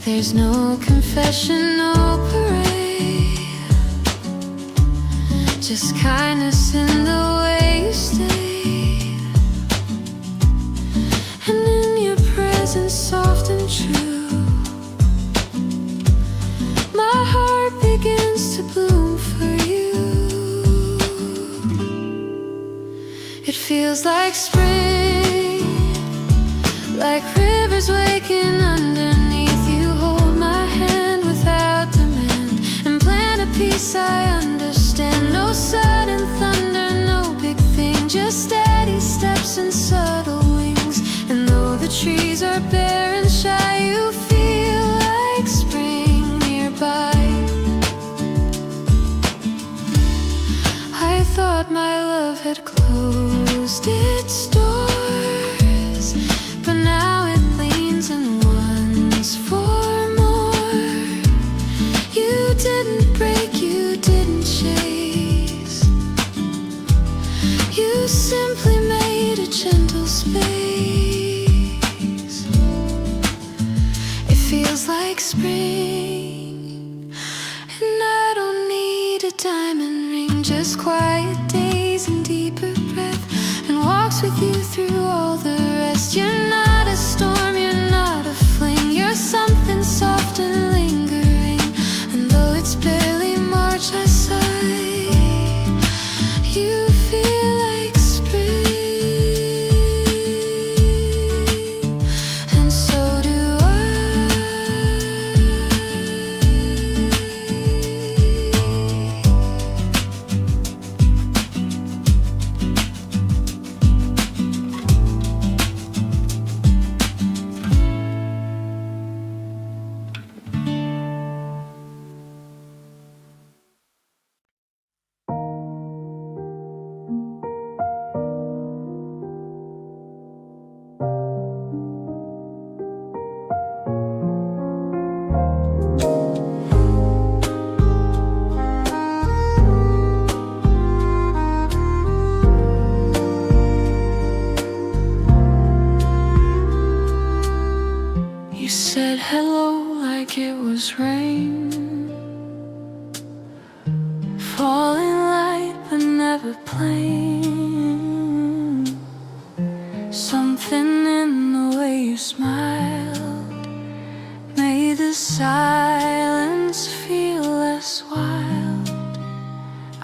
There's no confession, no parade, just kindness in the way you stayed, and in your presence soft and true, my heart begins to bloom for you. It feels like spring, like rivers waking underneath you. Hold my hand without demand and plant a peace I understand. No sudden thunder, no big thing, just steady steps and subtle wings. And though the trees are bare and shy, you feel like spring nearby. I thought my love had closed its doors, but now it leans and wants for more. You didn't break, you didn't chase, you simply made a gentle space. It feels like spring, and I don't need a diamond ring, just quiet days and deeper breath, and walks with you through all the rest. You're not a storm, you're not a fling, you're something soft and lingering. And though it's barely March, I sigh. You feel like spring, and so do I. You said hello like it was rain, falling light but never plain. Something in the way you smiled made the silence feel less wild.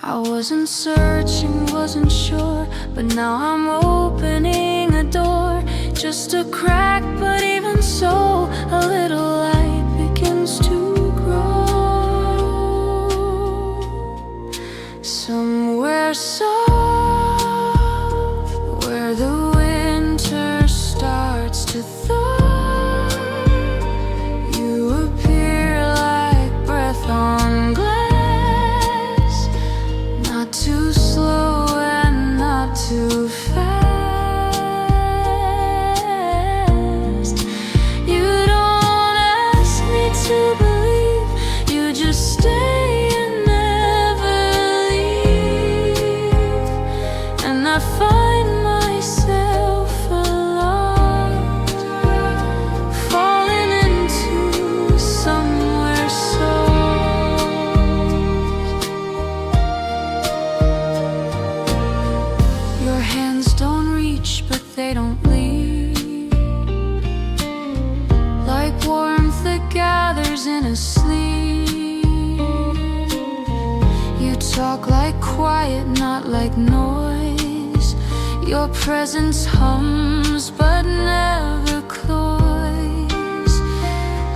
I wasn't searching, wasn't sure, but now I'm opening a door, just a crack, but even so, a little light begins to grow. Somewhere soft, where the winter starts to thaw, you appear like breath on glass, not too slow and not too fast. You don't ask me to believe, you just stay and never leave. And I find myself aloft, falling into somewhere soft. Your hands don't reach, but they don't leave, like warmth that gathers in a sleep. You talk like quiet, not like noise. Your presence hums but never cloys.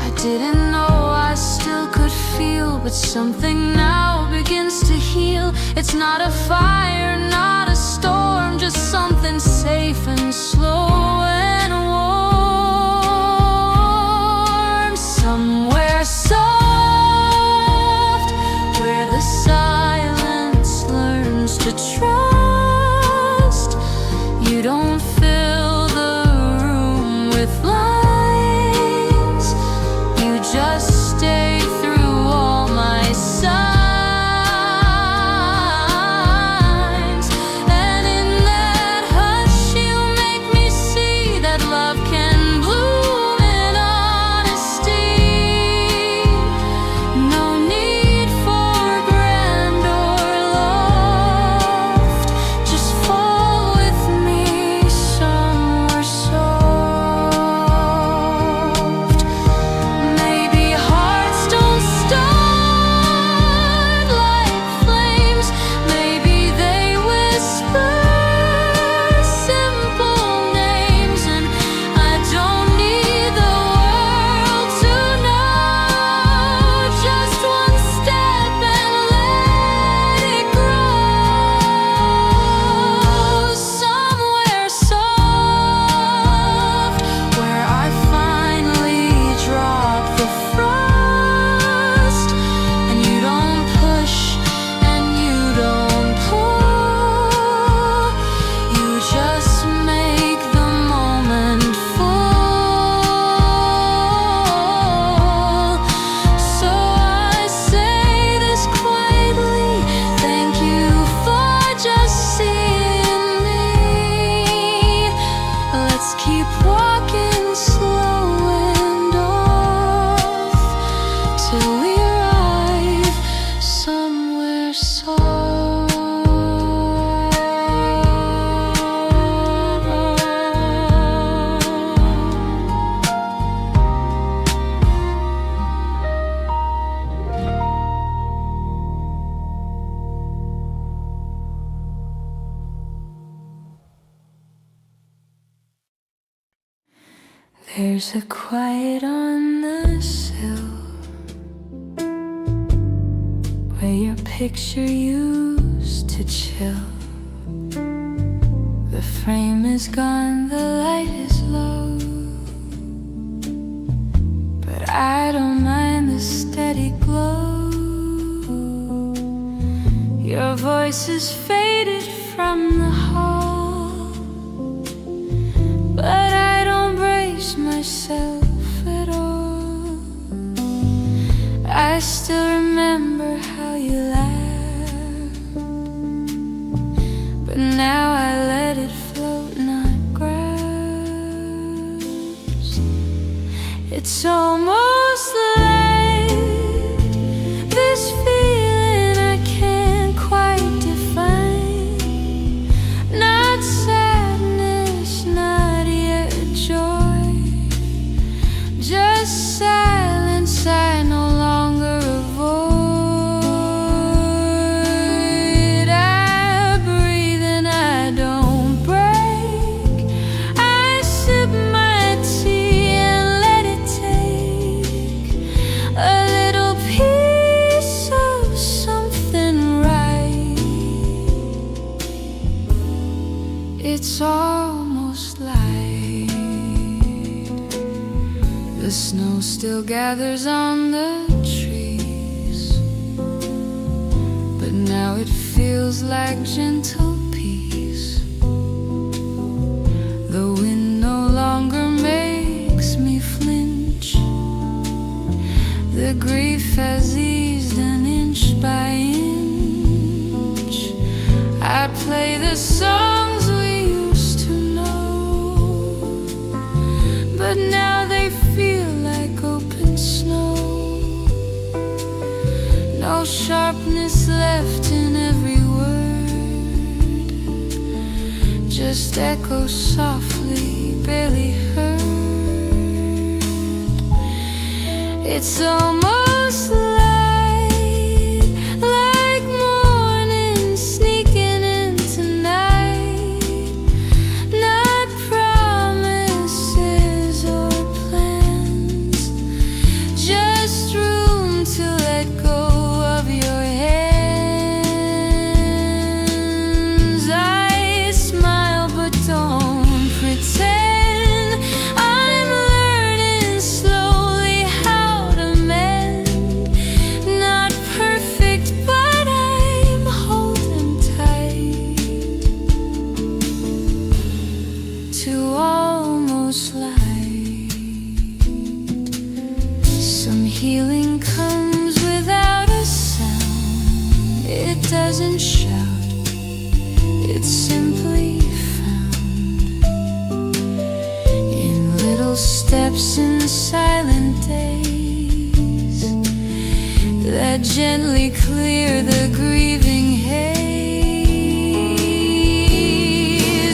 I didn't know I still could feel, but something now begins to heal. It's not a fire, not a storm, just something safe and slow and warm. Somewhere soft, where the silence learns to trust. You don't fill the room with lines, you just stay through all my signs. And in that hush you make me see that love can bloom in honesty. There's a quiet on the sill where your picture used to chill. The frame is gone, the light is low, but I don't mind the steady glow. Your voice is faded from the hall, but I don't brace myself at all. I still remember how you laughed, but now I let it float, not grasp. It's almost like this feeling I can't quite define. Not sadness, not yet joy, just silence I no longer avoid. I breathe and I don't break. I sip my tea and let it take a little piece of something right. It's almost like the snow still gathers on the trees, but now it feels like gentle peace. The wind no longer makes me flinch. The grief has eased an inch by inch. I play the songs we used to know, but now they feel like open snow. No sharpness left in every word, just echo softly, barely heard. It's almost like morning sneaking in tonight. Not promises or plans, just room to let go of your hands. I smile but don't pretend. I'm learning slowly how to mend. Not perfect, but I'm holding tight to almost light. Some healing comes without a sound. It doesn't shout, it's simply found in little steps in silent days that gently clear the grieving haze.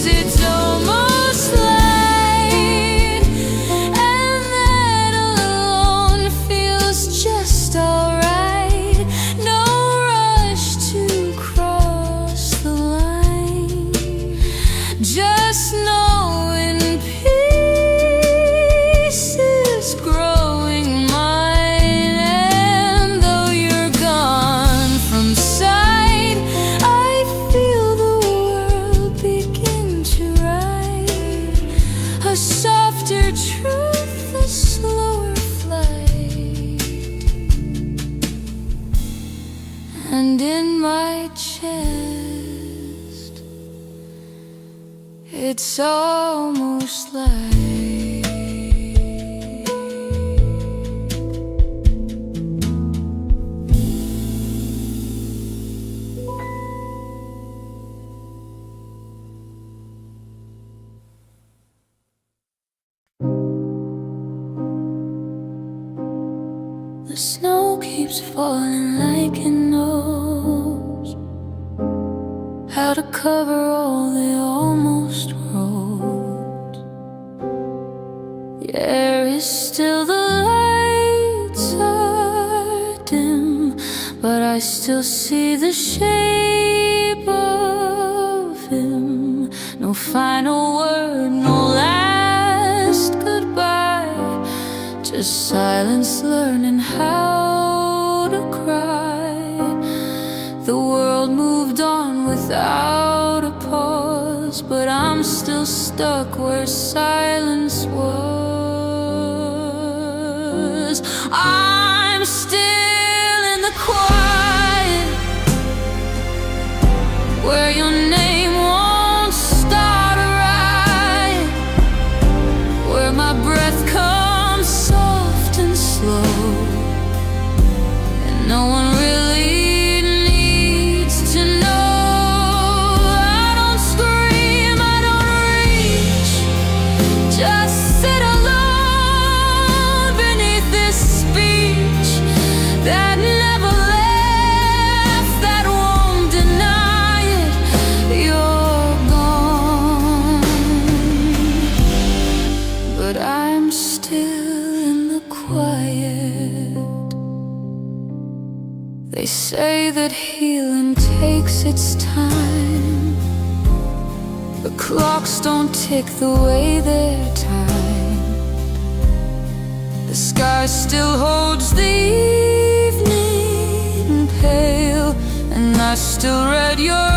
It's almost light, and that alone feels just alright. No rush to cross the line, just knowing peace is growing mine. And though you're gone from sight, I feel the world begin to write a softer truth, a slower flight. And in my chest, it's almost like the snow keeps falling like it knows how to cover all the almost roads. The air is still, the lights are dim, but I still see the shape of him. No final word, no last goodbye. Just silence learning how to cry. The world moved on without a pause, but I'm still stuck where silence was. I'm still in the quiet, where your name won't start a riot, where my breath comes soft and slow, and no one really needs to know. I don't scream, I don't reach, just sit alone beneath this speech that never left, that won't deny it. You're gone, but I'm still in the quiet. They say that healing takes its time, but clocks don't tick the way they're timed. The sky still holds the evening pale, and I still read your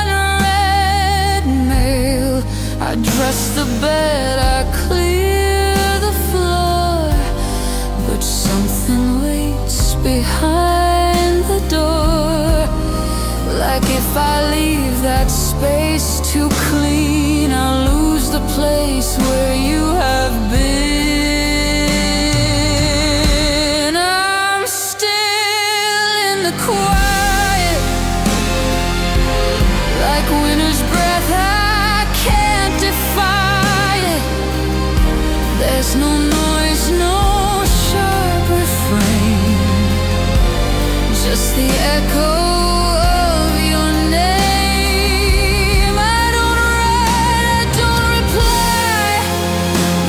unread mail. I dress the bed, I clear the floor, but something waits behind the door. Like if I leave that space too clean, I'll lose the place where you have been. I'm still in the quiet, like winter's breath, I can't defy it. There's no noise, no sharp refrain, just the echo of your name. I don't write, I don't reply,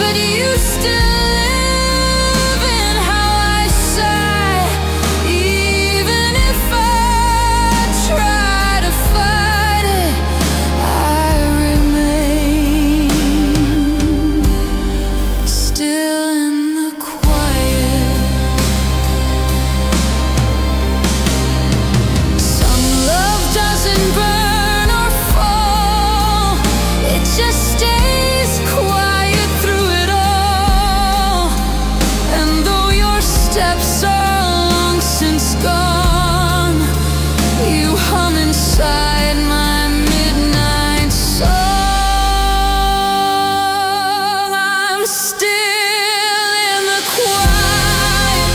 but you still live in how I sigh. Even if I try to fight it, I remain still in the quiet. Some love doesn't burn or fall, it just stays quiet through it all. And though your steps are long since gone, you hum inside my midnight song. I'm still in the quiet,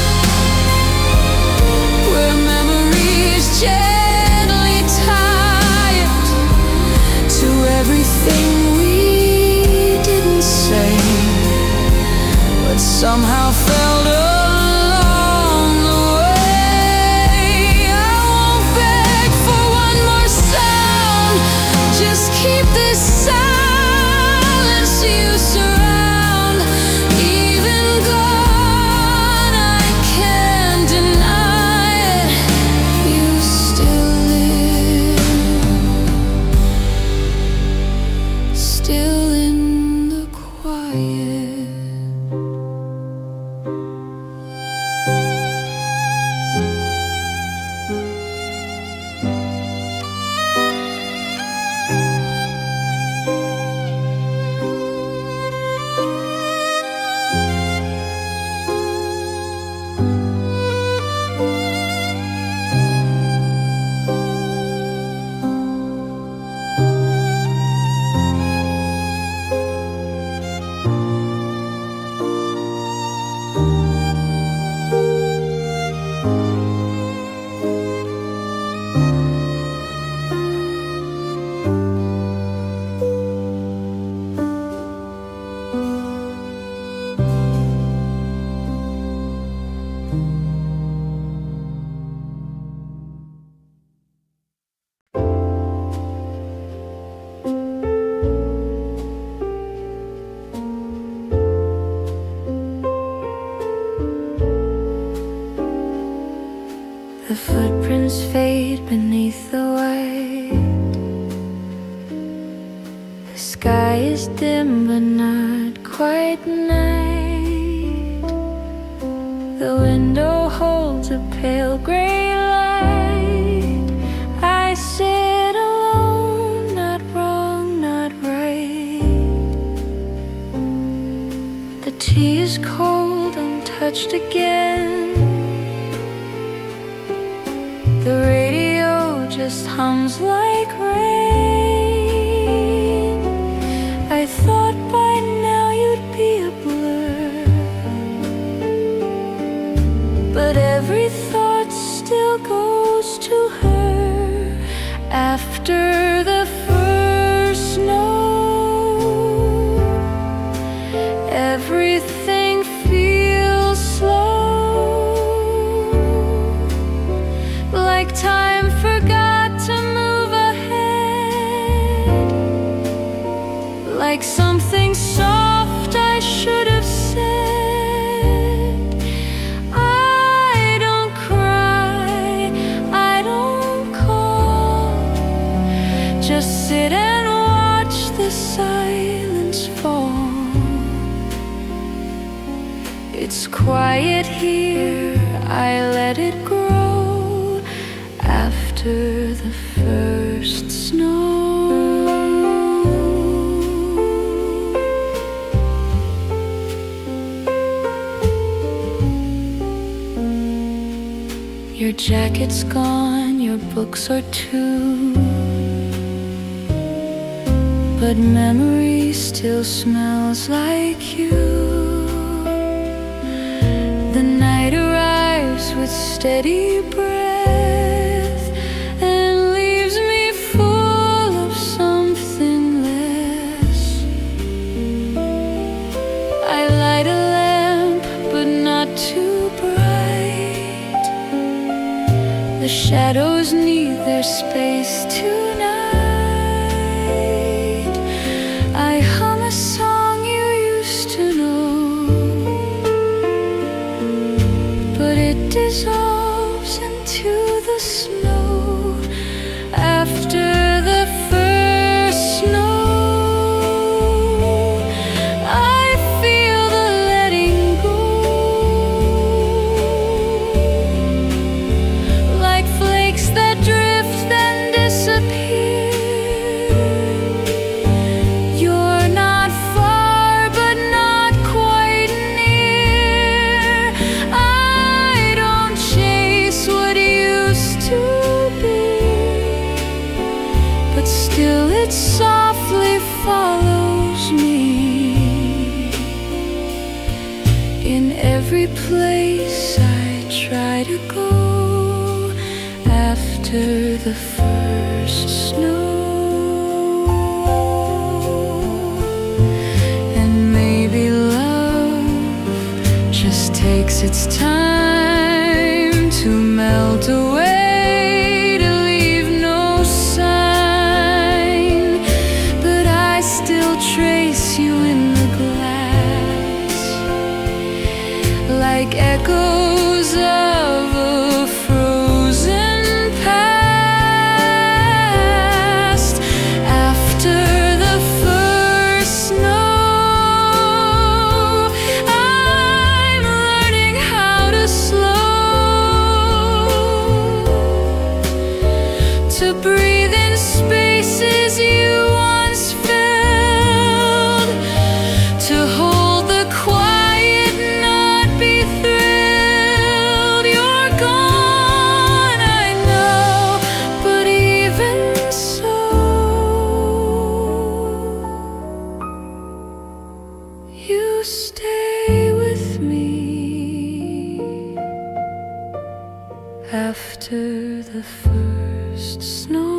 where memories gently tie it to everything we didn't say, but somehow felt along the way. I won't beg for one more sound, just keep this silence you surround. Even gone, I can't deny it. You still live, still in the quiet. The footprints fade beneath the white. The sky is dim but not quite night. touched again. The radio just hums like rain. I thought by now you'd be a blur, but every thought still goes to her. After the first snow, everything feels slow, like time forgot to move ahead, like something soft I should have said. I don't cry, I don't call, just sit and watch the silence fall. It's quiet here, I let it grow after the first snow. Your jacket's gone, your books are too, but memory still smells like you. The night arrives with steady breath and leaves me full of something less. I light a lamp, but not too bright. The shadows need their space tonight. I hum a song you used to know, but it dissolves into the snow after the first snow. I feel the letting go, like flakes that drift then disappear. You're not far but not quite near. I don't chase what used to be, but still it softly follows me. In every place I try to go after the first snow. And maybe love just takes its time to melt away, to leave no sign, but I still trace you in the glass, like echoes of a frozen past. After the first snow, I'm learning how to slow, to breathe in spaces you once filled, to hold the quiet, not be thrilled. You're gone, I know, but even so, you stay with me after the first snow.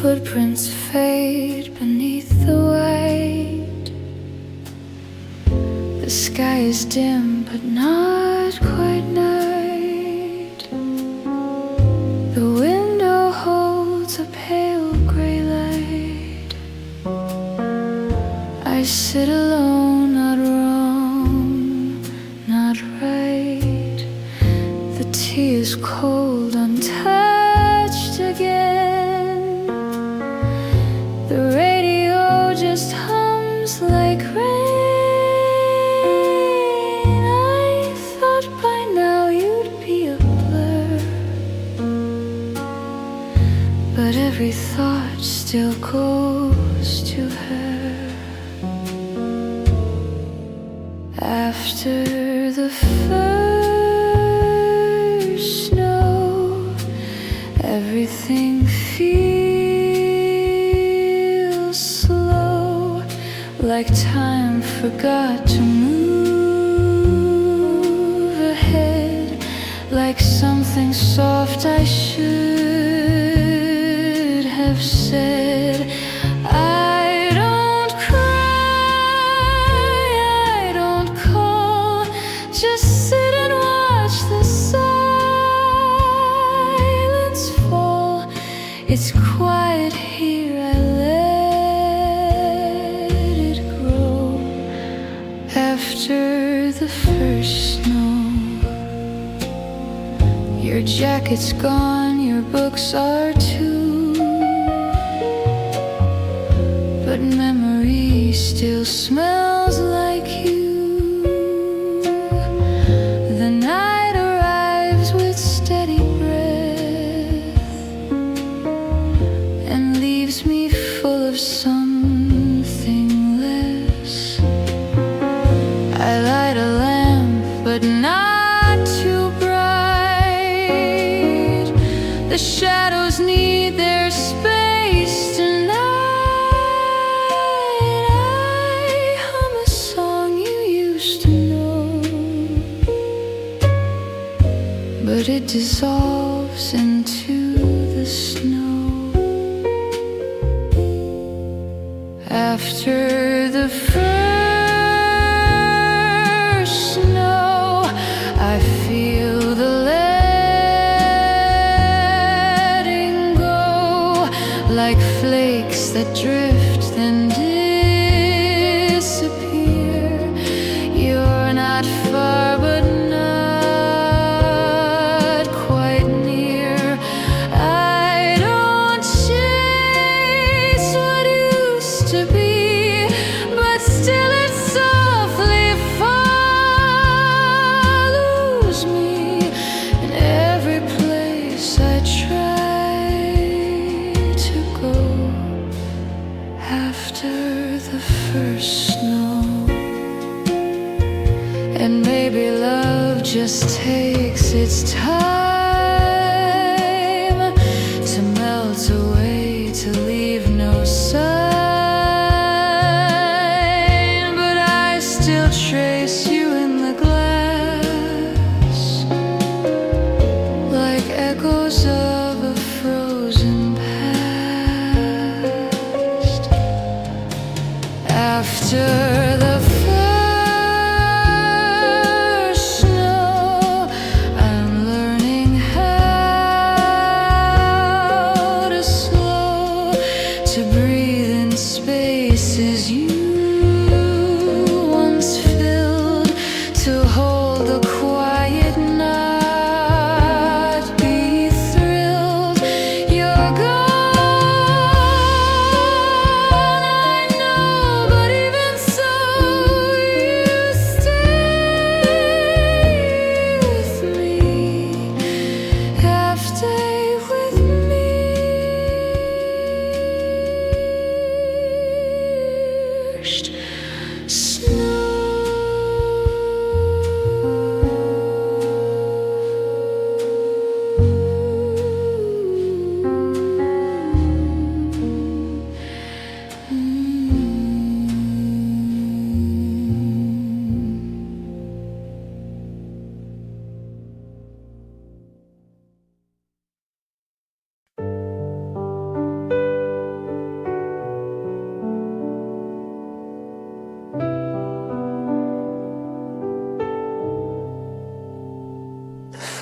Footprints fade beneath the white. The sky is dim but not at quiet night. The window holds a pale gray light. I sit alone, not wrong, not right. The tea is cold, untouched again. The radio just hums like rain. I thought by now you'd be a blur, but every thought still goes to her. After the first snow, everything feels slow, like time forgot to move ahead, like something soft I should have said. I don't cry, I don't call, just sit and watch the silence fall. It's quiet here, I let it grow. After the first snow, your jacket's gone, your books are too, but memory still smells like you. The night arrives with steady breath and leaves me full of something less. I light a lamp, but not too bright. The shadows need their space tonight. I hum a song you used to know, but it dissolves into the snow. After the first snow, I feel the letting go, like flakes that drift then disappear. You're not far, but not quite near. I don't chase what used to be, but still it softly follows me in every place I try to go. After the first snow, and maybe love just takes its time to melt away, to leave no sign. But I still trace you in the glass, like echoes of a frozen past. After the first snow, I'm learning how to slow, to breathe in spaces you once filled, to hold the quiet, not be thrilled. You're gone, I know, but even so,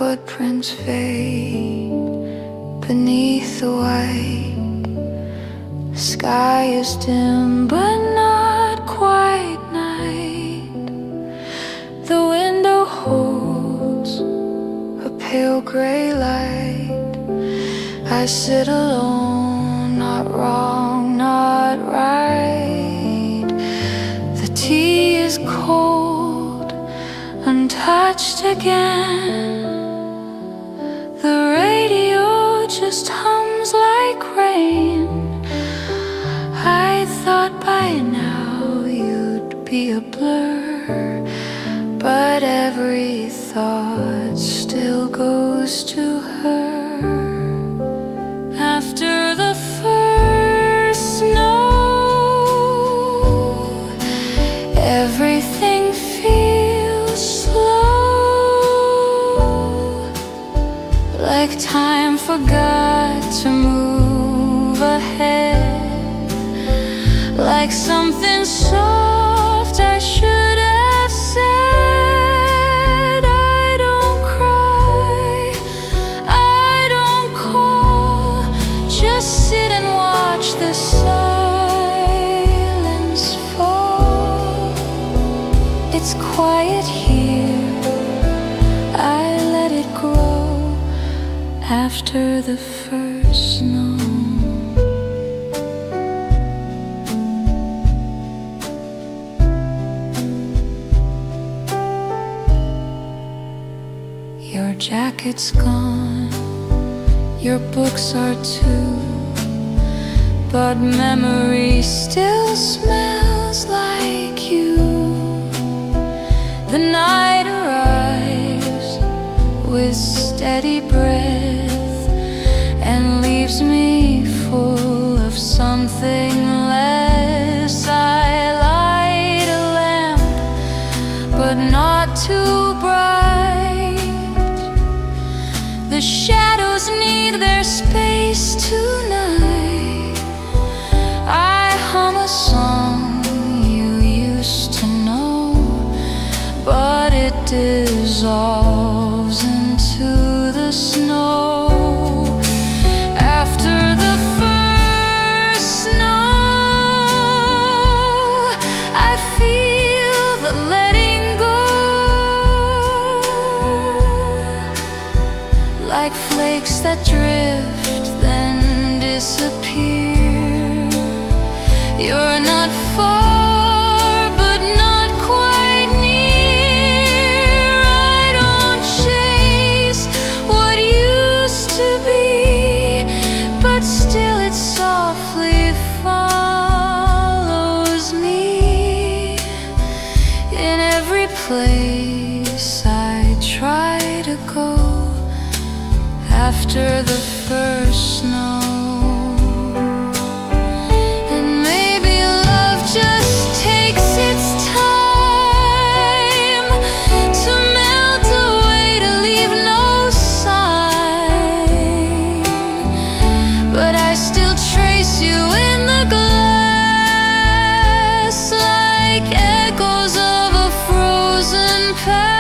footprints fade beneath the white. The sky is dim but not quite night. The window holds a pale gray light. I sit alone, not wrong, not right. The tea is cold, untouched again. The radio just hums like rain. I thought by now you'd be a blur, but every thought still goes to her. After the first snow, everything feels slow, like time forgot to move ahead, like something soft I should have said. I don't cry, I don't call, just sit and watch the silence fall. It's quiet here, I let it grow after the first snow. Your jacket's gone, your books are too, but memory still smells like you. The night arrives with steady breath and leaves me full of something less. I light a lamp, but not too bright. The shadows need their space tonight. I hum a song you used to know, but it dissolves into the snow. After the first snow, I feel the letting go, like flakes that drift then disappear. You're not far, but not quite near. I don't chase what used to be, but still it softly follows me. In every place I try to go after the first snow. And maybe love just takes its time to melt away, to leave no sign, but I still trace you in the glass, like echoes of a frozen past.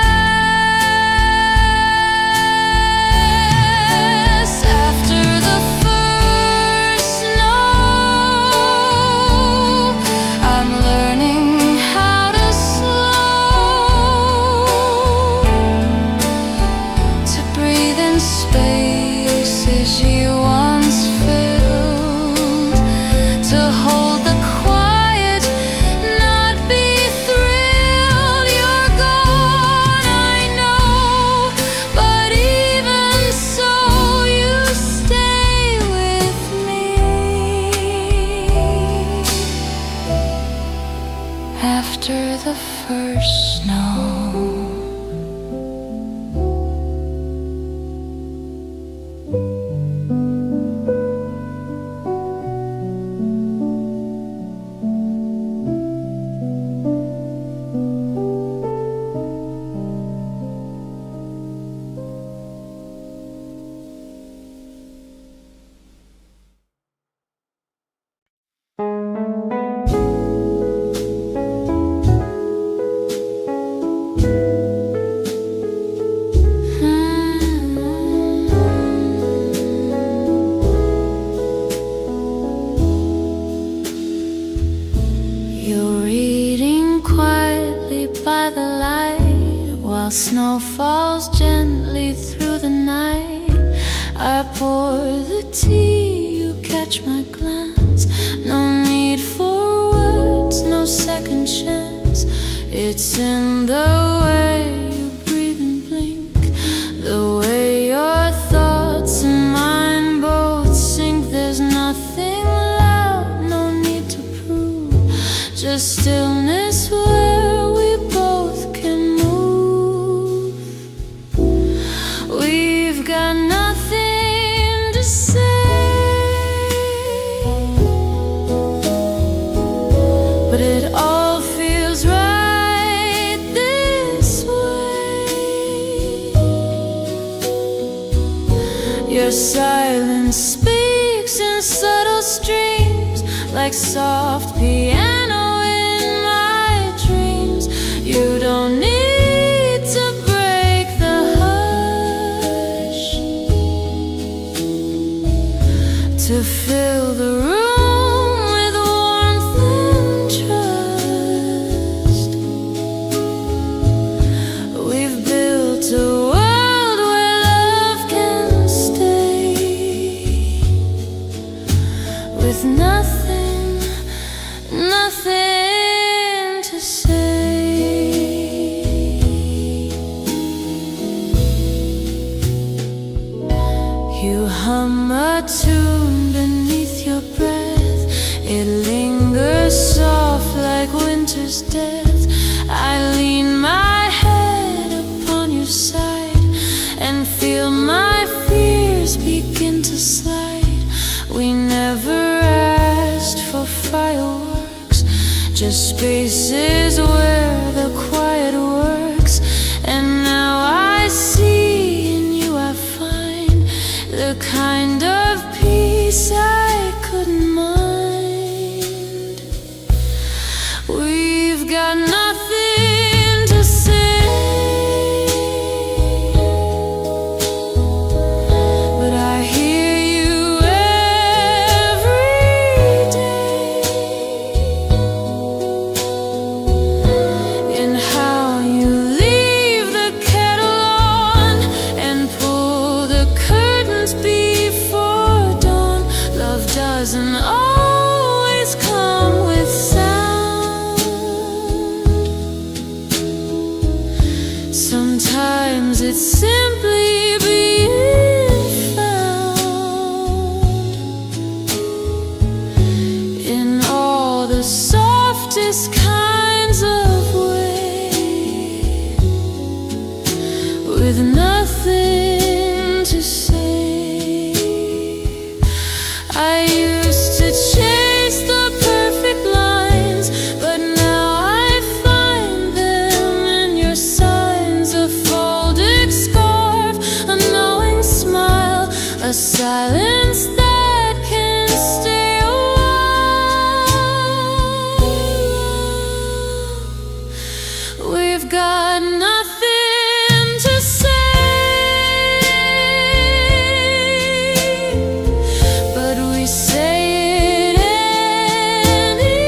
snow falls gently through the night. I pour the tea, you catch my glance. No need for words, no second chance. It's in the way you breathe and blink, the way your thoughts and mine both sink. There's nothing loud, no need to prove, just stillness where we both can move. We've got nothing to say, but it all feels right this way. Your silence speaks in subtle streams, like soft piano in my dreams. You don't need to break the hush to fill the room with warmth and trust. We've built a world where love can stay, with nothing to say. You hum a tune beneath your breath, it lingers soft like winter's death. I lean my head upon your side and feel my fears begin to slide. We never asked for fireworks, just spaces where the quiet works. And now I see in you I find the kind of peace I couldn't mind. We've got nothing to say, but I hear you every day in how you leave the kettle on and pull the curtains before dawn. Love doesn't always come with sound. Sometimes it's simply being found in all the softest kinds of way, with nothing to say. I used to chase the perfect lines, but now I find them in your signs. A folded scarf, a knowing smile, a silence that can stay a while. We've got nothing to say, but we say it anyway.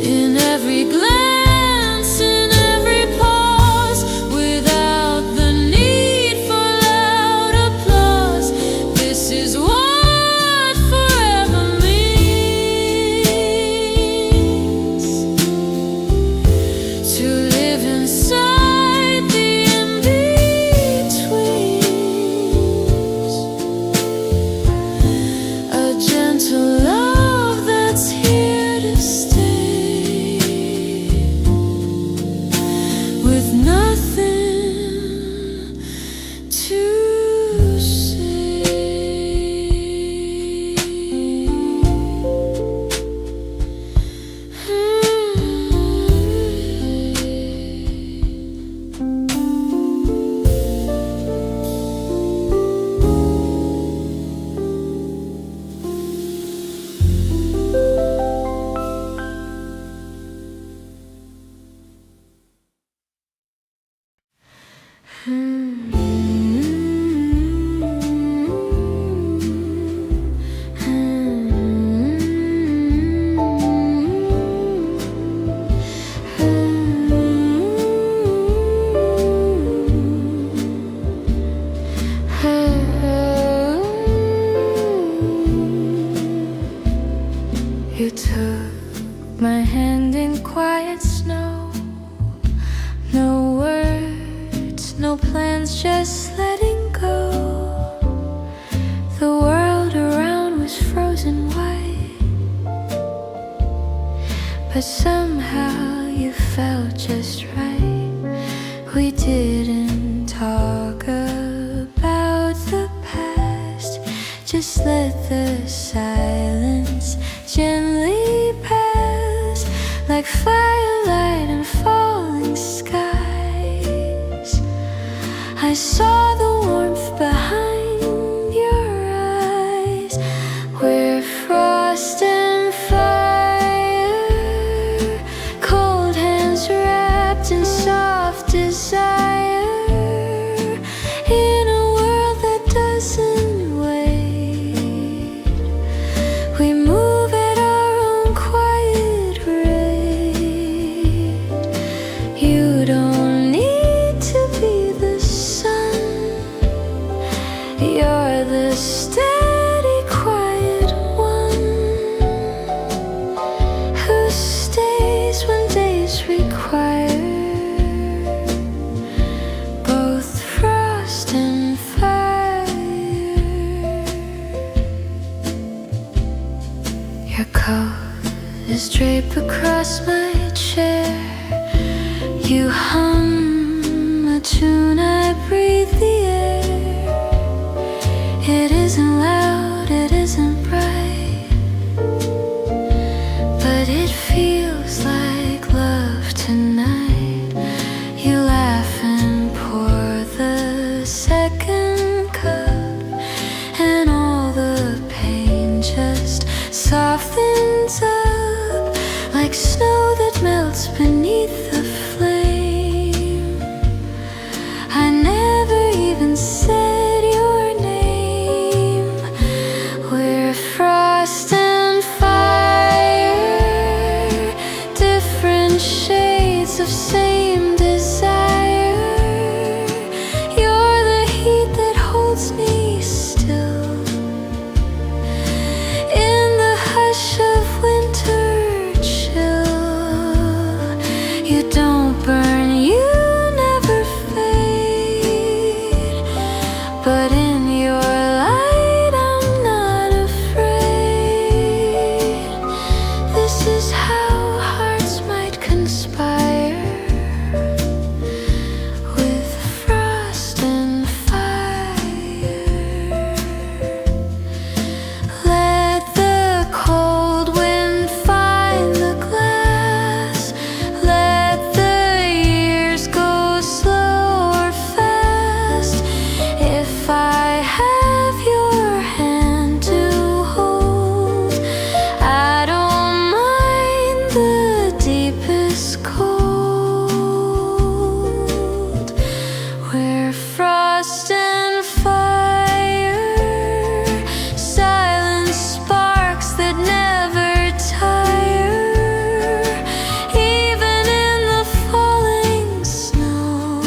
In every glance, in every pause, without the need for loud applause. This is what forever means, to live inside the in-betweens. A gentle love that's here to stay, with nothing to say. no plans, just letting go. The world around was frozen white, but somehow you felt just right. We didn't talk about the past, just let the silence gently pass, like firelight and falling skies. I saw the warmth behind your eyes, where frost and fire, cold hands wrapped in soft desire. In a world that doesn't wait, we move at our own quiet rate. You don't need to be the sun, you're the steady, quiet one who stays when days require both frost and fire. Your coat is draped across my chair. You hum a tune, I breathe the air. It isn't loud, it isn't bright, but it feels like love tonight. You laugh and pour the second cup, and all the pain just softens up like snow that melts beneath the flame. I never even said your name. We're frost and fire, different shades of same desire. You're the heat that holds me still in the hush of winter chill. You don't burn, you never fade, but in your light I'm not afraid. This is how hearts might conspire with frost and fire. Let the cold wind find the glass. Let the years go slow or fast. If I have your hand to hold, I don't mind the deepest cold. We're frost and fire, silent sparks that never tire. Even in the falling snow,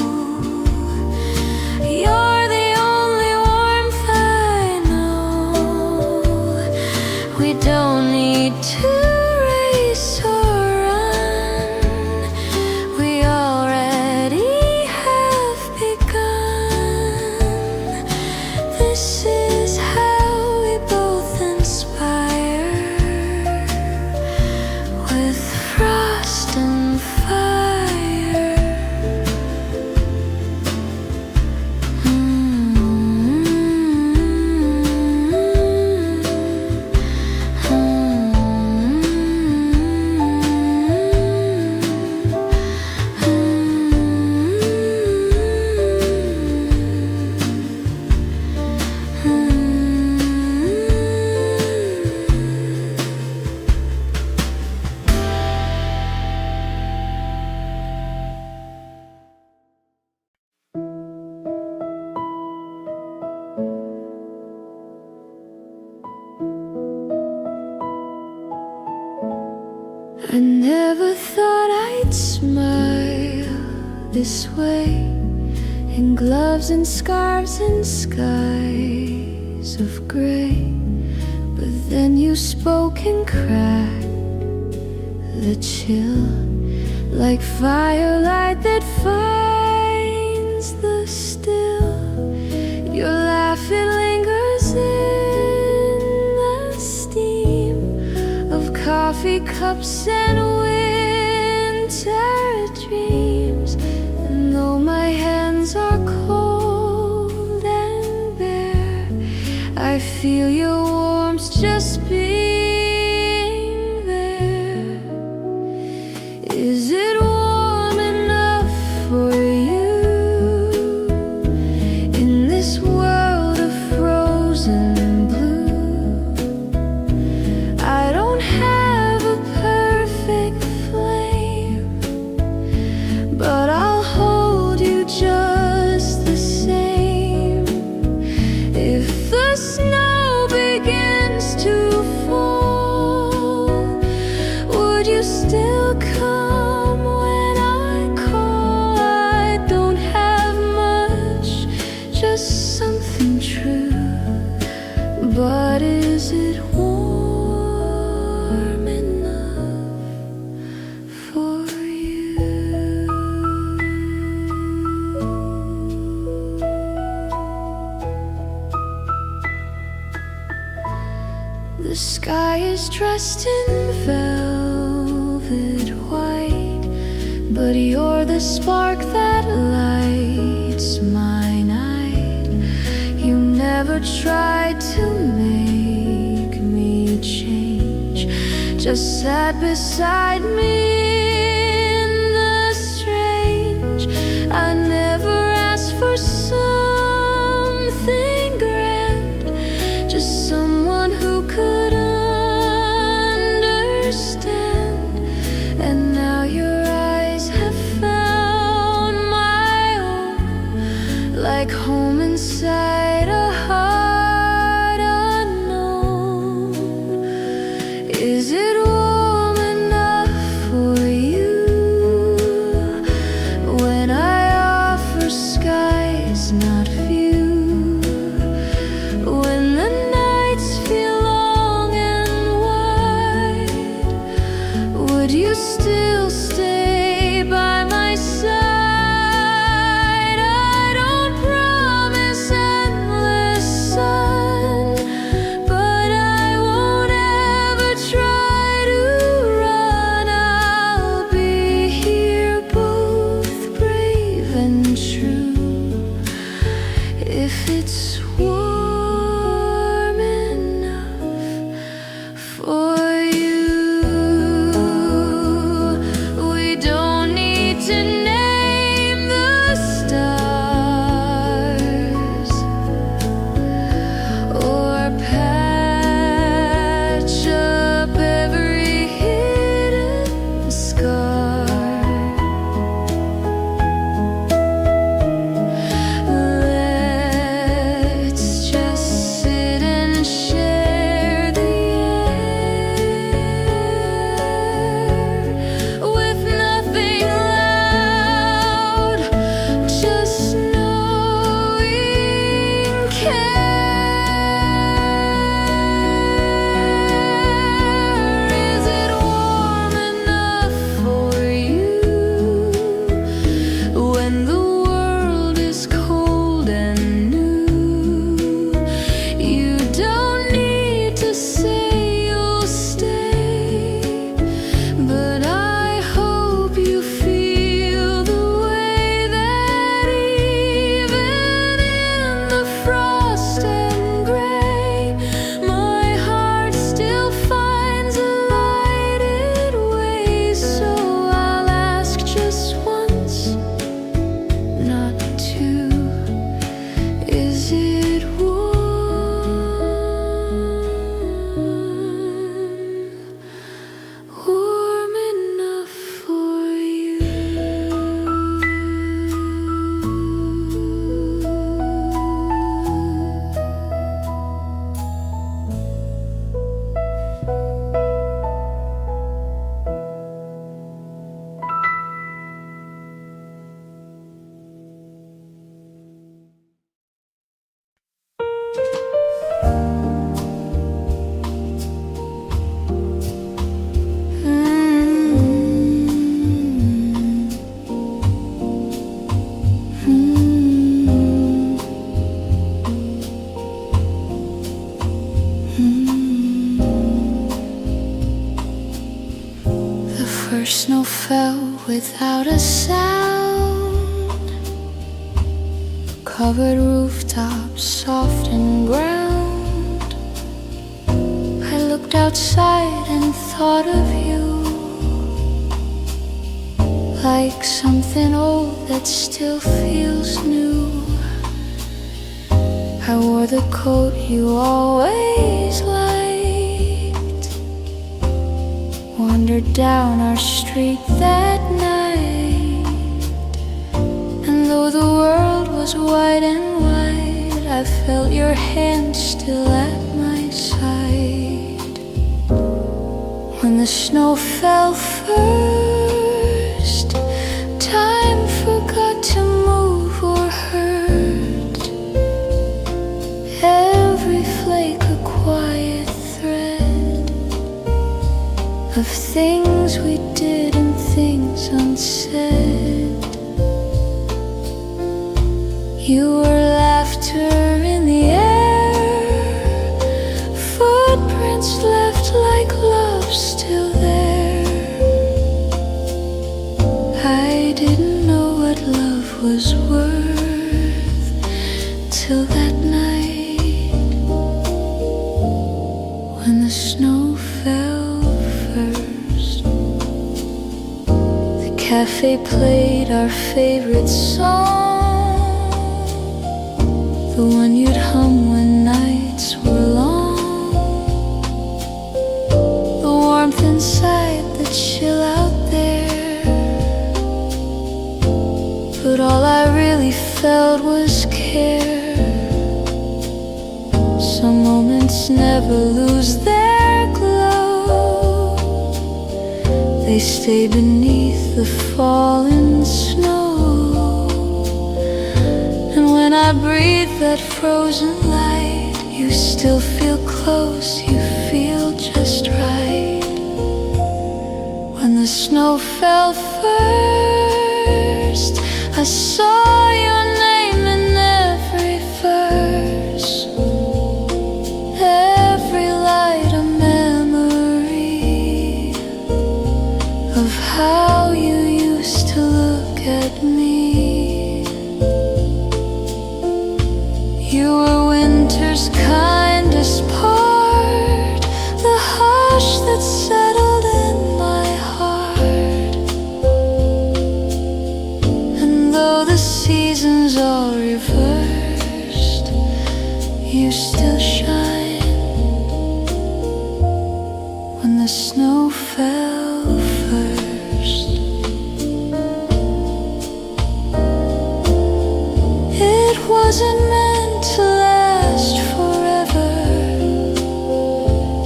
you're the only warmth I know. We don't need to race or run, we already have begun. This is how we both inspire with frost and fire. I never thought I'd smile this way, in gloves and scarves and skies of gray. But then you spoke and cracked the chill, like firelight that finds stains the still. Your laugh, it lingers in the steam of coffee cups and winter dreams. And though my hands are cold and bare, I feel your warmth just being there. Is it warm enough for you in this world of frozen blue? I don't have a perfect flame, but I'll hold you just the same. If the snow begins to fall, would you still come when I call? I don't have much, just something true. But is it warm enough for you? The sky is dressed in velvet white, but you're the spark that lights my night. You never tried to make me change, just sat beside me in the strange. I never asked for something grand, just someone who could understand. And now your eyes have found my own, like home inside a heart unknown. Is it warm enough for you when I offer skies not few? When the nights feel long and wide, would you still stay by my side? I don't promise endless sun, but I won't ever try to run. I'll be here both brave and true. If it's warm enough for you, we don't need to name the stars or patch up every hidden scar. Let's snow fell without a sound, covered rooftops soft and ground. I looked outside and thought of you, like something old that still feels new. I wore the coat you always liked, wandered down our street that night, and though the world was wide and wide, I felt your hand still at my side. When the snow fell first, time forgot to move or hurt. Every flake a quiet thread of things we did and things unsaid. You were laughter in the air, footprints left like love still there. I didn't know what love was worth till that night when the snow fell first. The cafe played our favorite song, the one you'd hum when nights were long. The warmth inside, the chill out there, but all I really felt was care. Some moments never lose their glow, they stay beneath the fallen snow. And when I breathe that frozen light, you still feel close, you feel just right. When the snow fell first, I saw your name in every verse, every light a memory of how you used to look at me. You were winter's kindest part, the hush that settled in my heart. And though the seasons all reversed, you still shine. When the snow fell first, it wasn't meant to last forever,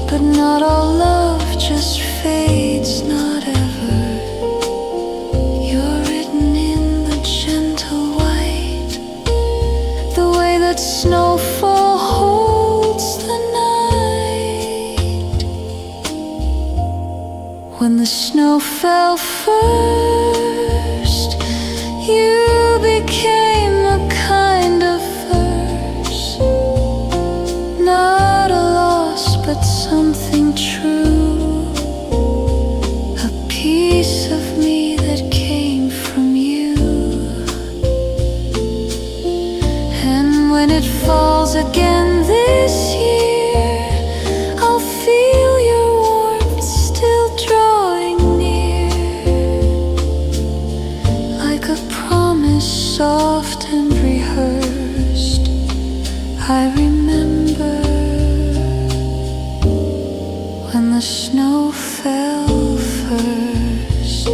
but not all love just fades, not ever. You're written in the gentle white, the way that snowfall holds the night. When the snow fell first, you became a kind of verse, not a loss but something true, a piece of me that came from you. And when it falls again this year, I'll feel your warmth still drawing near, like a promise soft and rehearsed. I remember when the snow fell first.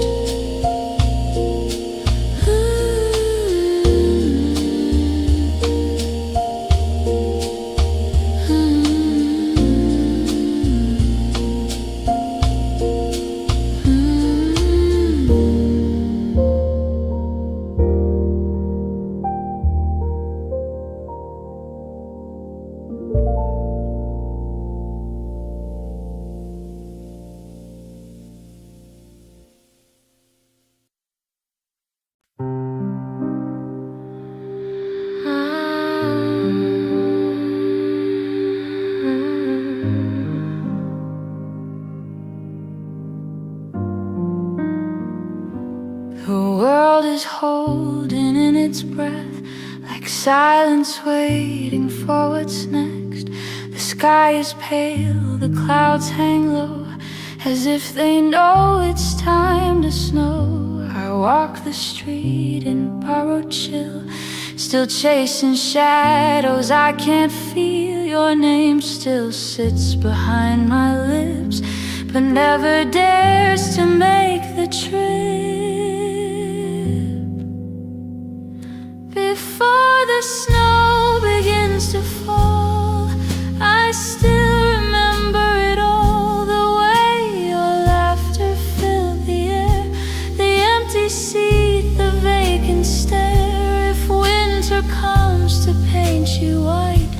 silence waiting for what's next. The sky is pale, the clouds hang low, as if they know it's time to snow. I walk the street in borrowed chill, still chasing shadows I can't feel. Your name still sits behind my lips, but never dares to make the trip. Before the snow begins to fall, I still remember it all. The way your laughter filled the air, the empty seat, the vacant stare. If winter comes to paint you white,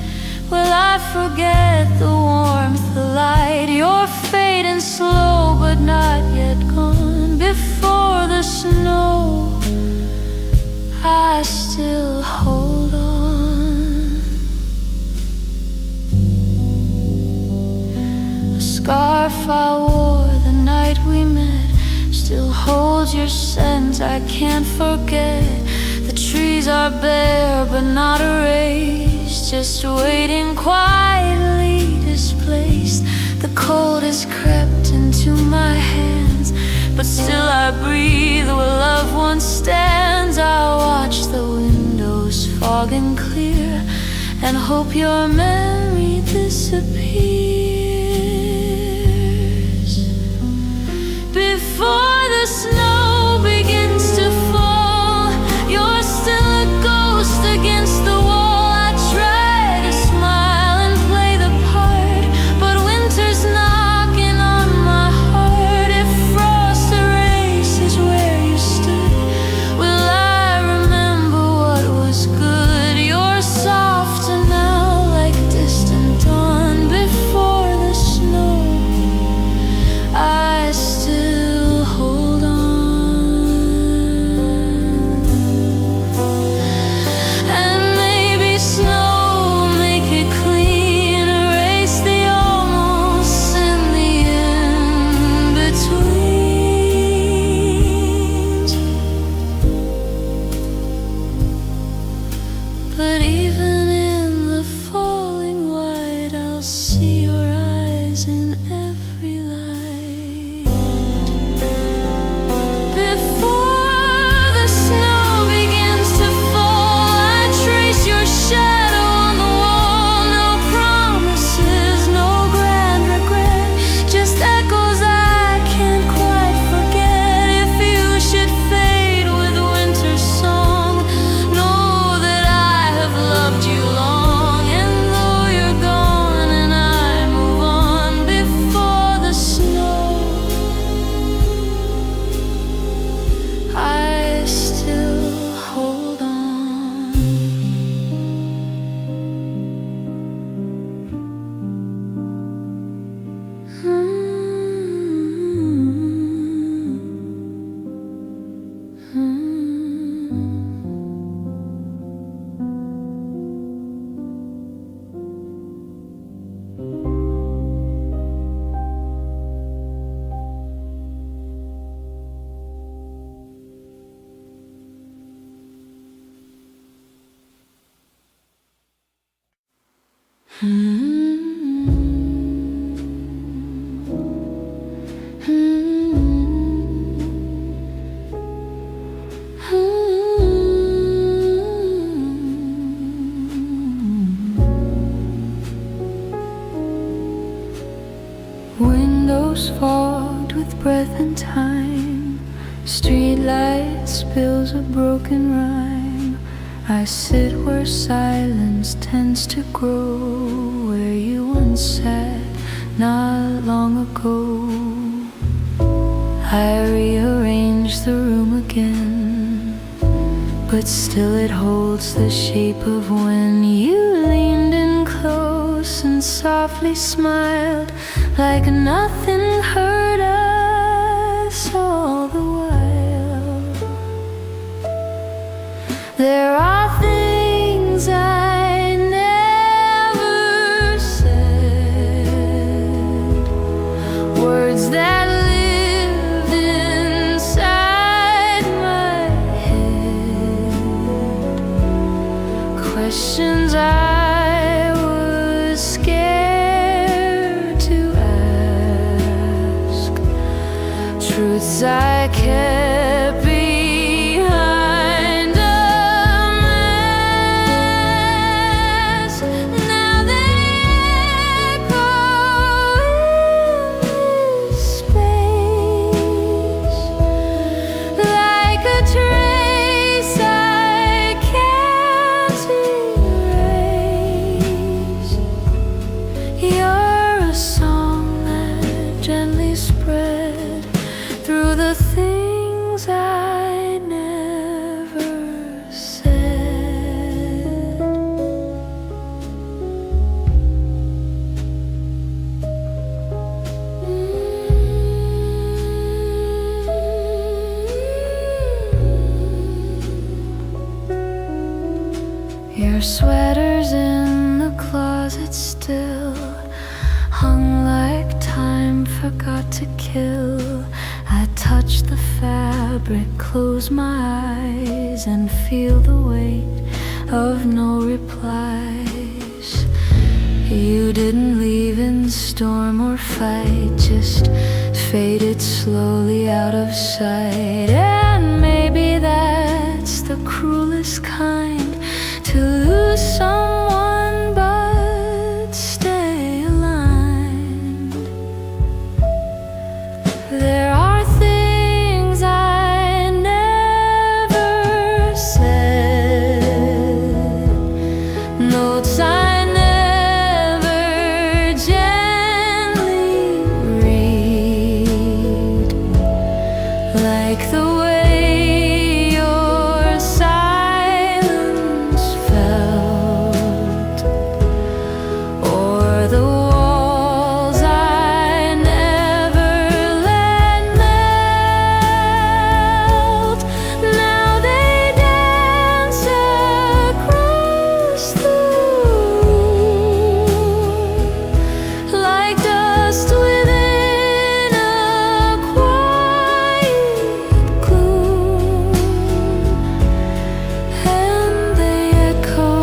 will I forget the warmth, the light? You're fading slow but not yet gone. Before the snow, I still hold on. The scarf I wore the night we met still holds your scent, I can't forget. The trees are bare but not erased, just waiting quietly displaced. The cold has crept into my hands, but still I breathe where loved one stands. I watch the windows fog and clear and hope your memory disappears. Before the snow begins to fall, you're still a ghost against the wall. I try to smile and play the part, but winter's knocking on my heart. If frost erases where you stood, will I remember what was good? You're softer now like distant dawn. Before the snow, I still hold on. And maybe snow make it clean, erase the almost and the in-betweens. But even in the falling white, I'll see your eyes in every light. Before the snow begins to fall, I trace your shadow on the wall. No promises, no grand regret, just echoes I can't quite forget. If you should fade with winter's song, know that I have loved you long. And though you're gone and I move on, before the snow, I still hold on. Windows fogged with breath and time, streetlight spills a broken rhyme. I sit where silence tends to grow, where you once sat not long ago. I rearrange the room again, but still it holds the shape of when you leaned in close and softly smiled like nothing hurt us all the while. There are things I never said, words that lived inside my head, questions I was scared to ask, truths I kept behind a mask. Now they echo in space like a trace I can't erase. You're a song that gently spread through the things I never said. Your sweater's in the closet still, hung like time forgot to kill. I touch the fabric, close my eyes, and feel the weight of no replies. You didn't leave in storm or fight, just faded slowly out of sight. And maybe that's the cruelest kind, to lose someone but stay aligned. There are things I never said, notes I never gently read, like the way your silence felt, or the walls I never let melt. Now they dance across the room like dust within a quiet gloom, and they echo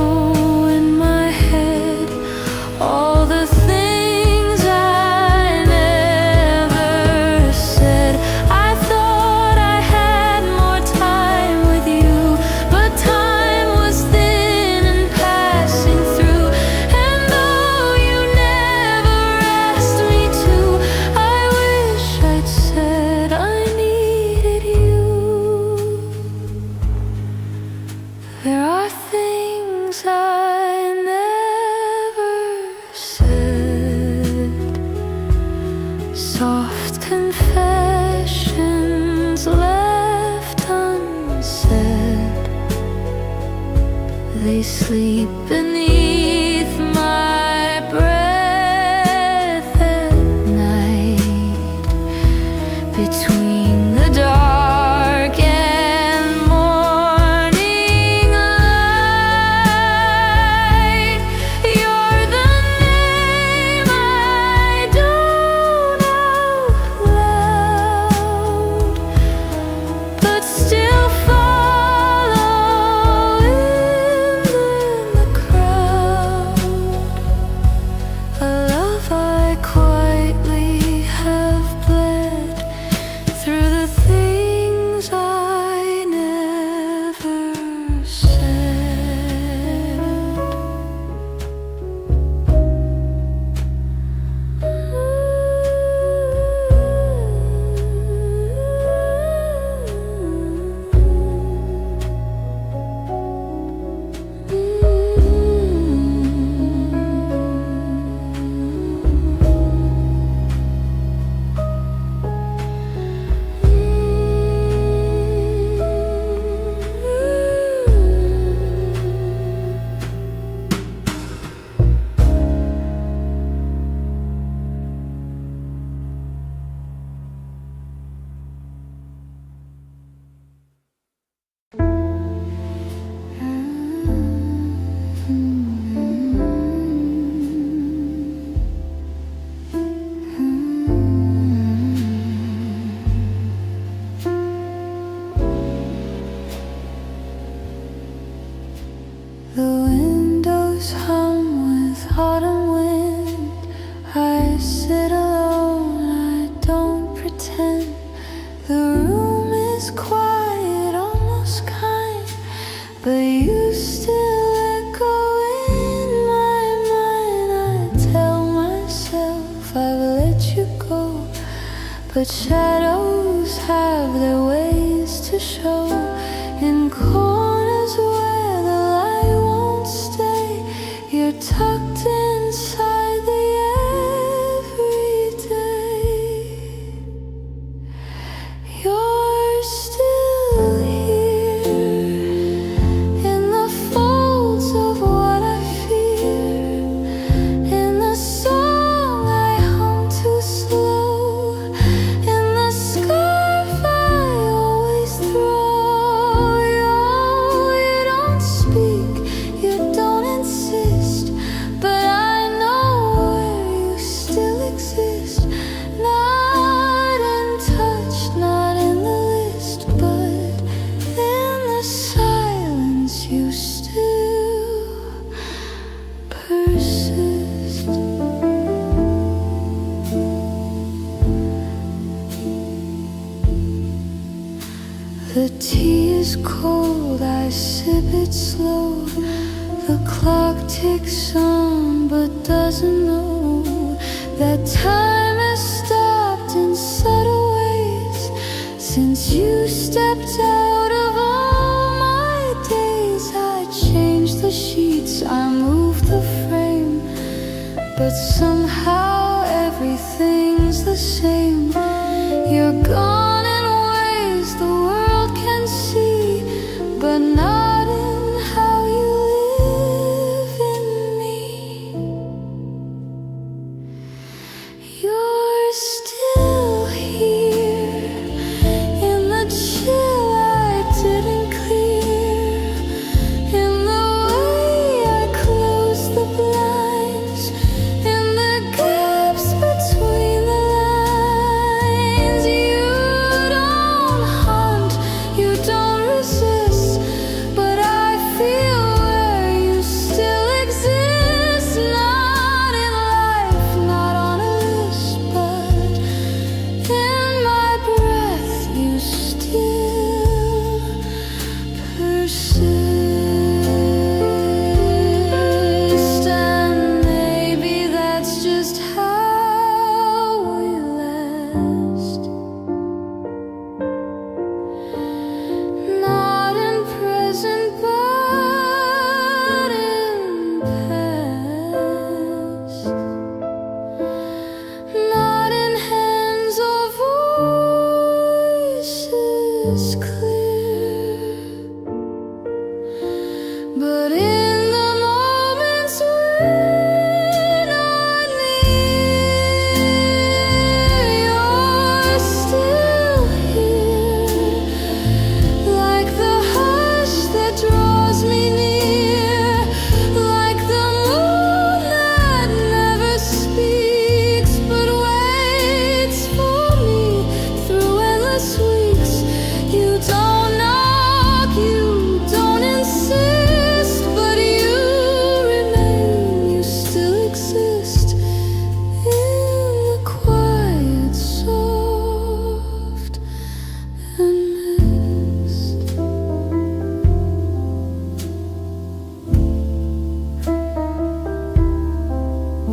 in my head all the things I never said. I thought I had more time with you, but time was thin and passing through. And though you never asked me to, I wish I'd said I needed you. There are things I never said, soft confessions left unsaid. They sleep beneath my breath at night, between the dark and morning light. You're the name I don't out loud, but still follow in the crowd. but shadows have their ways to show in corners where the light won't stay. You're tucked inside the everyday. You're still here in the folds of what I fear, in the song I hum too slow, in the scarf I always throw. You don't speak, you don't insist, but I know where you still exist. Not in touch, not in the list, but in the silence you still persist. The tea is cold, I sip it slow. The clock ticks on but doesn't know that time has stopped in subtle ways. Since you stepped out of all my days, I changed the sheets, I moved the frame, but somehow everything's the same. You're gone in ways the world can see, but not in how you live in me. You're still here in the chill I didn't clear, in the way I closed the blinds, in the gaps between the lines. You don't hunt, you don't resist, but I feel where you still exist. Not in life, not on a list, but in my breath you still persist. And maybe that's just how we last. Not in present, but in past. Not in hands or voices clear, but in the moments when I'm near. You're still here, like the hush that draws me near, like the moon that never speaks but waits for me through endless weeks. You don't knock, you don't insist, but you remain, you still exist in the quiet, soft and mist.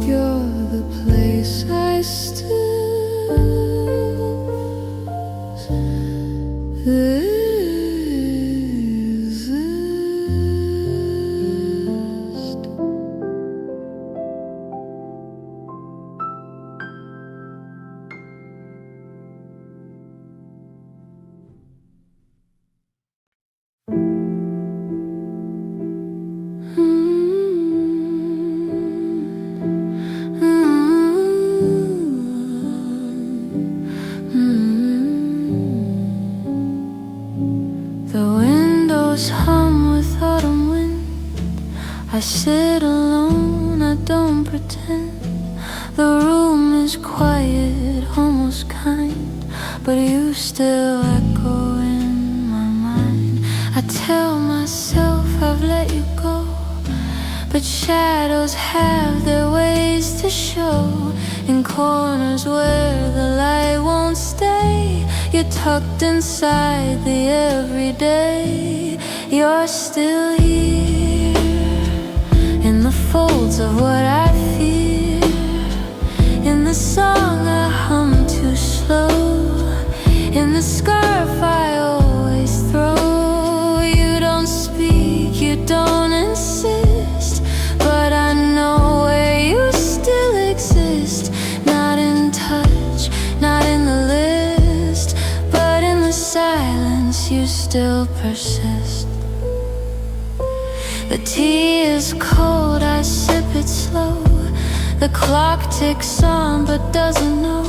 You're the place I still exist. The windows hum with autumn wind. I sit alone, I don't pretend. The room is quiet, almost kind, but you still echo in my mind. I tell myself I've let you go, but shadows have their ways to show in corners where the light won't stay. You're tucked inside the everyday. You're still here in the folds of what I fear, in the song I hum too slow, still persist. The tea is cold, I sip it slow. The clock ticks on but doesn't know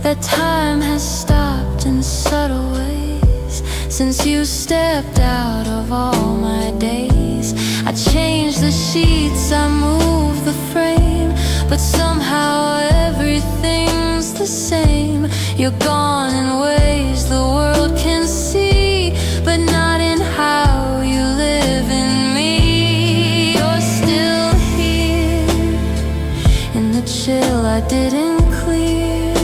that time has stopped in subtle ways since you stepped out of all my days. I changed the sheets, I moved the frame, but somehow everything's the same. You're gone in ways the world can see, but not in how you live in me. You're still here in the chill I didn't clear,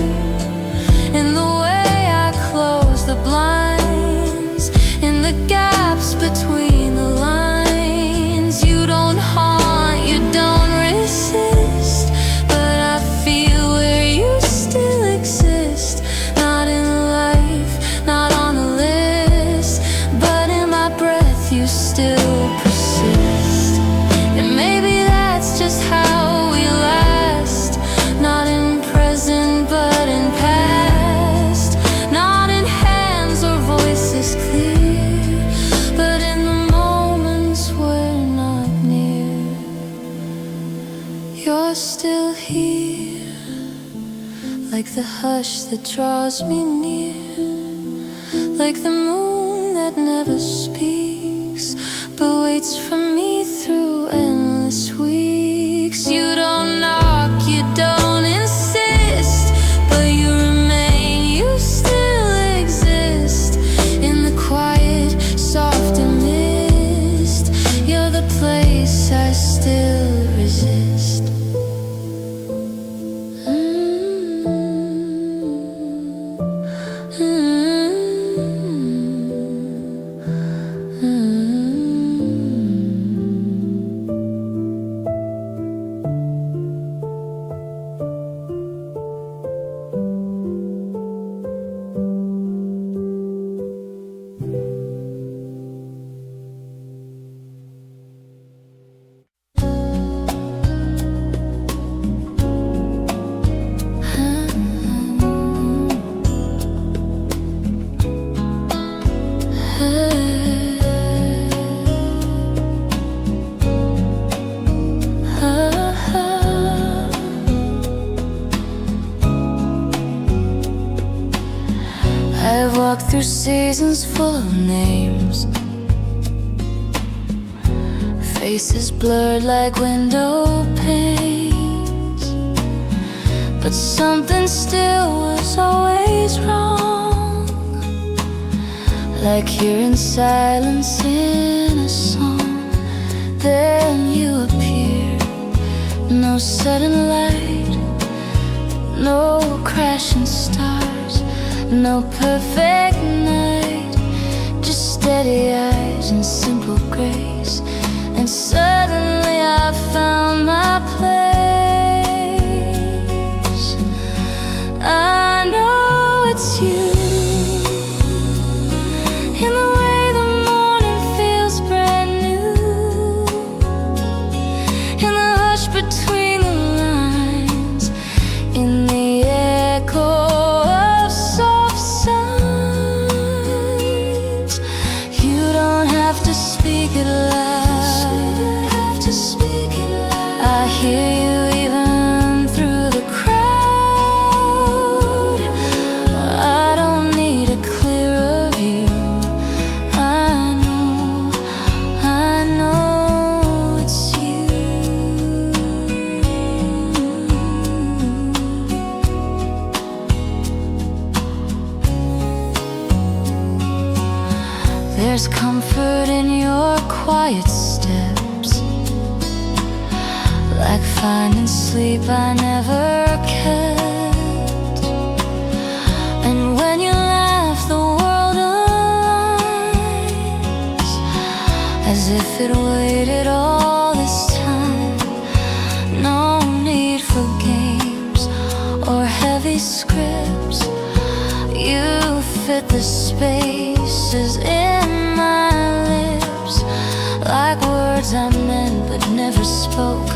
in the way I close the blinds, in the gaps between the lines. You don't haunt, you don't resist, but I feel where you still exist. Not in life, not on the list, but in my breath you still persist. And maybe that's just how we last. Not in present but in past, not in hands or voices clear, but in the moments we're not near. You're still here, like the hush that draws me near, like the moon that never speaks but waits for me through endless weeks. You don't knock, you don't insist, but you remain, you still exist in the quiet, soft and mist. You're the place I still resist. I've walked through seasons full of names, faces blurred like window panes, but something still was always wrong, like hearing silence in a song. Then you appeared, no sudden light, no crashing stars, no perfect night, just steady eyes and simple grace. And suddenly I found my place. I know it's you, in the way the morning feels brand new, in the hush between the lines, in the echo of soft signs. You don't have to speak it loud, I hear you even through the crowd. I don't need a clearer view. I know it's you. There's comfort in your quiet steps, like finding sleep I never kept. And when you laugh, the world aligns, as if it waited all this time. No need for games or heavy scripts. You fit the spaces in my lips, like words I meant but never spoke.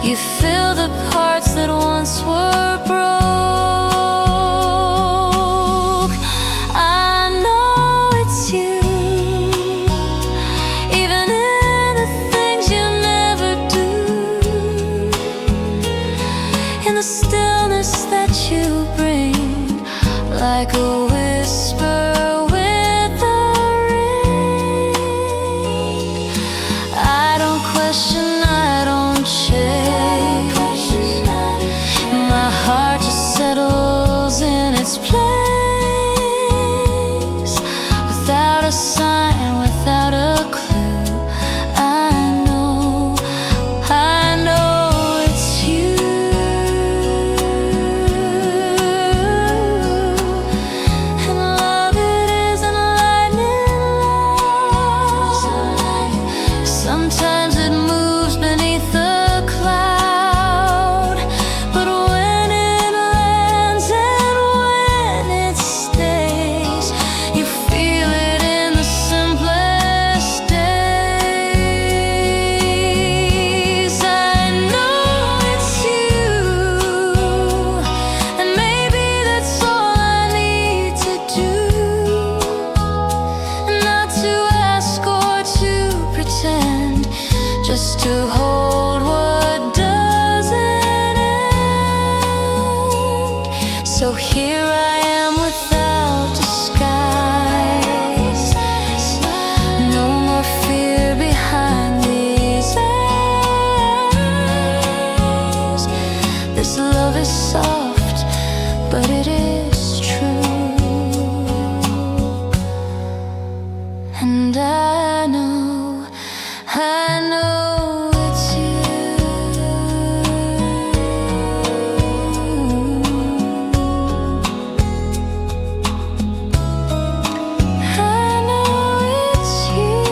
You fill the parts that once were broke. I know it's you, like a whisper with the ring. I don't question, I don't chase. My heart just settles in its place without a sign, without a clue. Just to hold what doesn't end. So here I am without disguise. No more fear behind these eyes. This love is soft, but it is true. And I know it's you. I know it's you. I know it's you.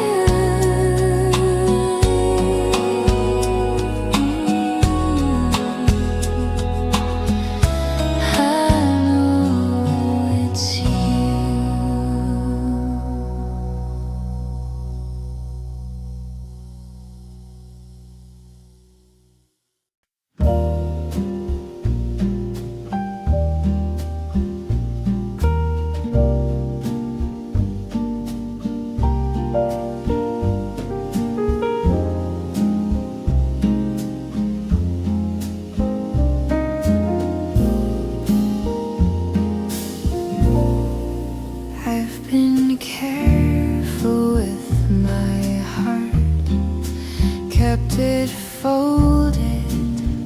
I've been careful with my heart, kept it folded,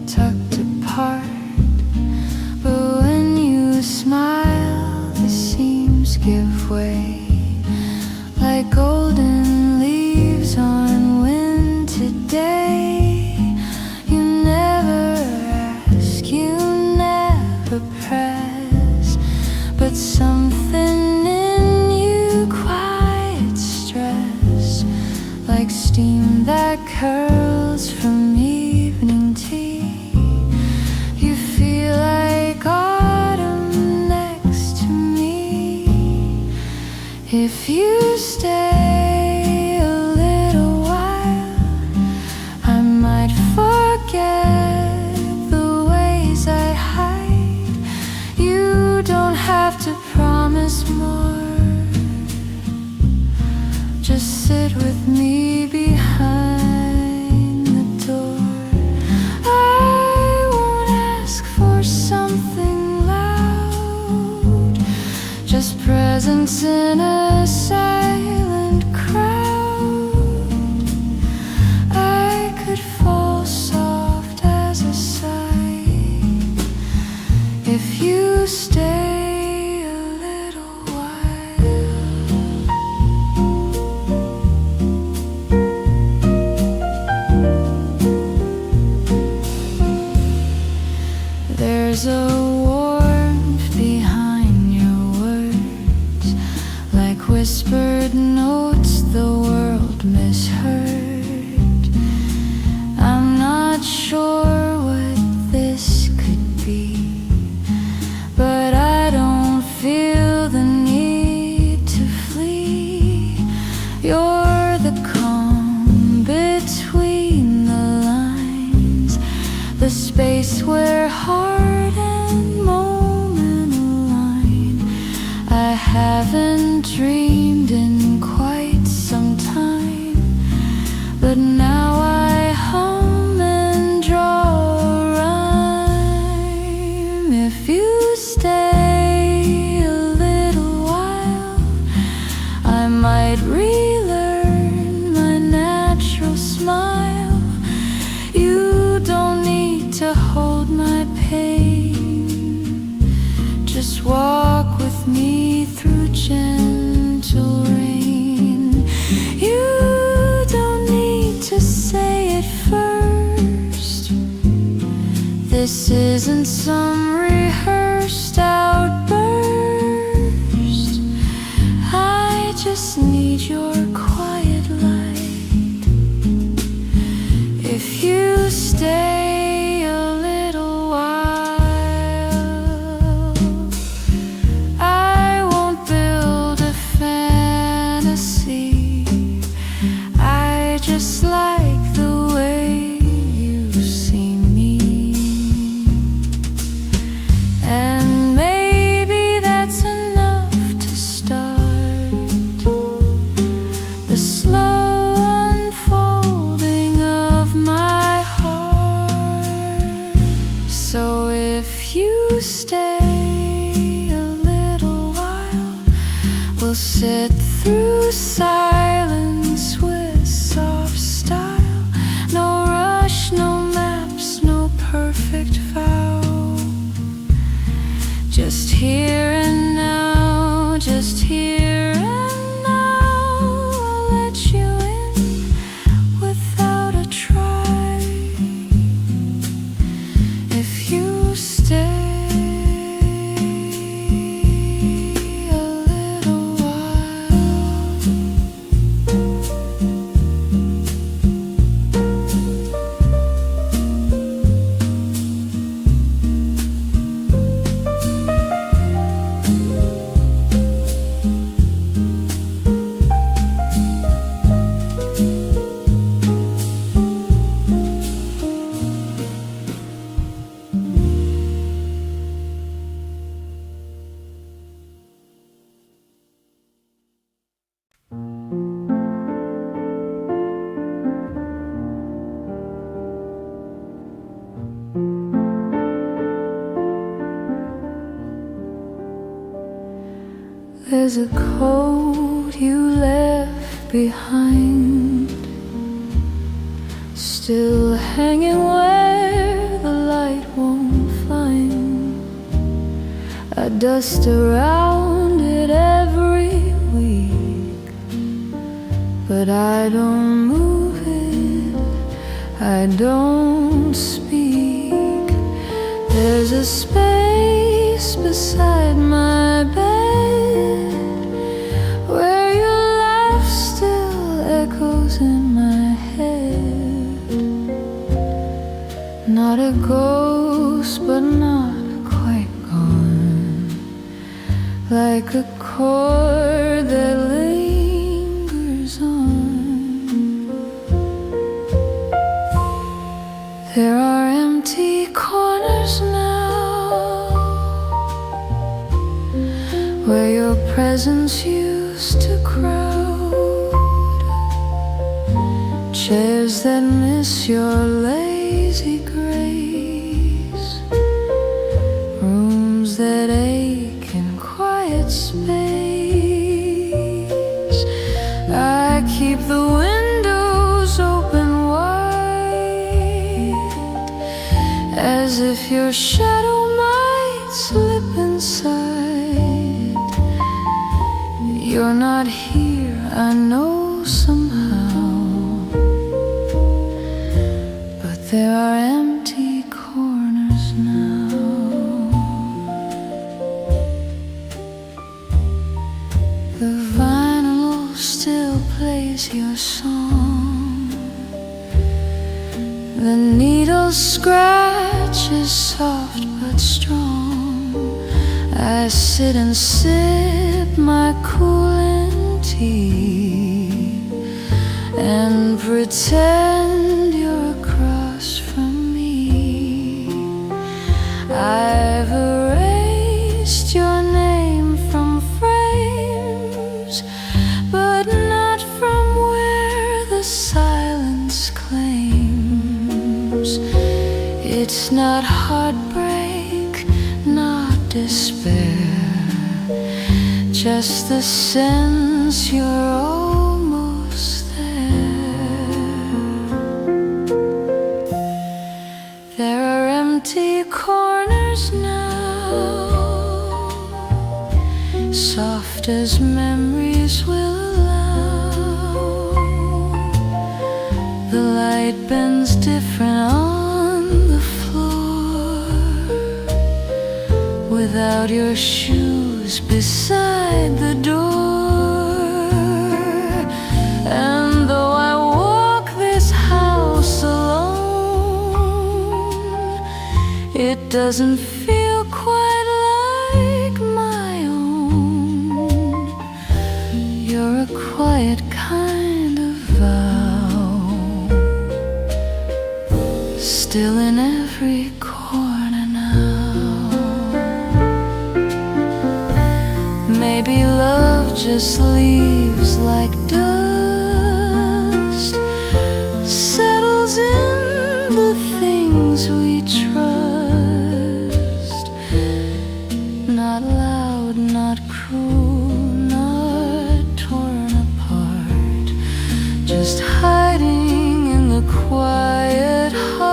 tucked apart. But when you smile, the seams give way like golden leaves on winter day. You never ask, you never press, but something in you quiet stress, like steam that curls from evening tea. You feel like autumn next to me. If you stay a little while, I might forget the ways I hide. You don't have to promise more. Just sit with me behind the door. I won't ask for something loud, just presence in a silent crowd. I could fall soft as a sigh if you stay a little while. There's a warmth behind your words, like whispered notes the world misheard. I'm not sure what this could be, but I don't feel the need to flee. You're the calm between the lines, the space where heart and moment align. I haven't dreamed in quite some time, but now I hum and draw a rhyme. If you stay a gentle rain. You don't need to say it first. This isn't some rehearsed outburst. I just need your quiet light. If you stay a little while, I won't build a fantasy. I just like the way you see me. And maybe that's enough to start the slow unfolding of my heart. So if you stay a little while, we'll sit through silence with soft style. No rush, no maps, no perfect vow. Just here and now, just here and now. I'll let you in without a try. If you stay a little while. There's a coat you left behind, still hanging where the light won't find. I dust around it every week, but I don't move it, I don't speak. There's a space beside my bed where your laugh still echoes in my head. Not a ghost, but not quite gone, like a chord that lingers on. There are empty corners now where your presence used to crowd. Chairs that miss your lazy grace, rooms that ache in quiet space. I keep the windows open wide, as if your shadow might slip inside. You're not here, I know somehow, but there are empty corners now. The vinyl still plays your song, the needle scratches soft but strong. I sit and sip my cooling tea and pretend you're across from me. I've erased your name from frames, but not from where the silence claims. It's not heartbreak, not despair, just the sense you're almost there. There are empty corners now, soft left as memories will allow. The light bends different on the floor without your shoes beside the door. And though I walk this house alone, it doesn't feel quite like my own. You're a quiet kind of vow, still in every corner now. Maybe love just leaves like dust, settles in the things we trust. Not loud, not cruel, not torn apart, just hiding in the quiet heart.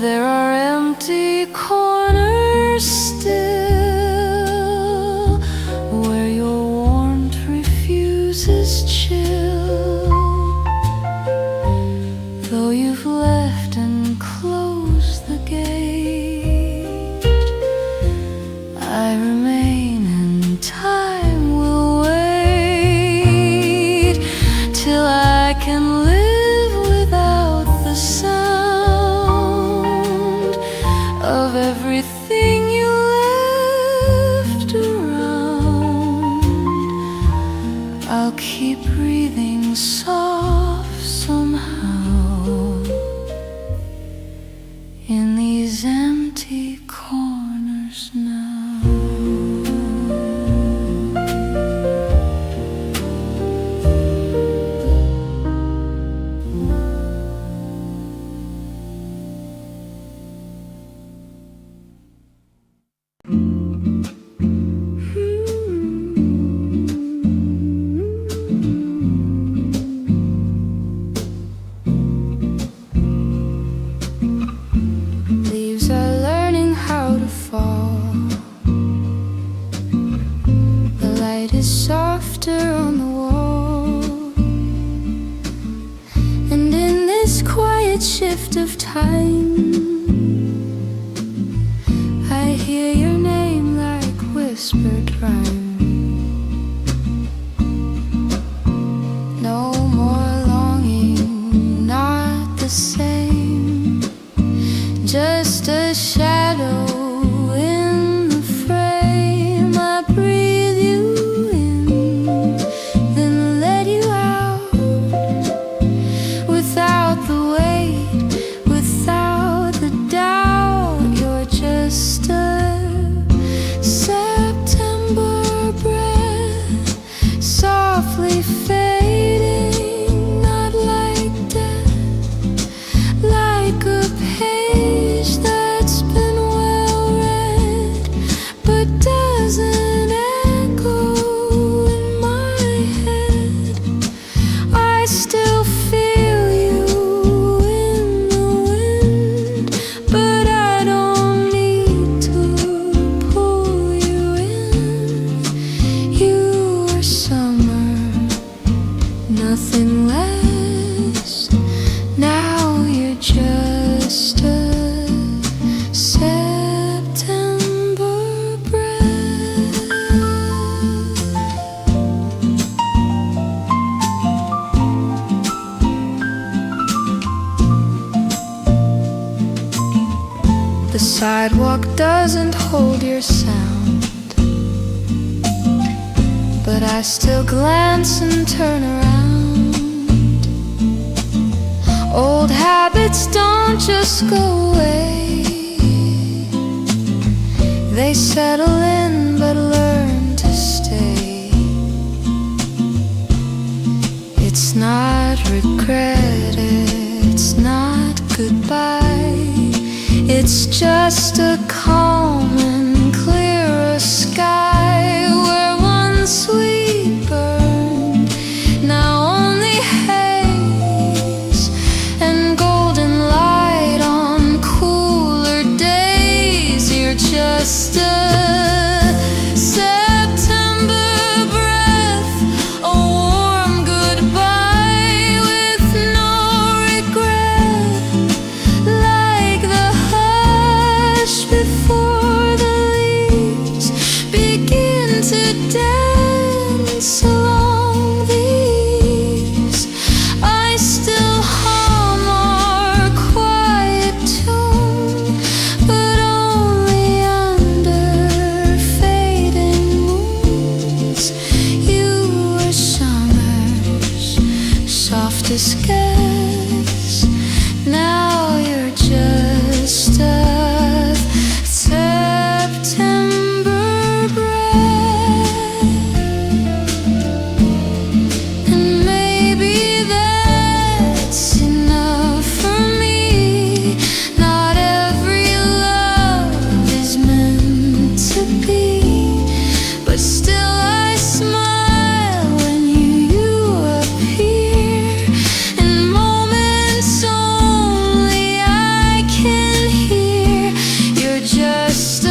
There are empty corners still, where your warmth refuses chill. Though you've left and closed the gate, I remain and time will wait till I can live without the sound of everything you left around. I'll keep breathing soft somehow in these empty corners now. Leaves are learning how to fall. The light is softer on the wall. And in this quiet shift of time, I hear your name like whispered rhyme. No more longing, not the same, just a shadow in the frame. I breathe you in, then let you out, without the weight, without the doubt. You're just a September breath, softly fading, not like death, like a page that's been well read, but doesn't echo in my head. I still feel you in the wind, but I don't need to pull you in. You are summer, nothing less. Now you're just a September breath. The sidewalk doesn't hold your sound, but I still glance and turn around. Old habits don't just go away, they settle in but learn to stay. It's not regret, it's not goodbye, it's just a calm and clearer sky where once we burned, now only haze and golden light on cooler days. disguise. Now you're just a September breath, and maybe that's enough for me. Not every love is meant to be, but still I smile when you appear. In moments only I can hear. You're just a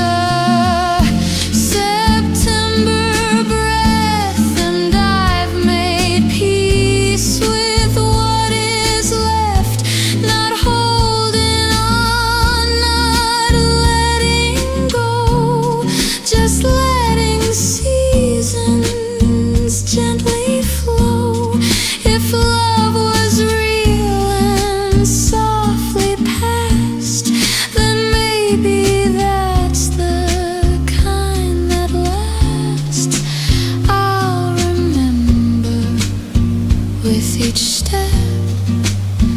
September breath, and I've made peace with what is left. Not holding on, not letting go, just letting seasons gently flow. If love was real and softly passed, then maybe that's the kind that lasts. I'll remember with each step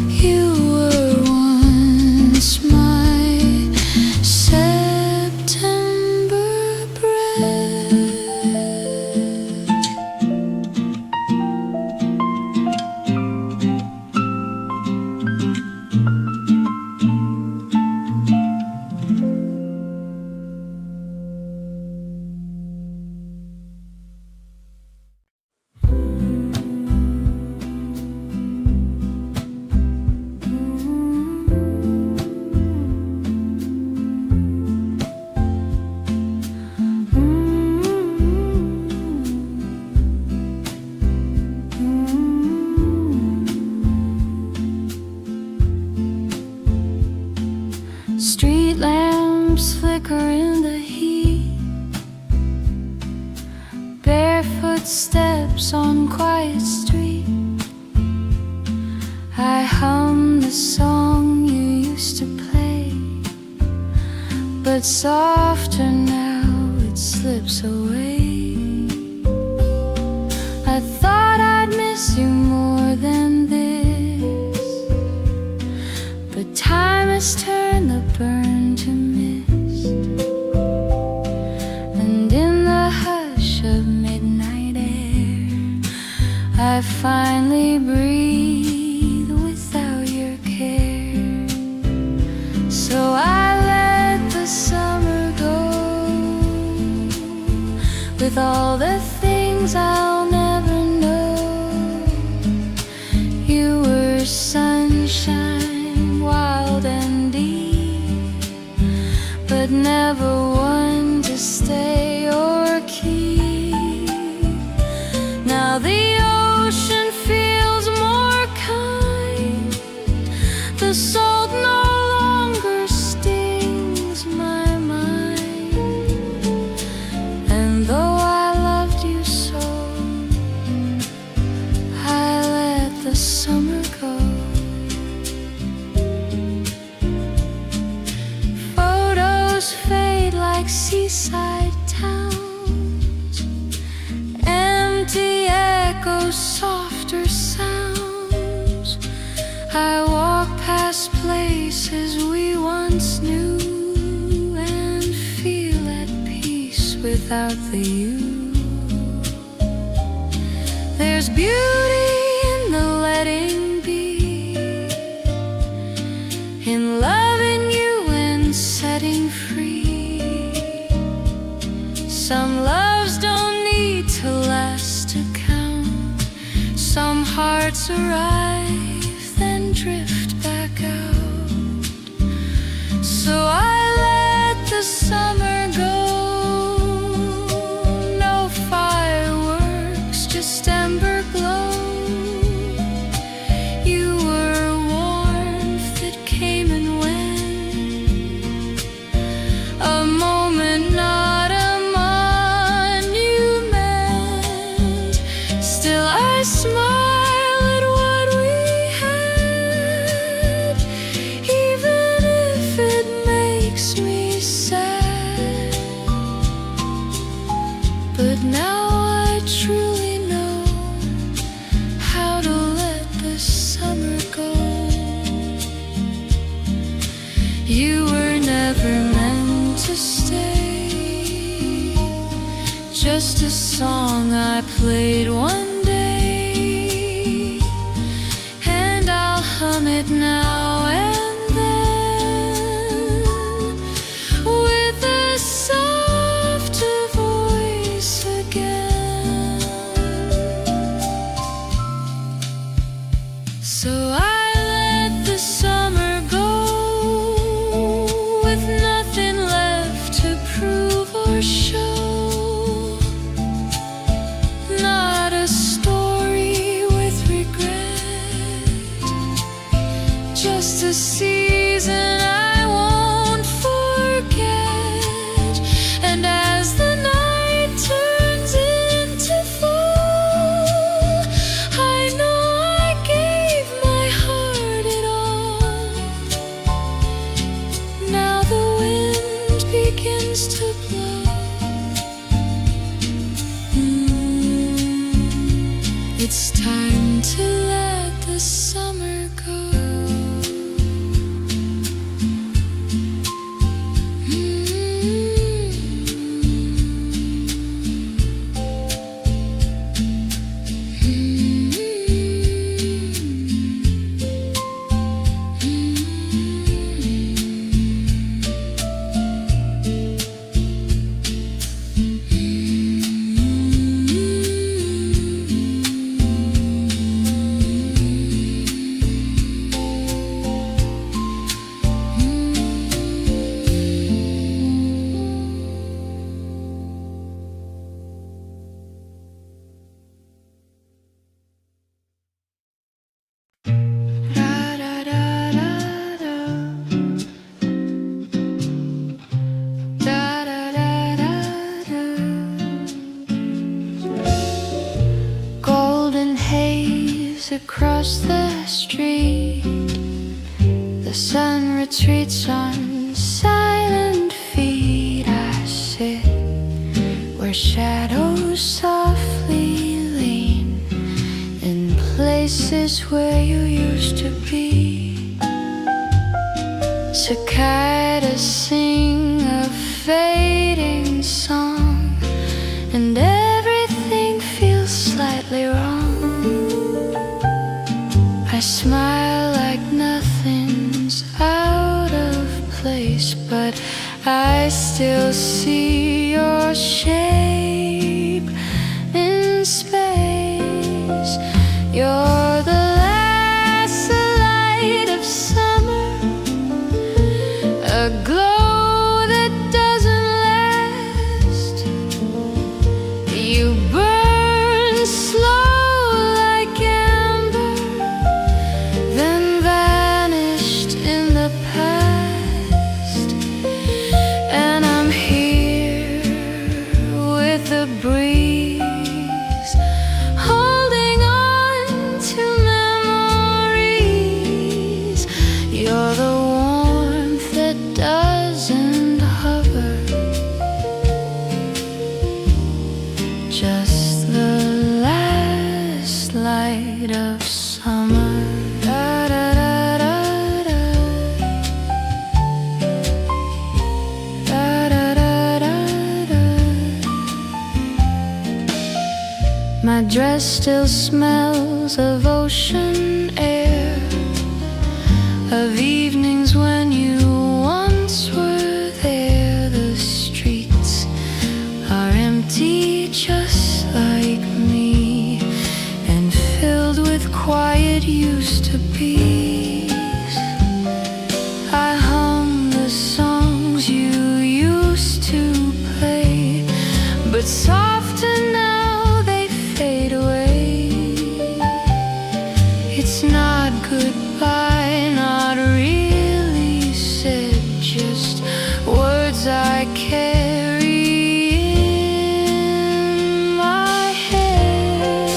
you were once my September breath. Street lamps flicker in the heat. Barefoot steps on quiet street. I hum the song you used to play, but softer now it slips away. I thought I'd miss you more than this, but time has turned the burn to mist, and in the hush of midnight air I finally breathe without your care. So I let the summer go, with all the things I'll never know. You were sunshine, wild and deep, but never one to stay or keep. Now the ocean feels more kind. The salt no longer stings my mind. And though I loved you so, I let the summer go. Photos fade like seaside towns, empty echoes, softer sounds. I walk past places we once knew and feel at peace without the you. There's beauty in the letting be, in loving you and setting free. Some loves don't need to last to count. Some hearts arrive, then drift back out. So I let the summer go. No fireworks, just ember glow. You were warmth that came and went, a moment, not a monument. Still I smile at what we had, even if it makes me sad. just a song I played one day, and I'll hum it now and then with a softer voice again. So I let the summer go with nothing left to prove or show. Not a story with regret, just a season I won't forget. And as the night turns into fall, I know I gave my heart it all. Now the wind begins to blow. It's time to let the summer go. Golden haze across the street, the sun retreats on silent feet. I sit where shadows softly lean, in places where you used to be. Cicadas sing a fading song, and everything feels slightly wrong. I smile like nothing's out of place, but I still see your shape in space. You're the last light of summer, a glow that doesn't last. You burn slow like amber, then vanished in the past. And I'm here with the breeze, holding on to memories. You're the warmth that doesn't hover, just the last light of summer. Da, da, da, da, da. Da, da, da, da, da. My dress still smells of ocean air, of evenings when you once were there. The streets are empty just like me, and filled with quiet used to be's. I hum the songs you used to play, but softer now they fade away. It's not goodbye, not really said, just words I carry in my head.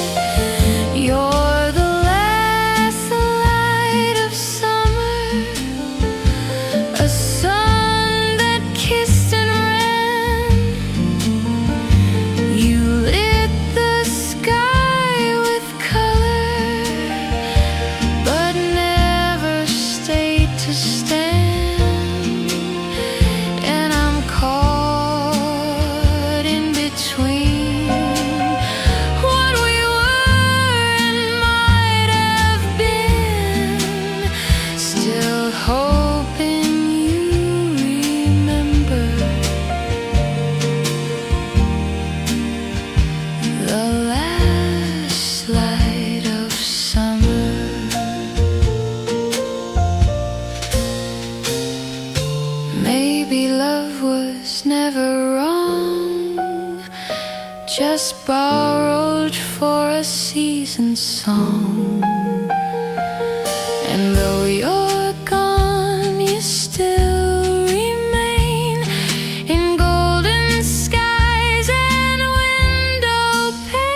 You're the last light of summer, a sun that kissed and ran. You lit the sky with color, but never stayed to stand. And I'm caught just borrowed for a season song. And though you're gone, you still remain in golden skies and window panes.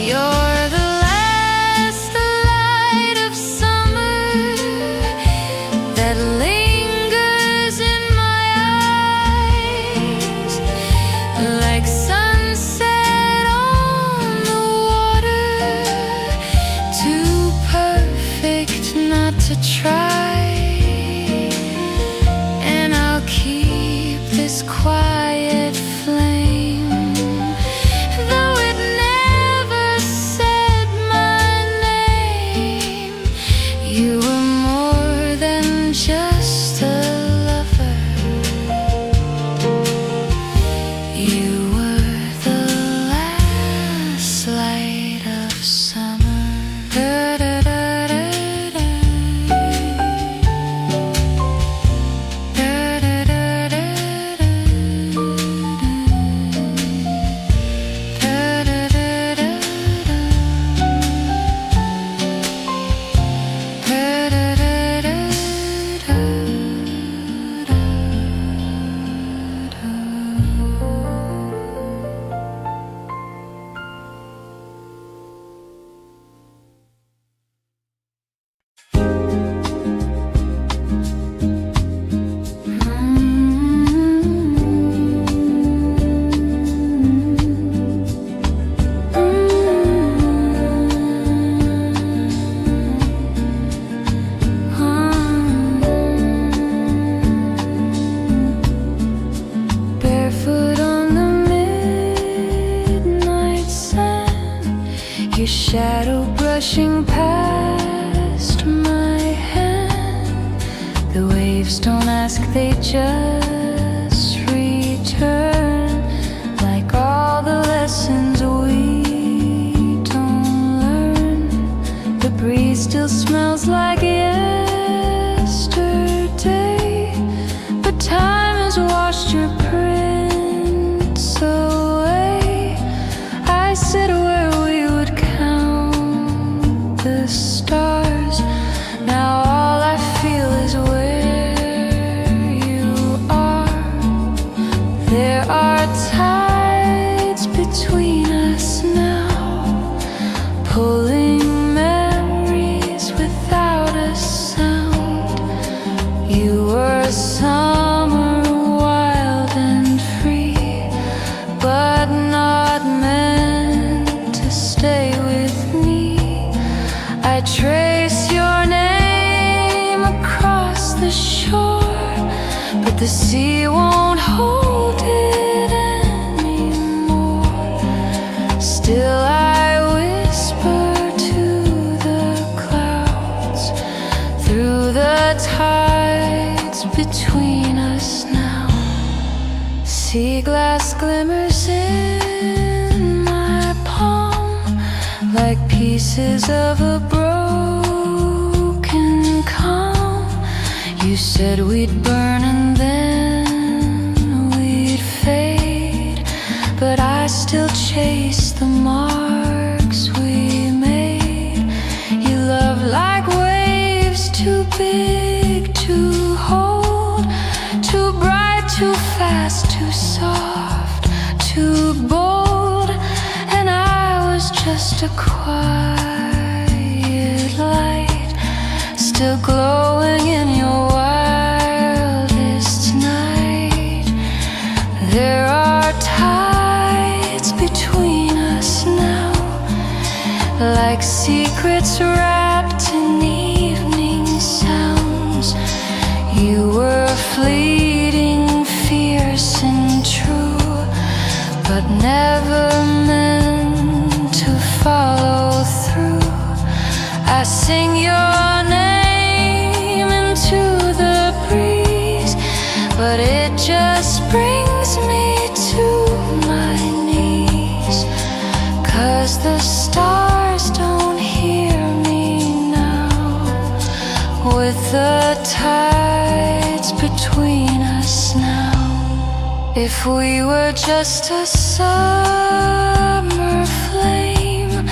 You're the last light of summer that lingers in my eyes, like sunset on the water, too perfect not to try. And I'll keep this quiet flame, though it never said my name. You were more than just a lover. You were the last light of summer. Da-da-da-da-da. Barefoot on the midnight sand, your shadow brushing past my hand. The waves don't ask, they just return, like all the lessons we don't learn. The breeze still smells like yesterday, but time has washed your prints away. I said where we would count the stars. Now all I feel is where you are. There are tides between us now, pulling memories without a sound. You were summer, wild and free, but not meant to stay with me. I trace your name across the shore, but the sea won't hold it anymore. Still I whisper to the clouds through the tides between us now. Sea glass glimmers in my palm, like pieces of a broken calm. You said we'd burn and then we'd fade, but I still chase the marks we made. You love like waves, too big to hold, too bright, too fast, too soft, too bold. And I was just a quiet light, still glowing in your wildest night. There are tides between us now, like secrets wrapped in evening sounds. You were fleeting, fierce and true, but never meant to follow through. I sing your name into the breeze, but it just brings me to my knees. 'Cause the stars don't hear me now, with the tides between us now. If we were just a summer flame,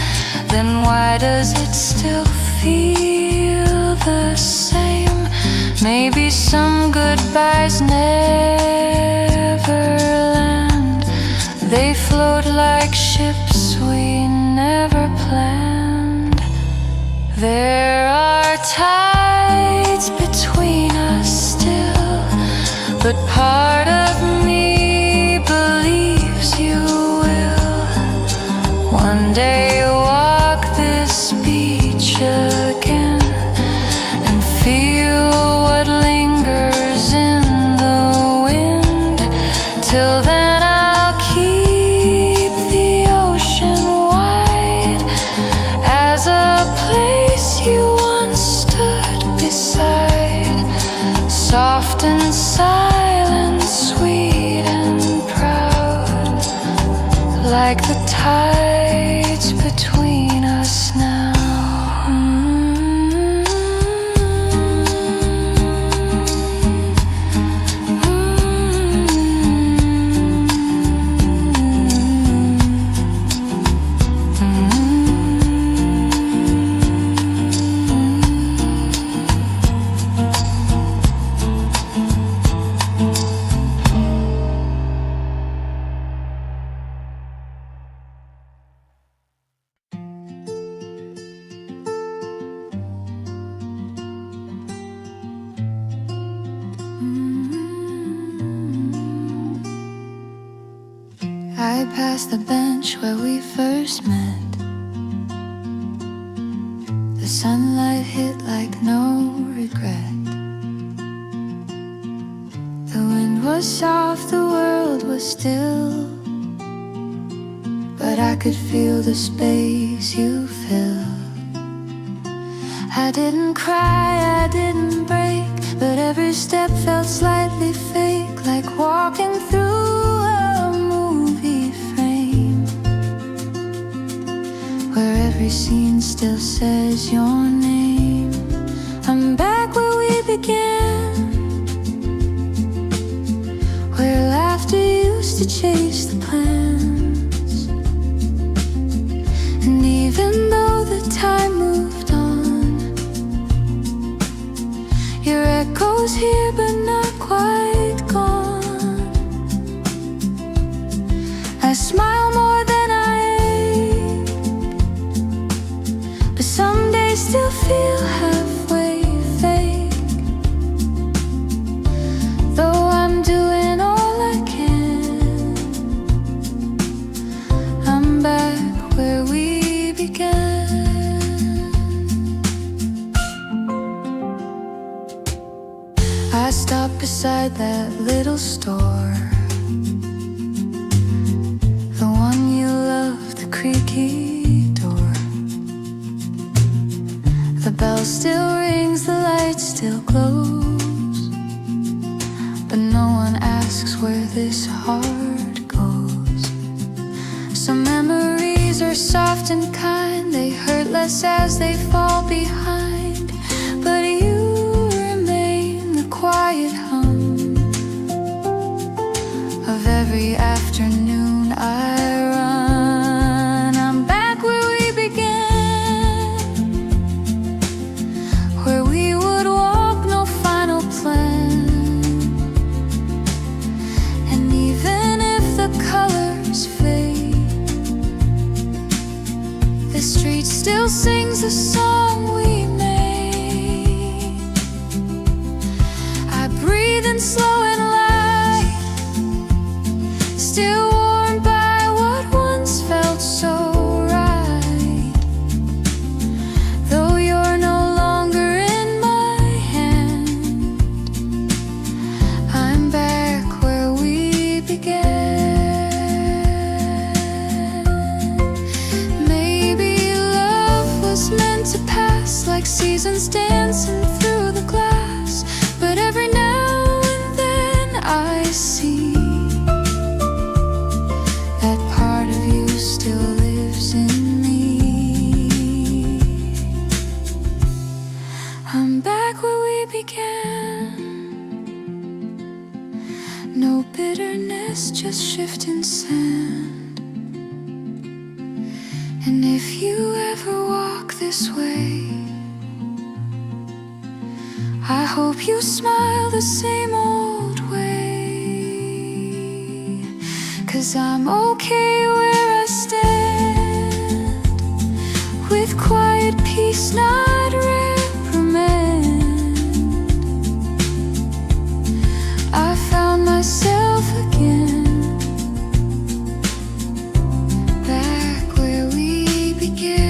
then why does it still feel the same? Maybe some goodbyes never land. They float like ships we never planned. There are tides between us still, but part of me believes you will one day walk this beach again and feel what lingers in the wind. Till then I'll keep the ocean wide as a place you once stood beside, soft and silent, sweet and proud, like the tides between us now. I passed the bench where we first met. The sunlight hit like no regret. The wind was soft, the world was still, but I could feel the space you filled. I didn't cry, I didn't break, but every step felt slightly fake, like walking through a movie frame, where every scene still says your name. I'm back where we began, where laughter used to chase the plans. And even though the time moved on, your echo's here but not quite gone. I smile more than I ache, but some days still feel halfway fake. Though I'm doing all I can, I'm back where we began. I stopped beside that little store, the one you loved, the creaky door. The bell still rings, the light still glows, but no one asks where this heart goes. Some memories are soft and kind, they hurt less as they fall behind, but you remain the quiet hum of every afternoon I run. I'm back where we began, where we would walk, no final plan. And even if the colors fade, the street still sings the song we made. I breathe in slow and light, still warmed by what once felt so right. Though you're no longer in my hand, I'm back where we began. Maybe love was meant to pass like seasons dancing through the glass, but every now and then And if you ever walk this way, I hope you smile the same old way. 'Cause I'm okay where I stand, with quiet peace not reprimand. I found myself again, back where we began.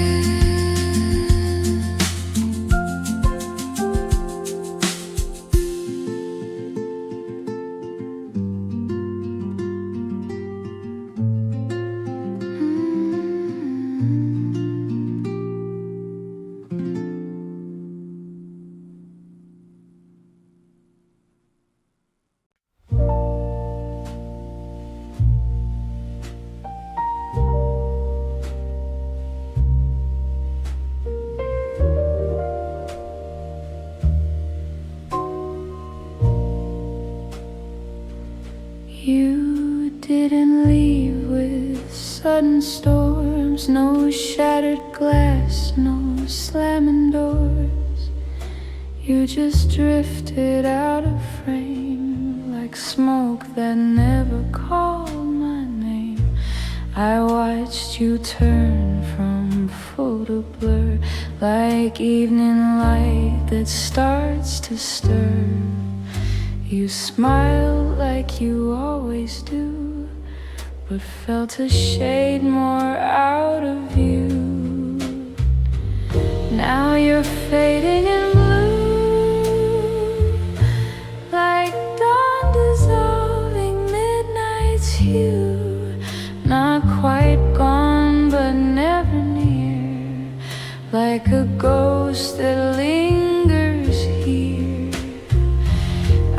You didn't leave with sudden storms, no shattered glass, no slamming doors. You just drifted out of frame, like smoke that never called my name. I watched you turn from full to blur, like evening light that starts to stir. You smiled like you always do, but felt a shade more out of you. Now you're fading in blue, like dawn dissolving midnight's hue. Not quite gone, but never near, like a ghost that lingers here.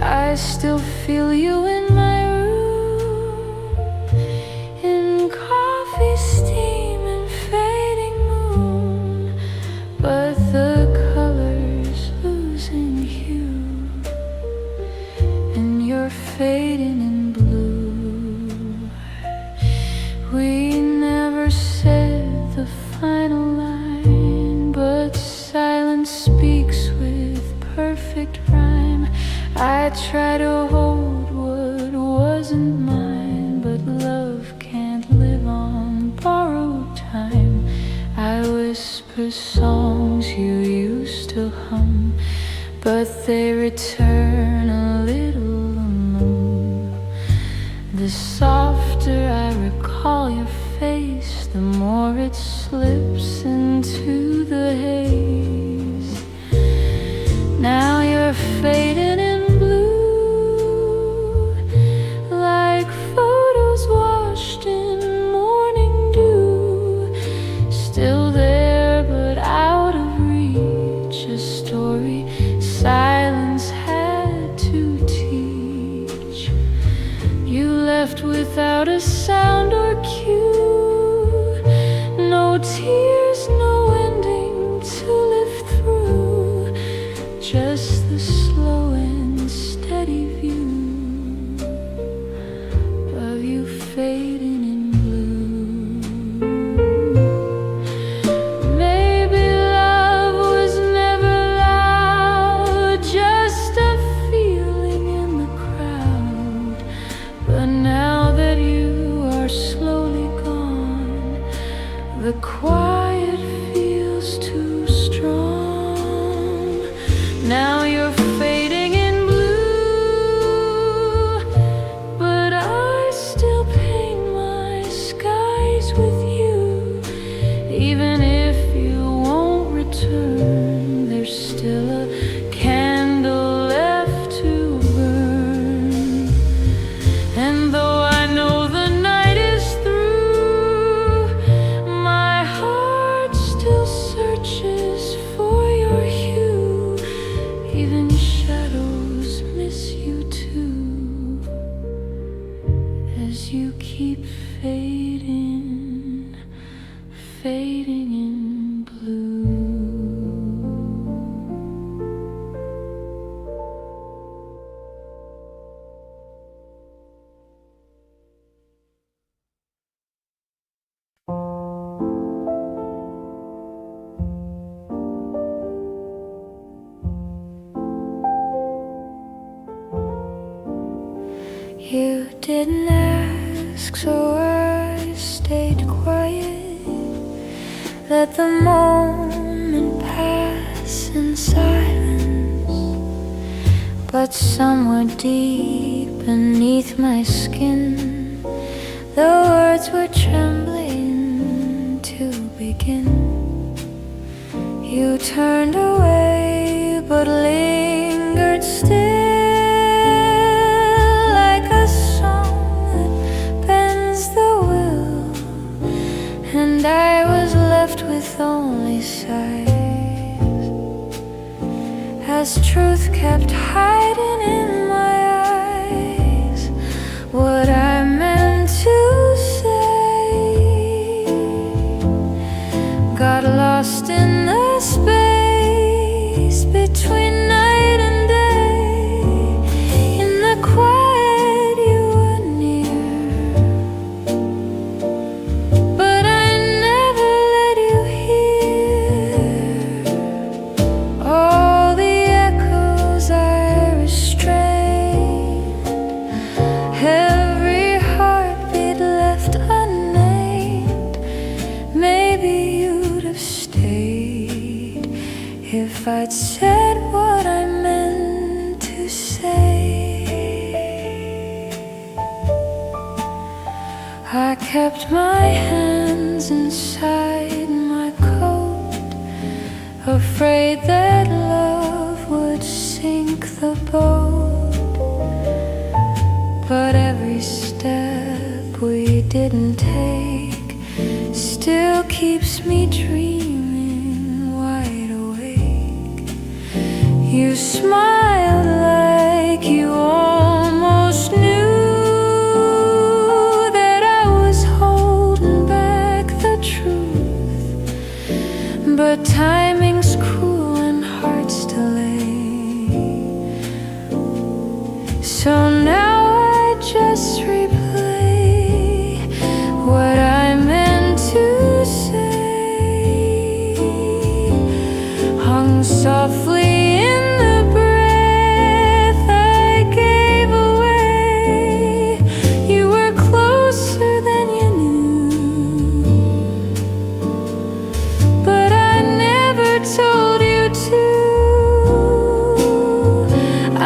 I still feel you in my room, in coffee steam and fading moon, but the colors losing hue, and you're fading in blue. We never said the final line, but silence speaks with perfect rhyme. I try to hold what wasn't mine, but love can't live on borrowed time. I whisper songs you used to hum, but they return a little alone. The softer I recall your face, the more it slips into the haze. Now you're fading in without a sound or cue, no tears, no ending to live through, just the slow and steady view of you fading in blue. Maybe love was never loud, just a feeling in the crowd, but now that you are slowly gone, the quiet feels too strong. Now you're fading in blue, but I still paint my skies with you. Even if you won't return, there's still a candle left to burn. And though you keep fading, fading in blue. didn't ask, so I stayed quiet. Let the moment pass in silence. But somewhere deep beneath my skin, the words were trembling to begin. You turned away, but lingered still, like a song that bends the will. And I was left with only sighs, as truth kept hiding in my eyes. What I meant to say got lost in the space between night and day. In the quiet you were near, but I never let you hear all the echoes I restrained. Every heartbeat left unnamed. Maybe you'd have stayed if I'd said what I meant to say. I kept my hands inside my coat, afraid that love would sink the boat. But every step we didn't take still keeps me dreaming wide awake. You smiled like you almost knew that I was holding back the truth. But timing's cruel and hearts delay. So now I just replay what I meant to say. Hung softly in the breath I gave away. You were closer than you knew, but I never told you to. I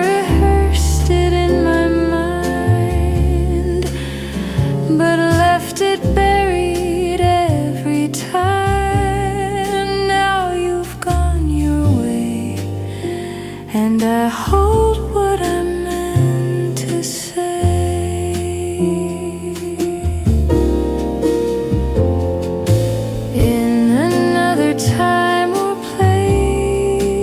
rehearsed it in my mind, but left it buried every time. Now you've gone your way, and I hold what I meant to say. In another time or place,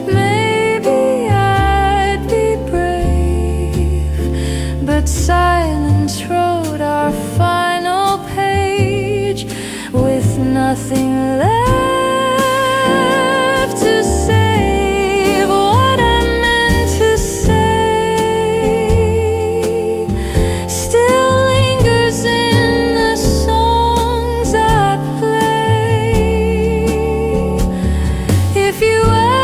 maybe I'd be brave, but silence wrote our final page with nothing left